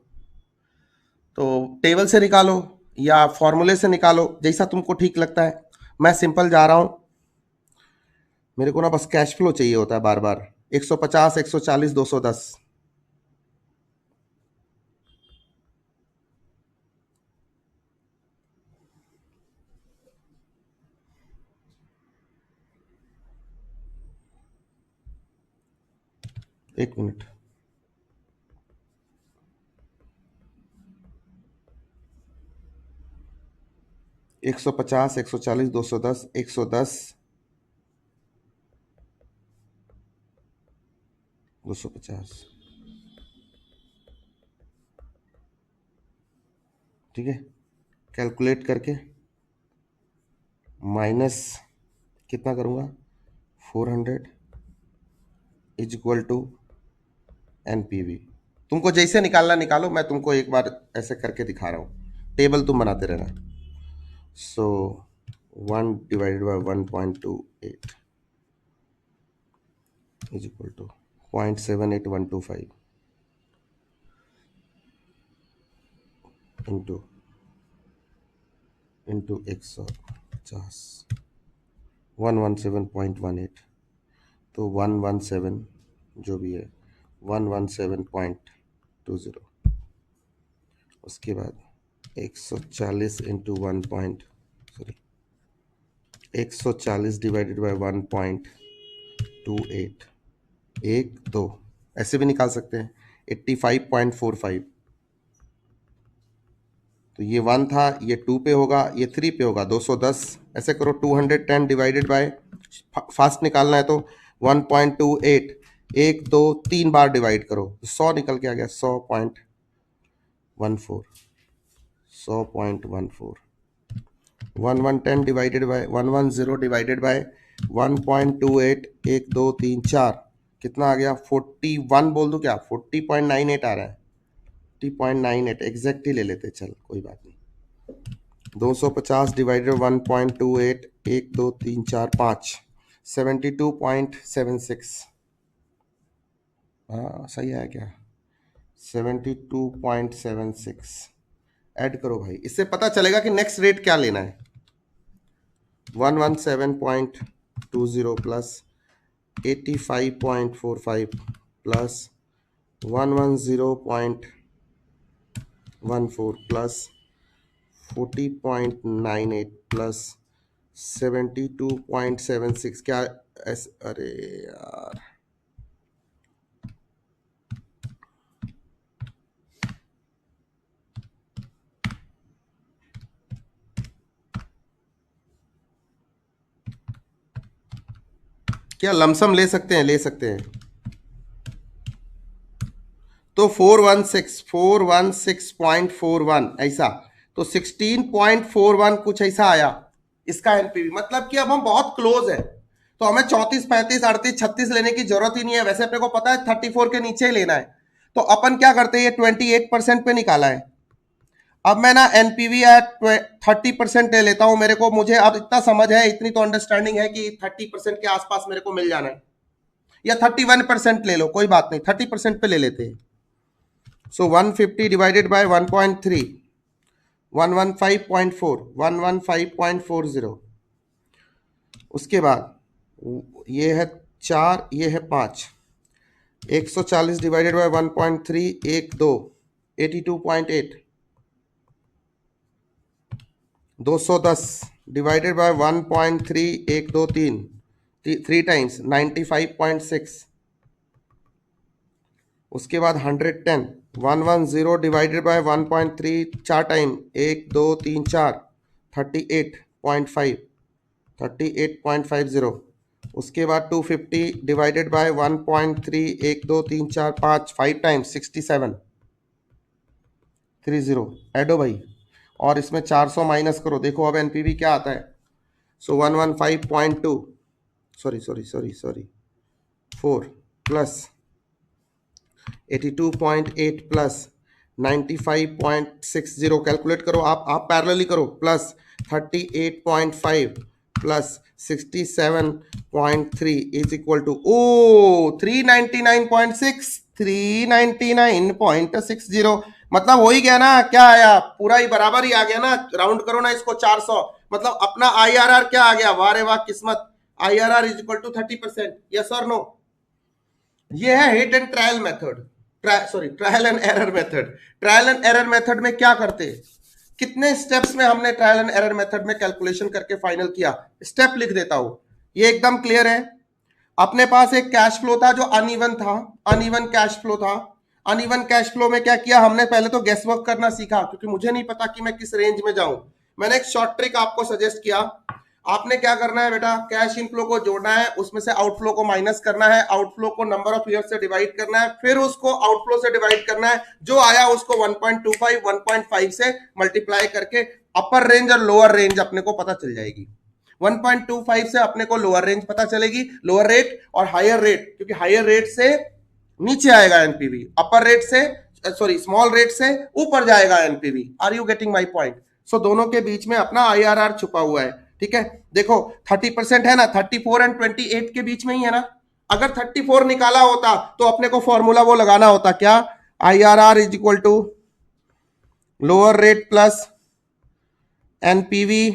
तो टेबल से निकालो या फॉर्मूले से निकालो, जैसा तुमको ठीक लगता है। मैं सिंपल जा रहा हूं, मेरे को ना बस कैश फ्लो चाहिए होता है बार बार। 150, 140, 210। एक मिनट, 150, 140, 210, 110, 250, ठीक है। कैलकुलेट करके माइनस कितना करूंगा, 400 इज इक्वल टू एनपीवी। तुमको जैसे निकालना निकालो, मैं तुमको एक बार ऐसे करके दिखा रहा हूँ, टेबल तुम बनाते रहना। So 1 divided by 1.28 is equal to 0.78125 into 150, 117.18, तो 117 जो भी है 117.20। उसके बाद 140 इंटू 140 डिवाइडेड बाय 1.28, 1 2, ऐसे भी निकाल सकते हैं 85.45। तो ये 1 था, ये 2 पे होगा, ये 3 पे होगा, 210। ऐसे करो 210 डिवाइडेड बाय, फास्ट निकालना है तो 1.28, 1 2 3 बार डिवाइड करो, 100 निकल के आ गया, 100.14, 100.14। 1110 डिवाइडेड बाय 110 डिवाइडेड बाय 1.28, 1 2 3 4, कितना आ गया, 41 बोल दो क्या, 40.98 आ रहा है, 40.98 एग्जैक्ट ही ले लेते, चल कोई बात नहीं। 250 डिवाइडेड 1.28, 1 2 3 4 5, 72.76। हाँ सही आया क्या, 72.76। ऐड करो भाई, इससे पता चलेगा कि नेक्स्ट रेट क्या लेना है। 117.20 प्लस 85.45 प्लस 110.14 प्लस 40.98 प्लस 72.76, क्या अरे यार, क्या लमसम ले सकते हैं, ले सकते हैं। तो 416.41 ऐसा, तो 16.41 कुछ ऐसा आया इसका एनपीवी। मतलब कि अब हम बहुत क्लोज है, तो हमें 34, 35, 38, 36 लेने की जरूरत ही नहीं है। वैसे अपने को पता है 34 के नीचे ही लेना है, तो अपन क्या करते हैं, ये 28% पे निकाला है। अब मैं ना एनपीवी या 30% ले लेता हूं, मेरे को, मुझे अब इतना समझ है, इतनी तो अंडरस्टैंडिंग है कि 30% के आसपास मेरे को मिल जाना है, या 31% ले लो, कोई बात नहीं, 30% पे ले लेते हैं। So 150 divided by 1.3, 115.4, 115.40। उसके बाद ये है 4, ये है 5, 140 divided by 1.3, 1 2, 82.8, 210 divided by 1.3, 1 2 3, 3 times 95.6। उसके बाद 110, 110 डिवाइडेड बाय 1.3, 4 टाइम, 1 2 3 4, 38.5, 38.50। उसके बाद 250 डिवाइडेड बाय 1.3, 1 2 3 4 5, 5 टाइम्स 67.30। एडो भाई, और इसमें 400 माइनस करो, देखो अब एनपीवी क्या आता है। So 115.2, sorry 4 plus 82.8 plus 95.60, calculate करो, आप पैरेलली करो, plus 38.5 plus 67.3 is equal to 399.6, 399.60 मतलब हो ही गया ना, क्या आया, पूरा ही बराबर ही आ गया ना, राउंड करो ना इसको 400, मतलब अपना आईआरआर क्या आ गया, वाह रे वाह किस्मत, IRR is equal to 30%, yes और नो। ये है hit and trial method, sorry trial and error method. Trial and error method में क्या करते हैं, कितने स्टेप्स में हमने ट्रायल एंड एरर मेथड में कैलकुलेशन करके फाइनल किया, स्टेप लिख देता हूं, ये एकदम क्लियर है। अपने पास एक कैश फ्लो था जो अनइवन था, अनइवन कैश फ्लो था। अनइवन कैश फ्लो में क्या किया हमने, पहले तो गेस वर्क करना सीखा, क्योंकि मुझे नहीं पता कि मैं किस रेंज में जाऊं। मैंने एक शॉर्ट ट्रिक आपको सजेस्ट किया, आपने क्या करना है बेटा, कैश इनफ्लो को जोड़ना है, उसमें से आउटफ्लो को माइनस करना है, आउटफ्लो को नंबर ऑफ ईयर से डिवाइड करना है, फिर उसको आउटफ्लो से डिवाइड करना है, जो आया उसको 1.25 1.5 से मल्टीप्लाई करके अपर रेंज और लोअर रेंज अपने को पता चल जाएगी। 1.25 से अपने को लोअर रेंज पता चलेगी, लोअर रेट, और हायर रेट, क्योंकि हायर रेट से नीचे आएगा एनपीवी, अपर रेट से सॉरी स्मॉल रेट से ऊपर जाएगा NPV. Are you getting my point? So दोनों के बीच में अपना आईआरआर छुपा हुआ है, ठीक है। देखो 30% है ना, 34 एंड 28 के बीच में ही है ना। अगर 34 निकाला होता तो अपने को फॉर्मूला वो लगाना होता, क्या, IRR is equal to lower rate plus NPV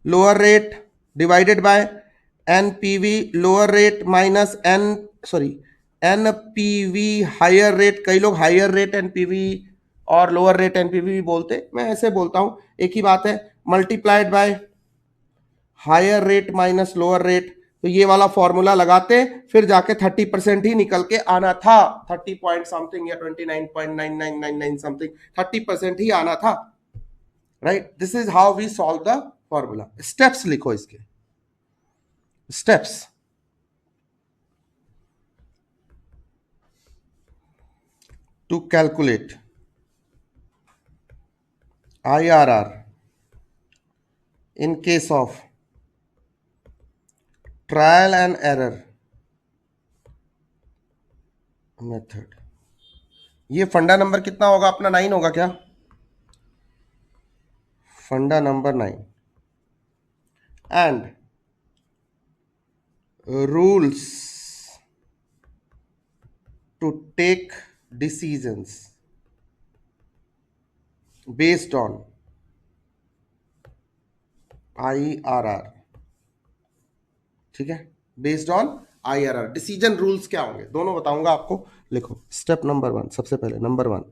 lower rate divided by NPV lower rate minus NPV higher rate. कई लोग हायर रेट एनपीवी और लोअर रेट एनपीवी भी बोलते, मैं ऐसे बोलता हूं, एक ही बात है, multiplied by higher rate minus lower rate. तो ये वाला फॉर्मूला लगाते, फिर जाके 30% ही निकल के आना था, 30 पॉइंट समथिंग या 29.9999 समथिंग, 30% ही आना था, right. This is how we solve the formula. Steps लिखो इसके, steps, to calculate IRR in case of trial and error method। ये फंडा नंबर कितना होगा अपना, 9 होगा क्या, funda number 9, and rules to take decisions based on IRR, ठीक है, based on IRR। Decision rules क्या होंगे दोनों बताऊंगा आपको, लिखो स्टेप नंबर 1, सबसे पहले number 1,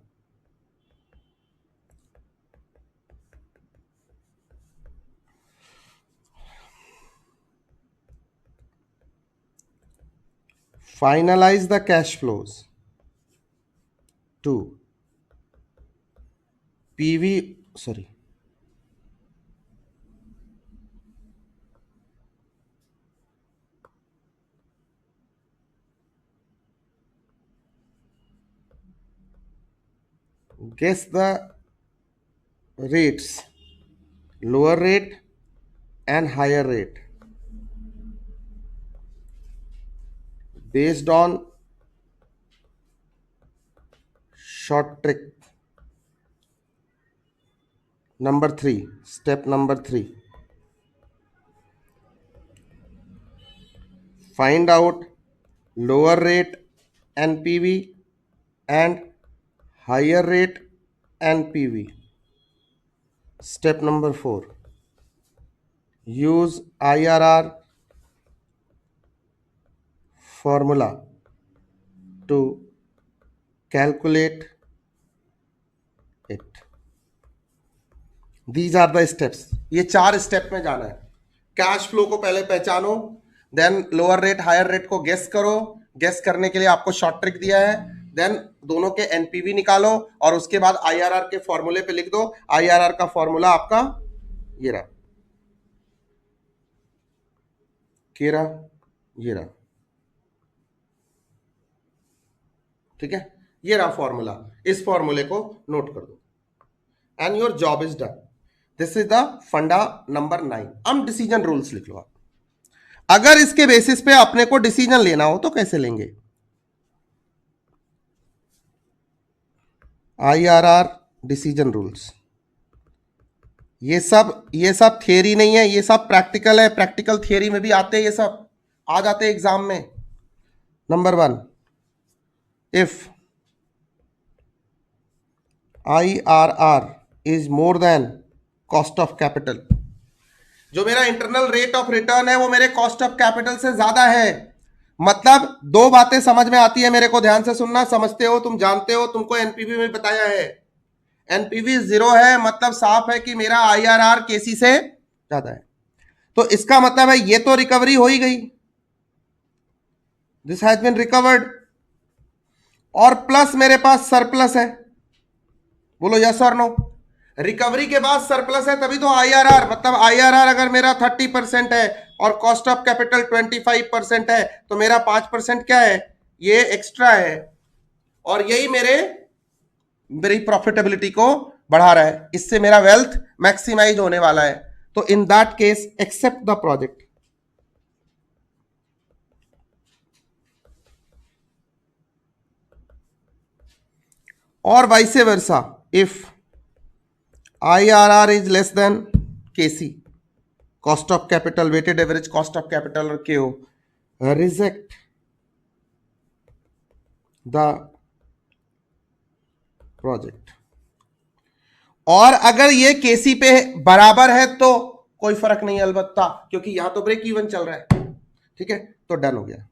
finalize the cash flows to PV, sorry, guess the rates, lower rate and higher rate based on short trick। Number 3, step number 3, find out lower rate NPV and higher rate NPV। Step number 4, use IRR formula to calculate it। These are the steps। ये 4 step में जाना है। Cash flow को पहले पहचानो, then lower rate higher rate को guess करो, guess करने के लिए आपको शॉर्ट ट्रिक दिया है, देन दोनों के एनपीवी निकालो, और उसके बाद आईआरआर के फॉर्मूले पे लिख दो। आईआरआर का फॉर्मूला आपका ये रहा, ये रहा, ये रहा, ठीक है, ये रहा फॉर्मूला। इस फॉर्मूले को नोट कर दो and your job is done. This is the फंडा नंबर 9। अब डिसीजन रूल्स लिख लो आप। अगर इसके बेसिस पे अपने को डिसीजन लेना हो तो कैसे लेंगे, IRR डिसीजन रूल्स, ये सब थियरी नहीं है, ये सब प्रैक्टिकल है। प्रैक्टिकल थियरी में भी आते हैं, ये सब आ जाते हैं एग्जाम में। Number 1, if IRR is more than cost of capital, जो मेरा इंटरनल रेट ऑफ रिटर्न है वो मेरे कॉस्ट ऑफ कैपिटल से ज्यादा है। मतलब दो बातें समझ में आती है मेरे को, ध्यान से सुनना, समझते हो तुम, जानते हो, तुमको एनपीवी में बताया है। एनपीवी जीरो है मतलब साफ है कि मेरा आईआरआर केसी से ज्यादा है। तो इसका मतलब है ये तो रिकवरी हो ही गई, दिस हैज बीन रिकवर्ड, और प्लस मेरे पास सरप्लस है। बोलो यस और नो। रिकवरी के बाद सरप्लस है तभी तो आईआरआर, मतलब आईआरआर अगर मेरा 30% है और कॉस्ट ऑफ कैपिटल 25% है तो मेरा 5% क्या है, ये एक्स्ट्रा है, और यही मेरी प्रॉफिटेबिलिटी को बढ़ा रहा है, इससे मेरा वेल्थ मैक्सिमाइज होने वाला है। तो in that case accept the project. और vice versa, if IRR is less than KC, cost of capital, weighted average cost of capital और KO, reject the project। और अगर ये केसी पे बराबर है तो कोई फर्क नहीं अलबत्ता, क्योंकि यहां तो ब्रेक इवन चल रहा है। ठीक है, तो डन हो गया,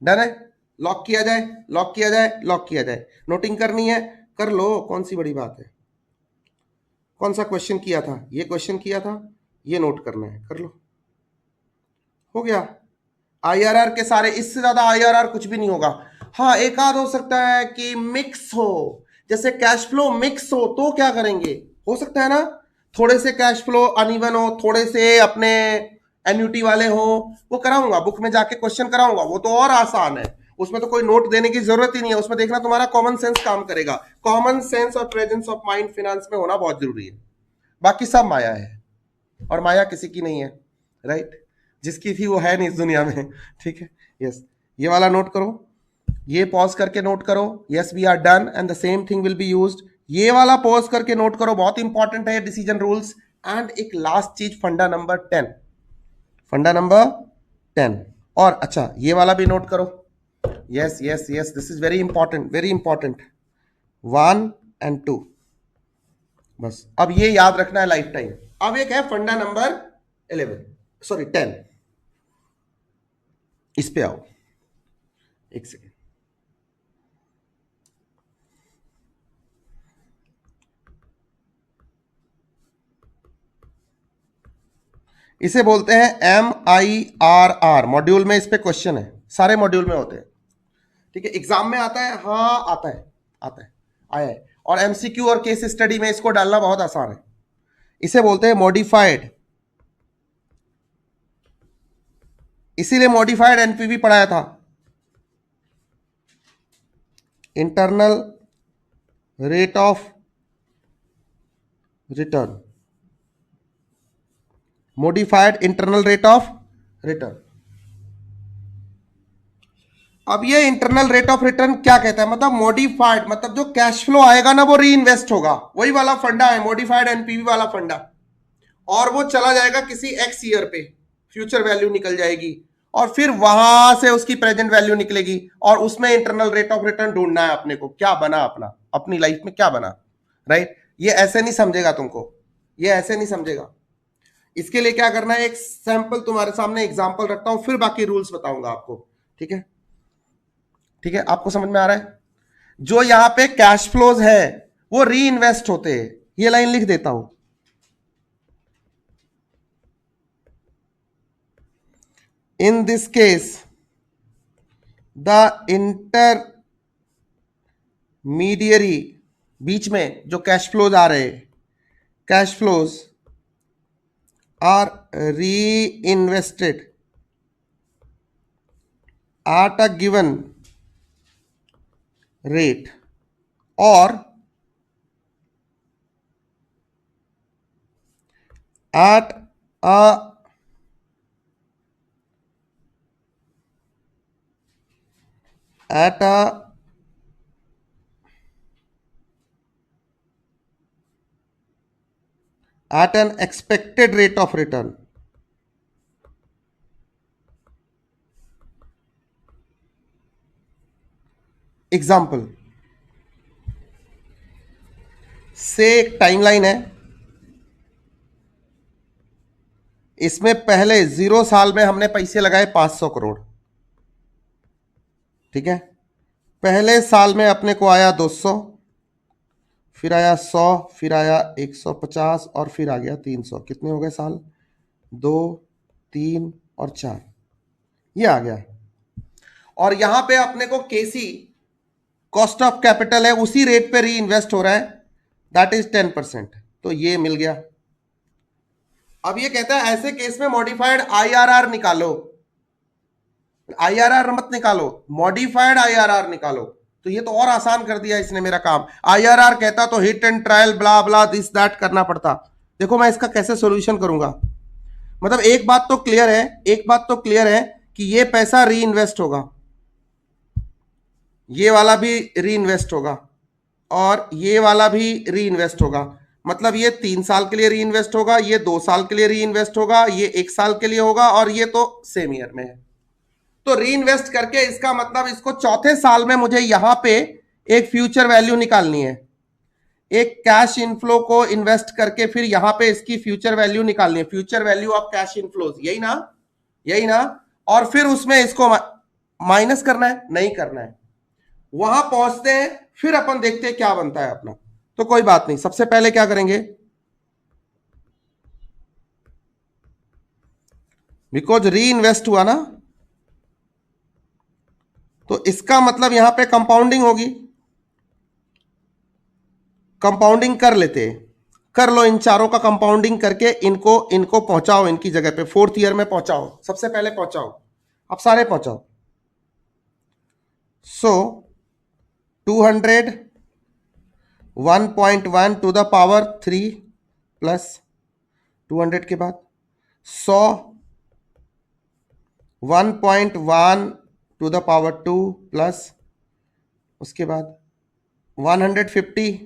डन है, लॉक किया जाए, लॉक किया जाए, लॉक किया जाए। नोटिंग करनी है कर लो, कौन सी बड़ी बात है। कौन सा क्वेश्चन किया था, ये क्वेश्चन किया था, ये नोट करना है, कर लो, हो गया। आईआरआर के सारे, इससे ज्यादा आईआरआर कुछ भी नहीं होगा। हाँ एक आध हो सकता है कि मिक्स हो, जैसे कैश फ्लो मिक्स हो तो क्या करेंगे, हो सकता है ना, थोड़े से कैश फ्लो अनइवन हो, थोड़े से अपने एन्यूटी वाले हो, वो कराऊंगा, बुक में जाके क्वेश्चन कराऊंगा, वो तो और आसान है, उसमें तो कोई नोट देने की जरूरत ही नहीं है, उसमें देखना तुम्हारा कॉमन सेंस काम करेगा। कॉमन सेंस और प्रेजेंस ऑफ माइंड फिनेंस में होना बहुत जरूरी है, बाकी सब माया है, और माया किसी की नहीं है, राइट, जिसकी थी वो है नहीं इस दुनिया में। ठीक है, यस, ये वाला नोट करो, ये पॉज करके नोट करो, yes we are done and the same thing will be used. ये वाला पॉज करके नोट करो, बहुत इंपॉर्टेंट है डिसीजन रूल्स। एंड एक लास्ट चीज, फंडा नंबर 10, फंडा नंबर 10। और अच्छा ये वाला भी नोट करो, yes yes yes, this is very important, very important, 1 और 2, बस अब ये याद रखना है लाइफ टाइम। अब एक है फंडा नंबर 11, सॉरी 10, इस पे आओ, एक सेकेंड। इसे बोलते हैं MIRR, मॉड्यूल में इस पे क्वेश्चन है, सारे मॉड्यूल में होते हैं। ठीक है, एग्जाम में आता है, हाँ आता है, आता है, आया है, और एमसीक्यू और केस स्टडी में इसको डालना बहुत आसान है। इसे बोलते हैं मॉडिफाइड, इसीलिए मॉडिफाइड एनपीवी पढ़ाया था, internal rate of return, modified internal rate of return. अब ये इंटरनल रेट ऑफ रिटर्न क्या कहता है, मतलब मॉडिफाइड, मतलब जो कैश फ्लो आएगा ना वो री इन्वेस्ट होगा, वही वाला फंडा है मॉडिफाइड एनपीवी वाला फंडा, और वो चला जाएगा किसी एक्स ईयर पे, फ्यूचर वैल्यू निकल जाएगी, और फिर वहां से उसकी प्रेजेंट वैल्यू निकलेगी, और उसमें इंटरनल रेट ऑफ रिटर्न ढूंढना है अपने को, क्या बना अपना, अपनी लाइफ में क्या बना, राइट। ये ऐसे नहीं समझेगा तुमको, ये ऐसे नहीं समझेगा। इसके लिए क्या करना है, एक सैंपल तुम्हारे सामने एग्जांपल रखता हूं, फिर बाकी रूल्स बताऊंगा आपको। ठीक है, ठीक है, आपको समझ में आ रहा है। जो यहां पे कैश फ्लोज है वो री इन्वेस्ट होते हैं, ये लाइन लिख देता हूं। In this case, the intermediary, बीच में जो कैश फ्लोज आ रहे हैं, कैश फ्लोज आर री invested at a given rate or at a at a at an expected rate of return. Example, से एक टाइमलाइन है, इसमें पहले 0 साल में हमने पैसे लगाए 500 करोड़, ठीक है। पहले साल में अपने को आया 200, फिर आया 100, फिर आया 150 और फिर आ गया 300। कितने हो गए साल? 2, 3 और 4, ये आ गया। और यहां पे अपने को केसी कॉस्ट ऑफ कैपिटल है, उसी रेट पे री इन्वेस्ट हो रहा है, दैट इज 10%, तो ये मिल गया। अब ये कहता है ऐसे केस में मॉडिफाइड आईआरआर निकालो, आईआरआर मत निकालो, मॉडिफाइड आईआरआर निकालो। तो ये तो और आसान कर दिया इसने मेरा काम। आईआरआर कहता तो hit and trial blah blah this that करना पड़ता। देखो मैं इसका कैसे सॉल्यूशन करूंगा। मतलब एक बात तो क्लियर है, एक बात तो क्लियर है कि ये पैसा री इन्वेस्ट होगा, ये वाला भी री इन्वेस्ट होगा और ये वाला भी री इन्वेस्ट होगा। मतलब ये 3 साल के लिए री इन्वेस्ट होगा, ये 2 साल के लिए री इन्वेस्ट होगा, ये 1 साल के लिए होगा और ये तो सेम ईयर में है। तो री इन्वेस्ट करके इसका मतलब इसको चौथे साल में मुझे यहां पे एक फ्यूचर वैल्यू निकालनी है। एक कैश इनफ्लो को इन्वेस्ट करके फिर यहां पे इसकी फ्यूचर वैल्यू निकालनी है, future value of cash inflows, यही ना, यही ना। और फिर उसमें इसको माइनस करना है, नहीं करना है। वहां पहुंचते हैं फिर अपन देखते हैं क्या बनता है अपना। तो कोई बात नहीं, सबसे पहले क्या करेंगे, बिकॉज री इन्वेस्ट हुआ ना, तो इसका मतलब यहां पे कंपाउंडिंग होगी। कंपाउंडिंग कर लेते हैं, कर लो इन चारों का कंपाउंडिंग करके इनको पहुंचाओ इनकी जगह पे, 4th ईयर में पहुंचाओ, सबसे पहले पहुंचाओ, अब सारे पहुंचाओ। सो 200 1.1 टू द पावर 3 प्लस 200 के बाद 100 1.1 टू द पावर 2 प्लस उसके बाद 150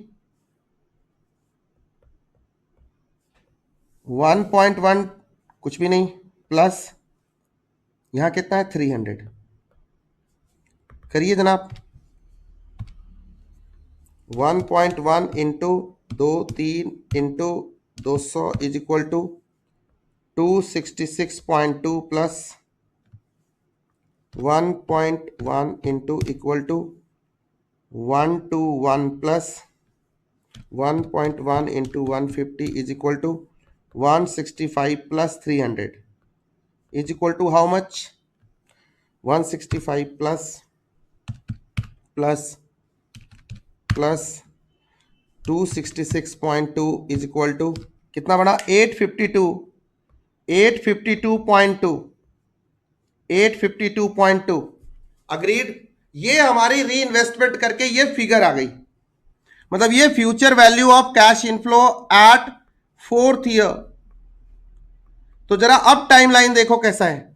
1.1 कुछ भी नहीं प्लस यहां कितना है 300। करिए जनाब, 1.1 into 2 3 into 200 is equal to 266.2 plus 1.1 into equal to 121 plus 1.1 into 150 is equal to 165 plus 300 is equal to how much? 165 plus 266.2 is equal to कितना बना? 852.2 अग्रीड। ये हमारी री इन्वेस्टमेंट करके ये फिगर आ गई। मतलब ये future value of cash inflow at 4th year. तो जरा अब टाइमलाइन देखो कैसा है,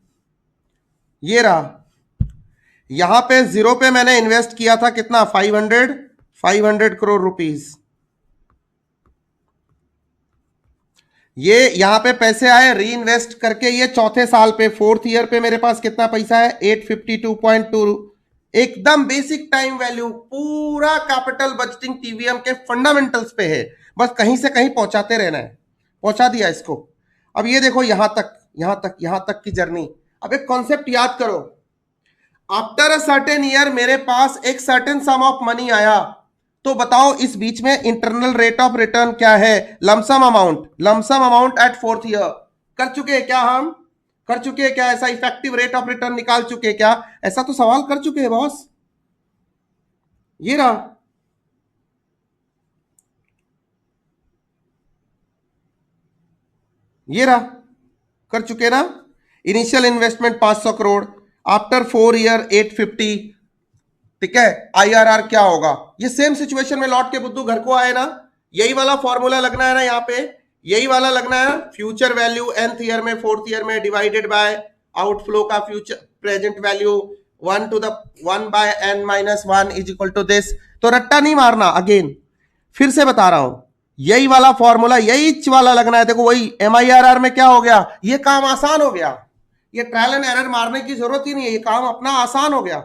ये रहा। यहां पे 0 पे मैंने इन्वेस्ट किया था कितना? 500 करोड़ रुपीस। ये यहां पे पैसे आए री इन्वेस्ट करके, ये चौथे साल पे 4th ईयर पे मेरे पास कितना पैसा है? 852.2। एकदम बेसिक टाइम वैल्यू, पूरा कैपिटल बजटिंग टीवीएम के फंडामेंटल्स पे है, बस कहीं से कहीं पहुंचाते रहना है। पहुंचा दिया इसको। अब ये देखो यहां तक की जर्नी। अब एक कॉन्सेप्ट याद करो, आफ्टर अ सर्टेन ईयर मेरे पास एक सर्टेन सम ऑफ मनी आया, तो बताओ इस बीच में इंटरनल रेट ऑफ रिटर्न क्या है? Lump sum amount at 4th year. कर चुके हैं क्या? हम कर चुके हैं क्या? ऐसा इफेक्टिव रेट ऑफ रिटर्न निकाल चुके हैं क्या? ऐसा तो सवाल कर चुके हैं बॉस। ये रहा, ये रहा, कर चुके ना। Initial investment 500 crore, after 4 year 850, ठीक है। आईआरआर क्या होगा? ये सेम सिचुएशन में लौट के बुद्धू घर को आए ना, यही वाला फॉर्मूला लगना है ना, यहाँ पे यही वाला लगना है। फ्यूचर वैल्यू nth ईयर में 4th ईयर में डिवाइडेड बाय आउटफ्लो का future present value 1 to the 1 by n minus 1 is equal to this. तो रट्टा नहीं मारना, अगेन फिर से बता रहा हूं, यही वाला फॉर्मूला यही वाला लगना है। देखो वही MIRR में क्या हो गया, ये काम आसान हो गया। ये ट्रायल एंड एरर मारने की जरूरत ही नहीं है, ये काम अपना आसान हो गया।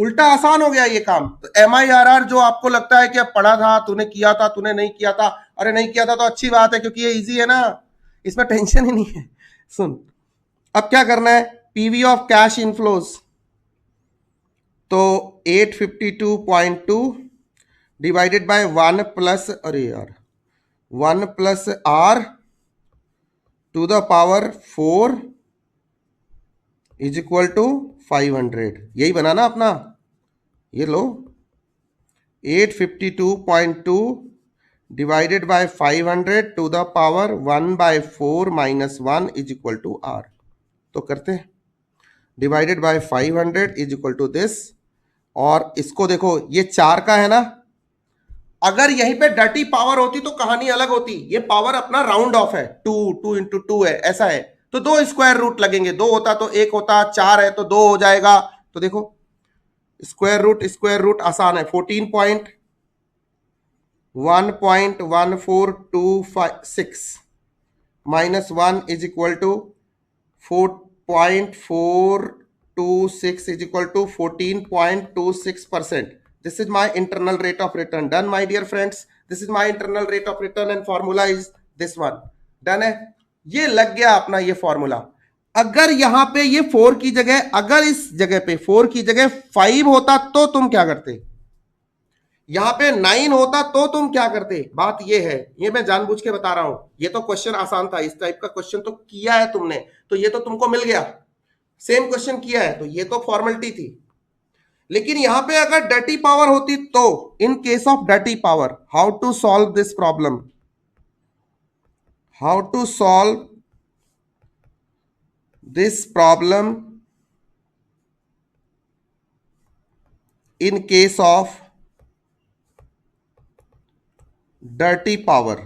उल्टा आसान हो गया ये काम। तो MIRR जो आपको लगता है कि अब पढ़ा था, तूने किया था, तूने नहीं किया था, अरे नहीं किया था तो अच्छी बात है, क्योंकि ये इजी है ना, इसमें टेंशन ही नहीं है। सुन, अब क्या करना है, पीवी ऑफ कैश इनफ्लोज, तो 852.2 डिवाइडेड बाय 1 प्लस, अरे यार 1 plus are to the power 4 is equal to 500, यही बना ना अपना, ये लो 852.2 divided by 500 to the power 1/4 minus 1 is equal to r. तो करते हैं, divided by 500 is equal to this, और इसको देखो ये 4 का है ना, अगर यहीं पे डर्टी पावर होती तो कहानी अलग होती, ये पावर अपना राउंड ऑफ है, 2 इंटू 2 है, ऐसा है, तो 2 स्क्वायर रूट लगेंगे, 2 होता तो 1 होता, 4 है तो 2 हो जाएगा। तो देखो स्क्वायर रूट आसान है, 14.11426 minus 1 is equal to 4.426 is equal to 14.26%. This is my internal rate of return. Done, my dear friends. This is my internal rate of return and formula is this one. Done है, ये लग गया अपना ये formula. अगर यहां पे ये 4 की जगह, अगर इस जगह पे 4 की जगह 5 होता तो तुम क्या करते, यहां पे 9 होता तो तुम क्या करते, बात ये है, ये मैं जानबूझ के बता रहा हूं, ये तो क्वेश्चन आसान था, इस टाइप का क्वेश्चन तो किया है तुमने, तो ये तो तुमको मिल गया, सेम क्वेश्चन किया है, तो ये तो फॉर्मेलिटी थी। लेकिन यहां पे अगर डर्टी पावर होती तो, in case of dirty power, how to solve this problem, how to solve this problem in case of dirty power.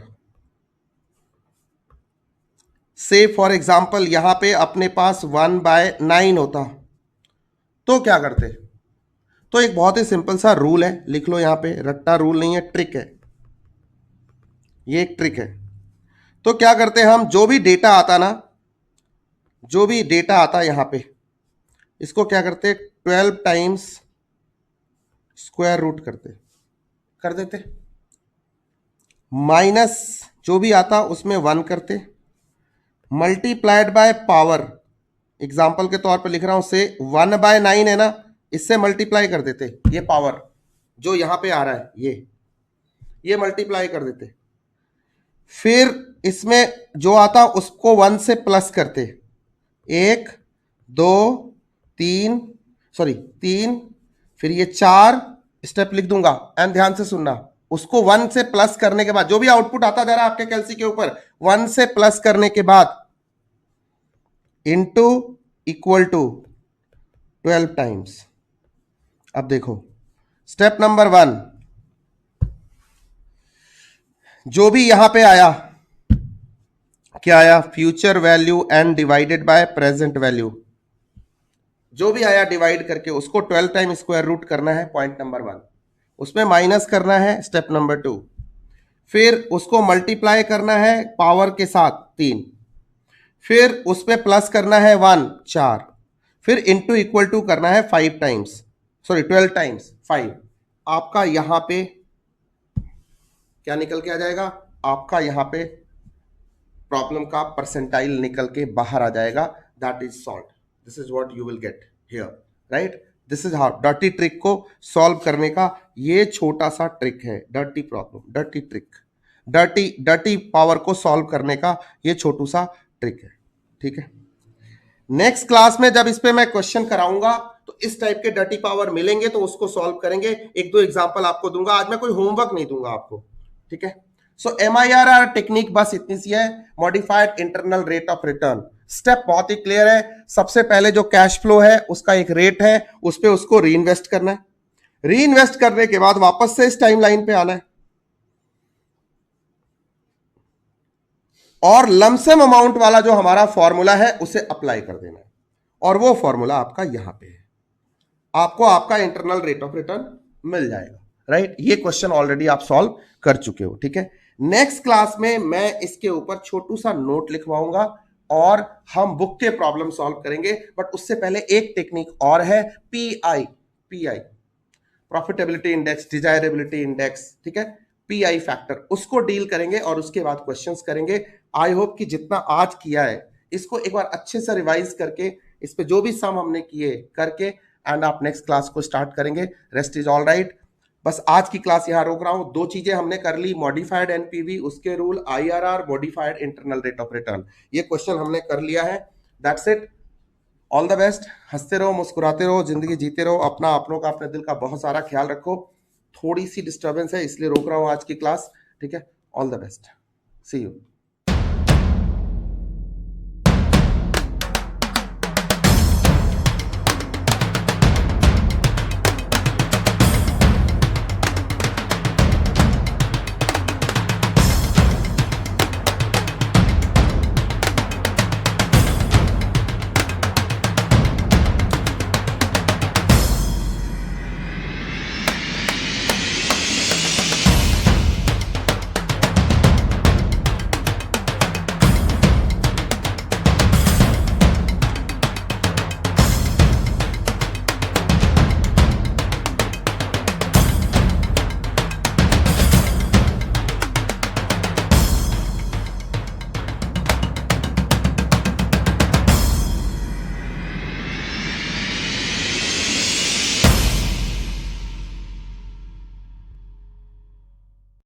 Say for example यहां पे अपने पास 1/9 होता तो क्या करते, तो एक बहुत ही सिंपल सा रूल है, लिख लो यहां पे, रट्टा रूल नहीं है, ट्रिक है, ये एक ट्रिक है। तो क्या करते हम, जो भी डेटा आता ना, जो भी डेटा आता यहां पे, इसको क्या करते 12 टाइम्स स्क्वायर रूट कर देते, माइनस जो भी आता उसमें 1 करते, मल्टीप्लाइड बाय पावर, एग्जाम्पल के तौर पर लिख रहा हूं, से 1/9 है ना, इससे मल्टीप्लाई कर देते, ये पावर जो यहां पे आ रहा है ये मल्टीप्लाई कर देते, फिर इसमें जो आता उसको 1 से प्लस करते, 1 2 3 3, फिर ये 4 स्टेप लिख दूंगा, एंड ध्यान से सुनना, उसको 1 से प्लस करने के बाद जो भी आउटपुट आता जा रहा है आपके कैलसी के ऊपर, 1 से प्लस करने के बाद इनटू इक्वल टू 12 टाइम्स। अब देखो स्टेप नंबर 1, जो भी यहां पे आया, क्या आया, future value and divided by present value, जो भी आया डिवाइड करके उसको 12 टाइम स्क्वायर रूट करना है, पॉइंट नंबर 1, उसमें माइनस करना है, स्टेप नंबर 2, फिर उसको मल्टीप्लाई करना है पावर के साथ 3, फिर उस पर प्लस करना है 1 4, फिर इनटू इक्वल टू करना है 5 टाइम्स, 12 टाइम्स 5। आपका यहां पे क्या निकल के आ जाएगा, आपका यहां पे प्रॉब्लम का परसेंटाइल निकल के बाहर आ जाएगा, that is solve, this is what you will get here, right. This is how dirty trick को सॉल्व करने का ये छोटा सा ट्रिक है, dirty problem, dirty trick, dirty power को सॉल्व करने का ये छोटू सा ट्रिक है, ठीक है। नेक्स्ट क्लास में जब इस पे मैं क्वेश्चन कराऊंगा तो इस टाइप के डर्टी पावर मिलेंगे तो उसको सॉल्व करेंगे, 1-2 एग्जांपल आपको दूंगा, आज मैं कोई होमवर्क नहीं दूंगा आपको, ठीक है। सो MIRR टेक्निक बस इतनी सी है, modified internal rate of return. Step बहुत ही क्लियर है, सबसे पहले जो कैश फ्लो है उसका एक रेट है, उस पे उसको री इन्वेस्ट करना है, री इन्वेस्ट करने के बाद वापस से इस टाइम लाइन पे आना है और लमसम अमाउंट वाला जो हमारा फॉर्मूला है उसे अप्लाई कर देना है, और वो फॉर्मूला आपका यहां पे है, आपको आपका इंटरनल रेट ऑफ रिटर्न मिल जाएगा, राइट। ये क्वेश्चन ऑलरेडी आप सॉल्व कर चुके हो, ठीक है। नेक्स्ट क्लास में मैं इसके ऊपर छोटू सा नोट लिखवाऊंगा और हम बुक के प्रॉब्लम सॉल्व करेंगे, बट उससे पहले एक टेक्निक और है, PI, profitability index, desirability index, ठीक है, PI फैक्टर, उसको डील करेंगे और उसके बाद क्वेश्चंस करेंगे। आई होप कि जितना आज किया है इसको एक बार अच्छे से रिवाइज करके इस पे जो भी सम हमने किए करके एंड आप नेक्स्ट क्लास को स्टार्ट करेंगे। Rest is all right. बस आज की क्लास यहां रोक रहा हूं। दो चीजें हमने कर ली, मॉडिफाइड एनपीवी, उसके rule, IRR, modified internal rate of return, ये क्वेश्चन हमने कर लिया है। That's it. All the best. हंसते रहो, मुस्कुराते रहो, जिंदगी जीते रहो, अपना अपनों का, अपने दिल का बहुत सारा ख्याल रखो। थोड़ी सी डिस्टर्बेंस है इसलिए रोक रहा हूं आज की क्लास, ठीक है। All the best, see you.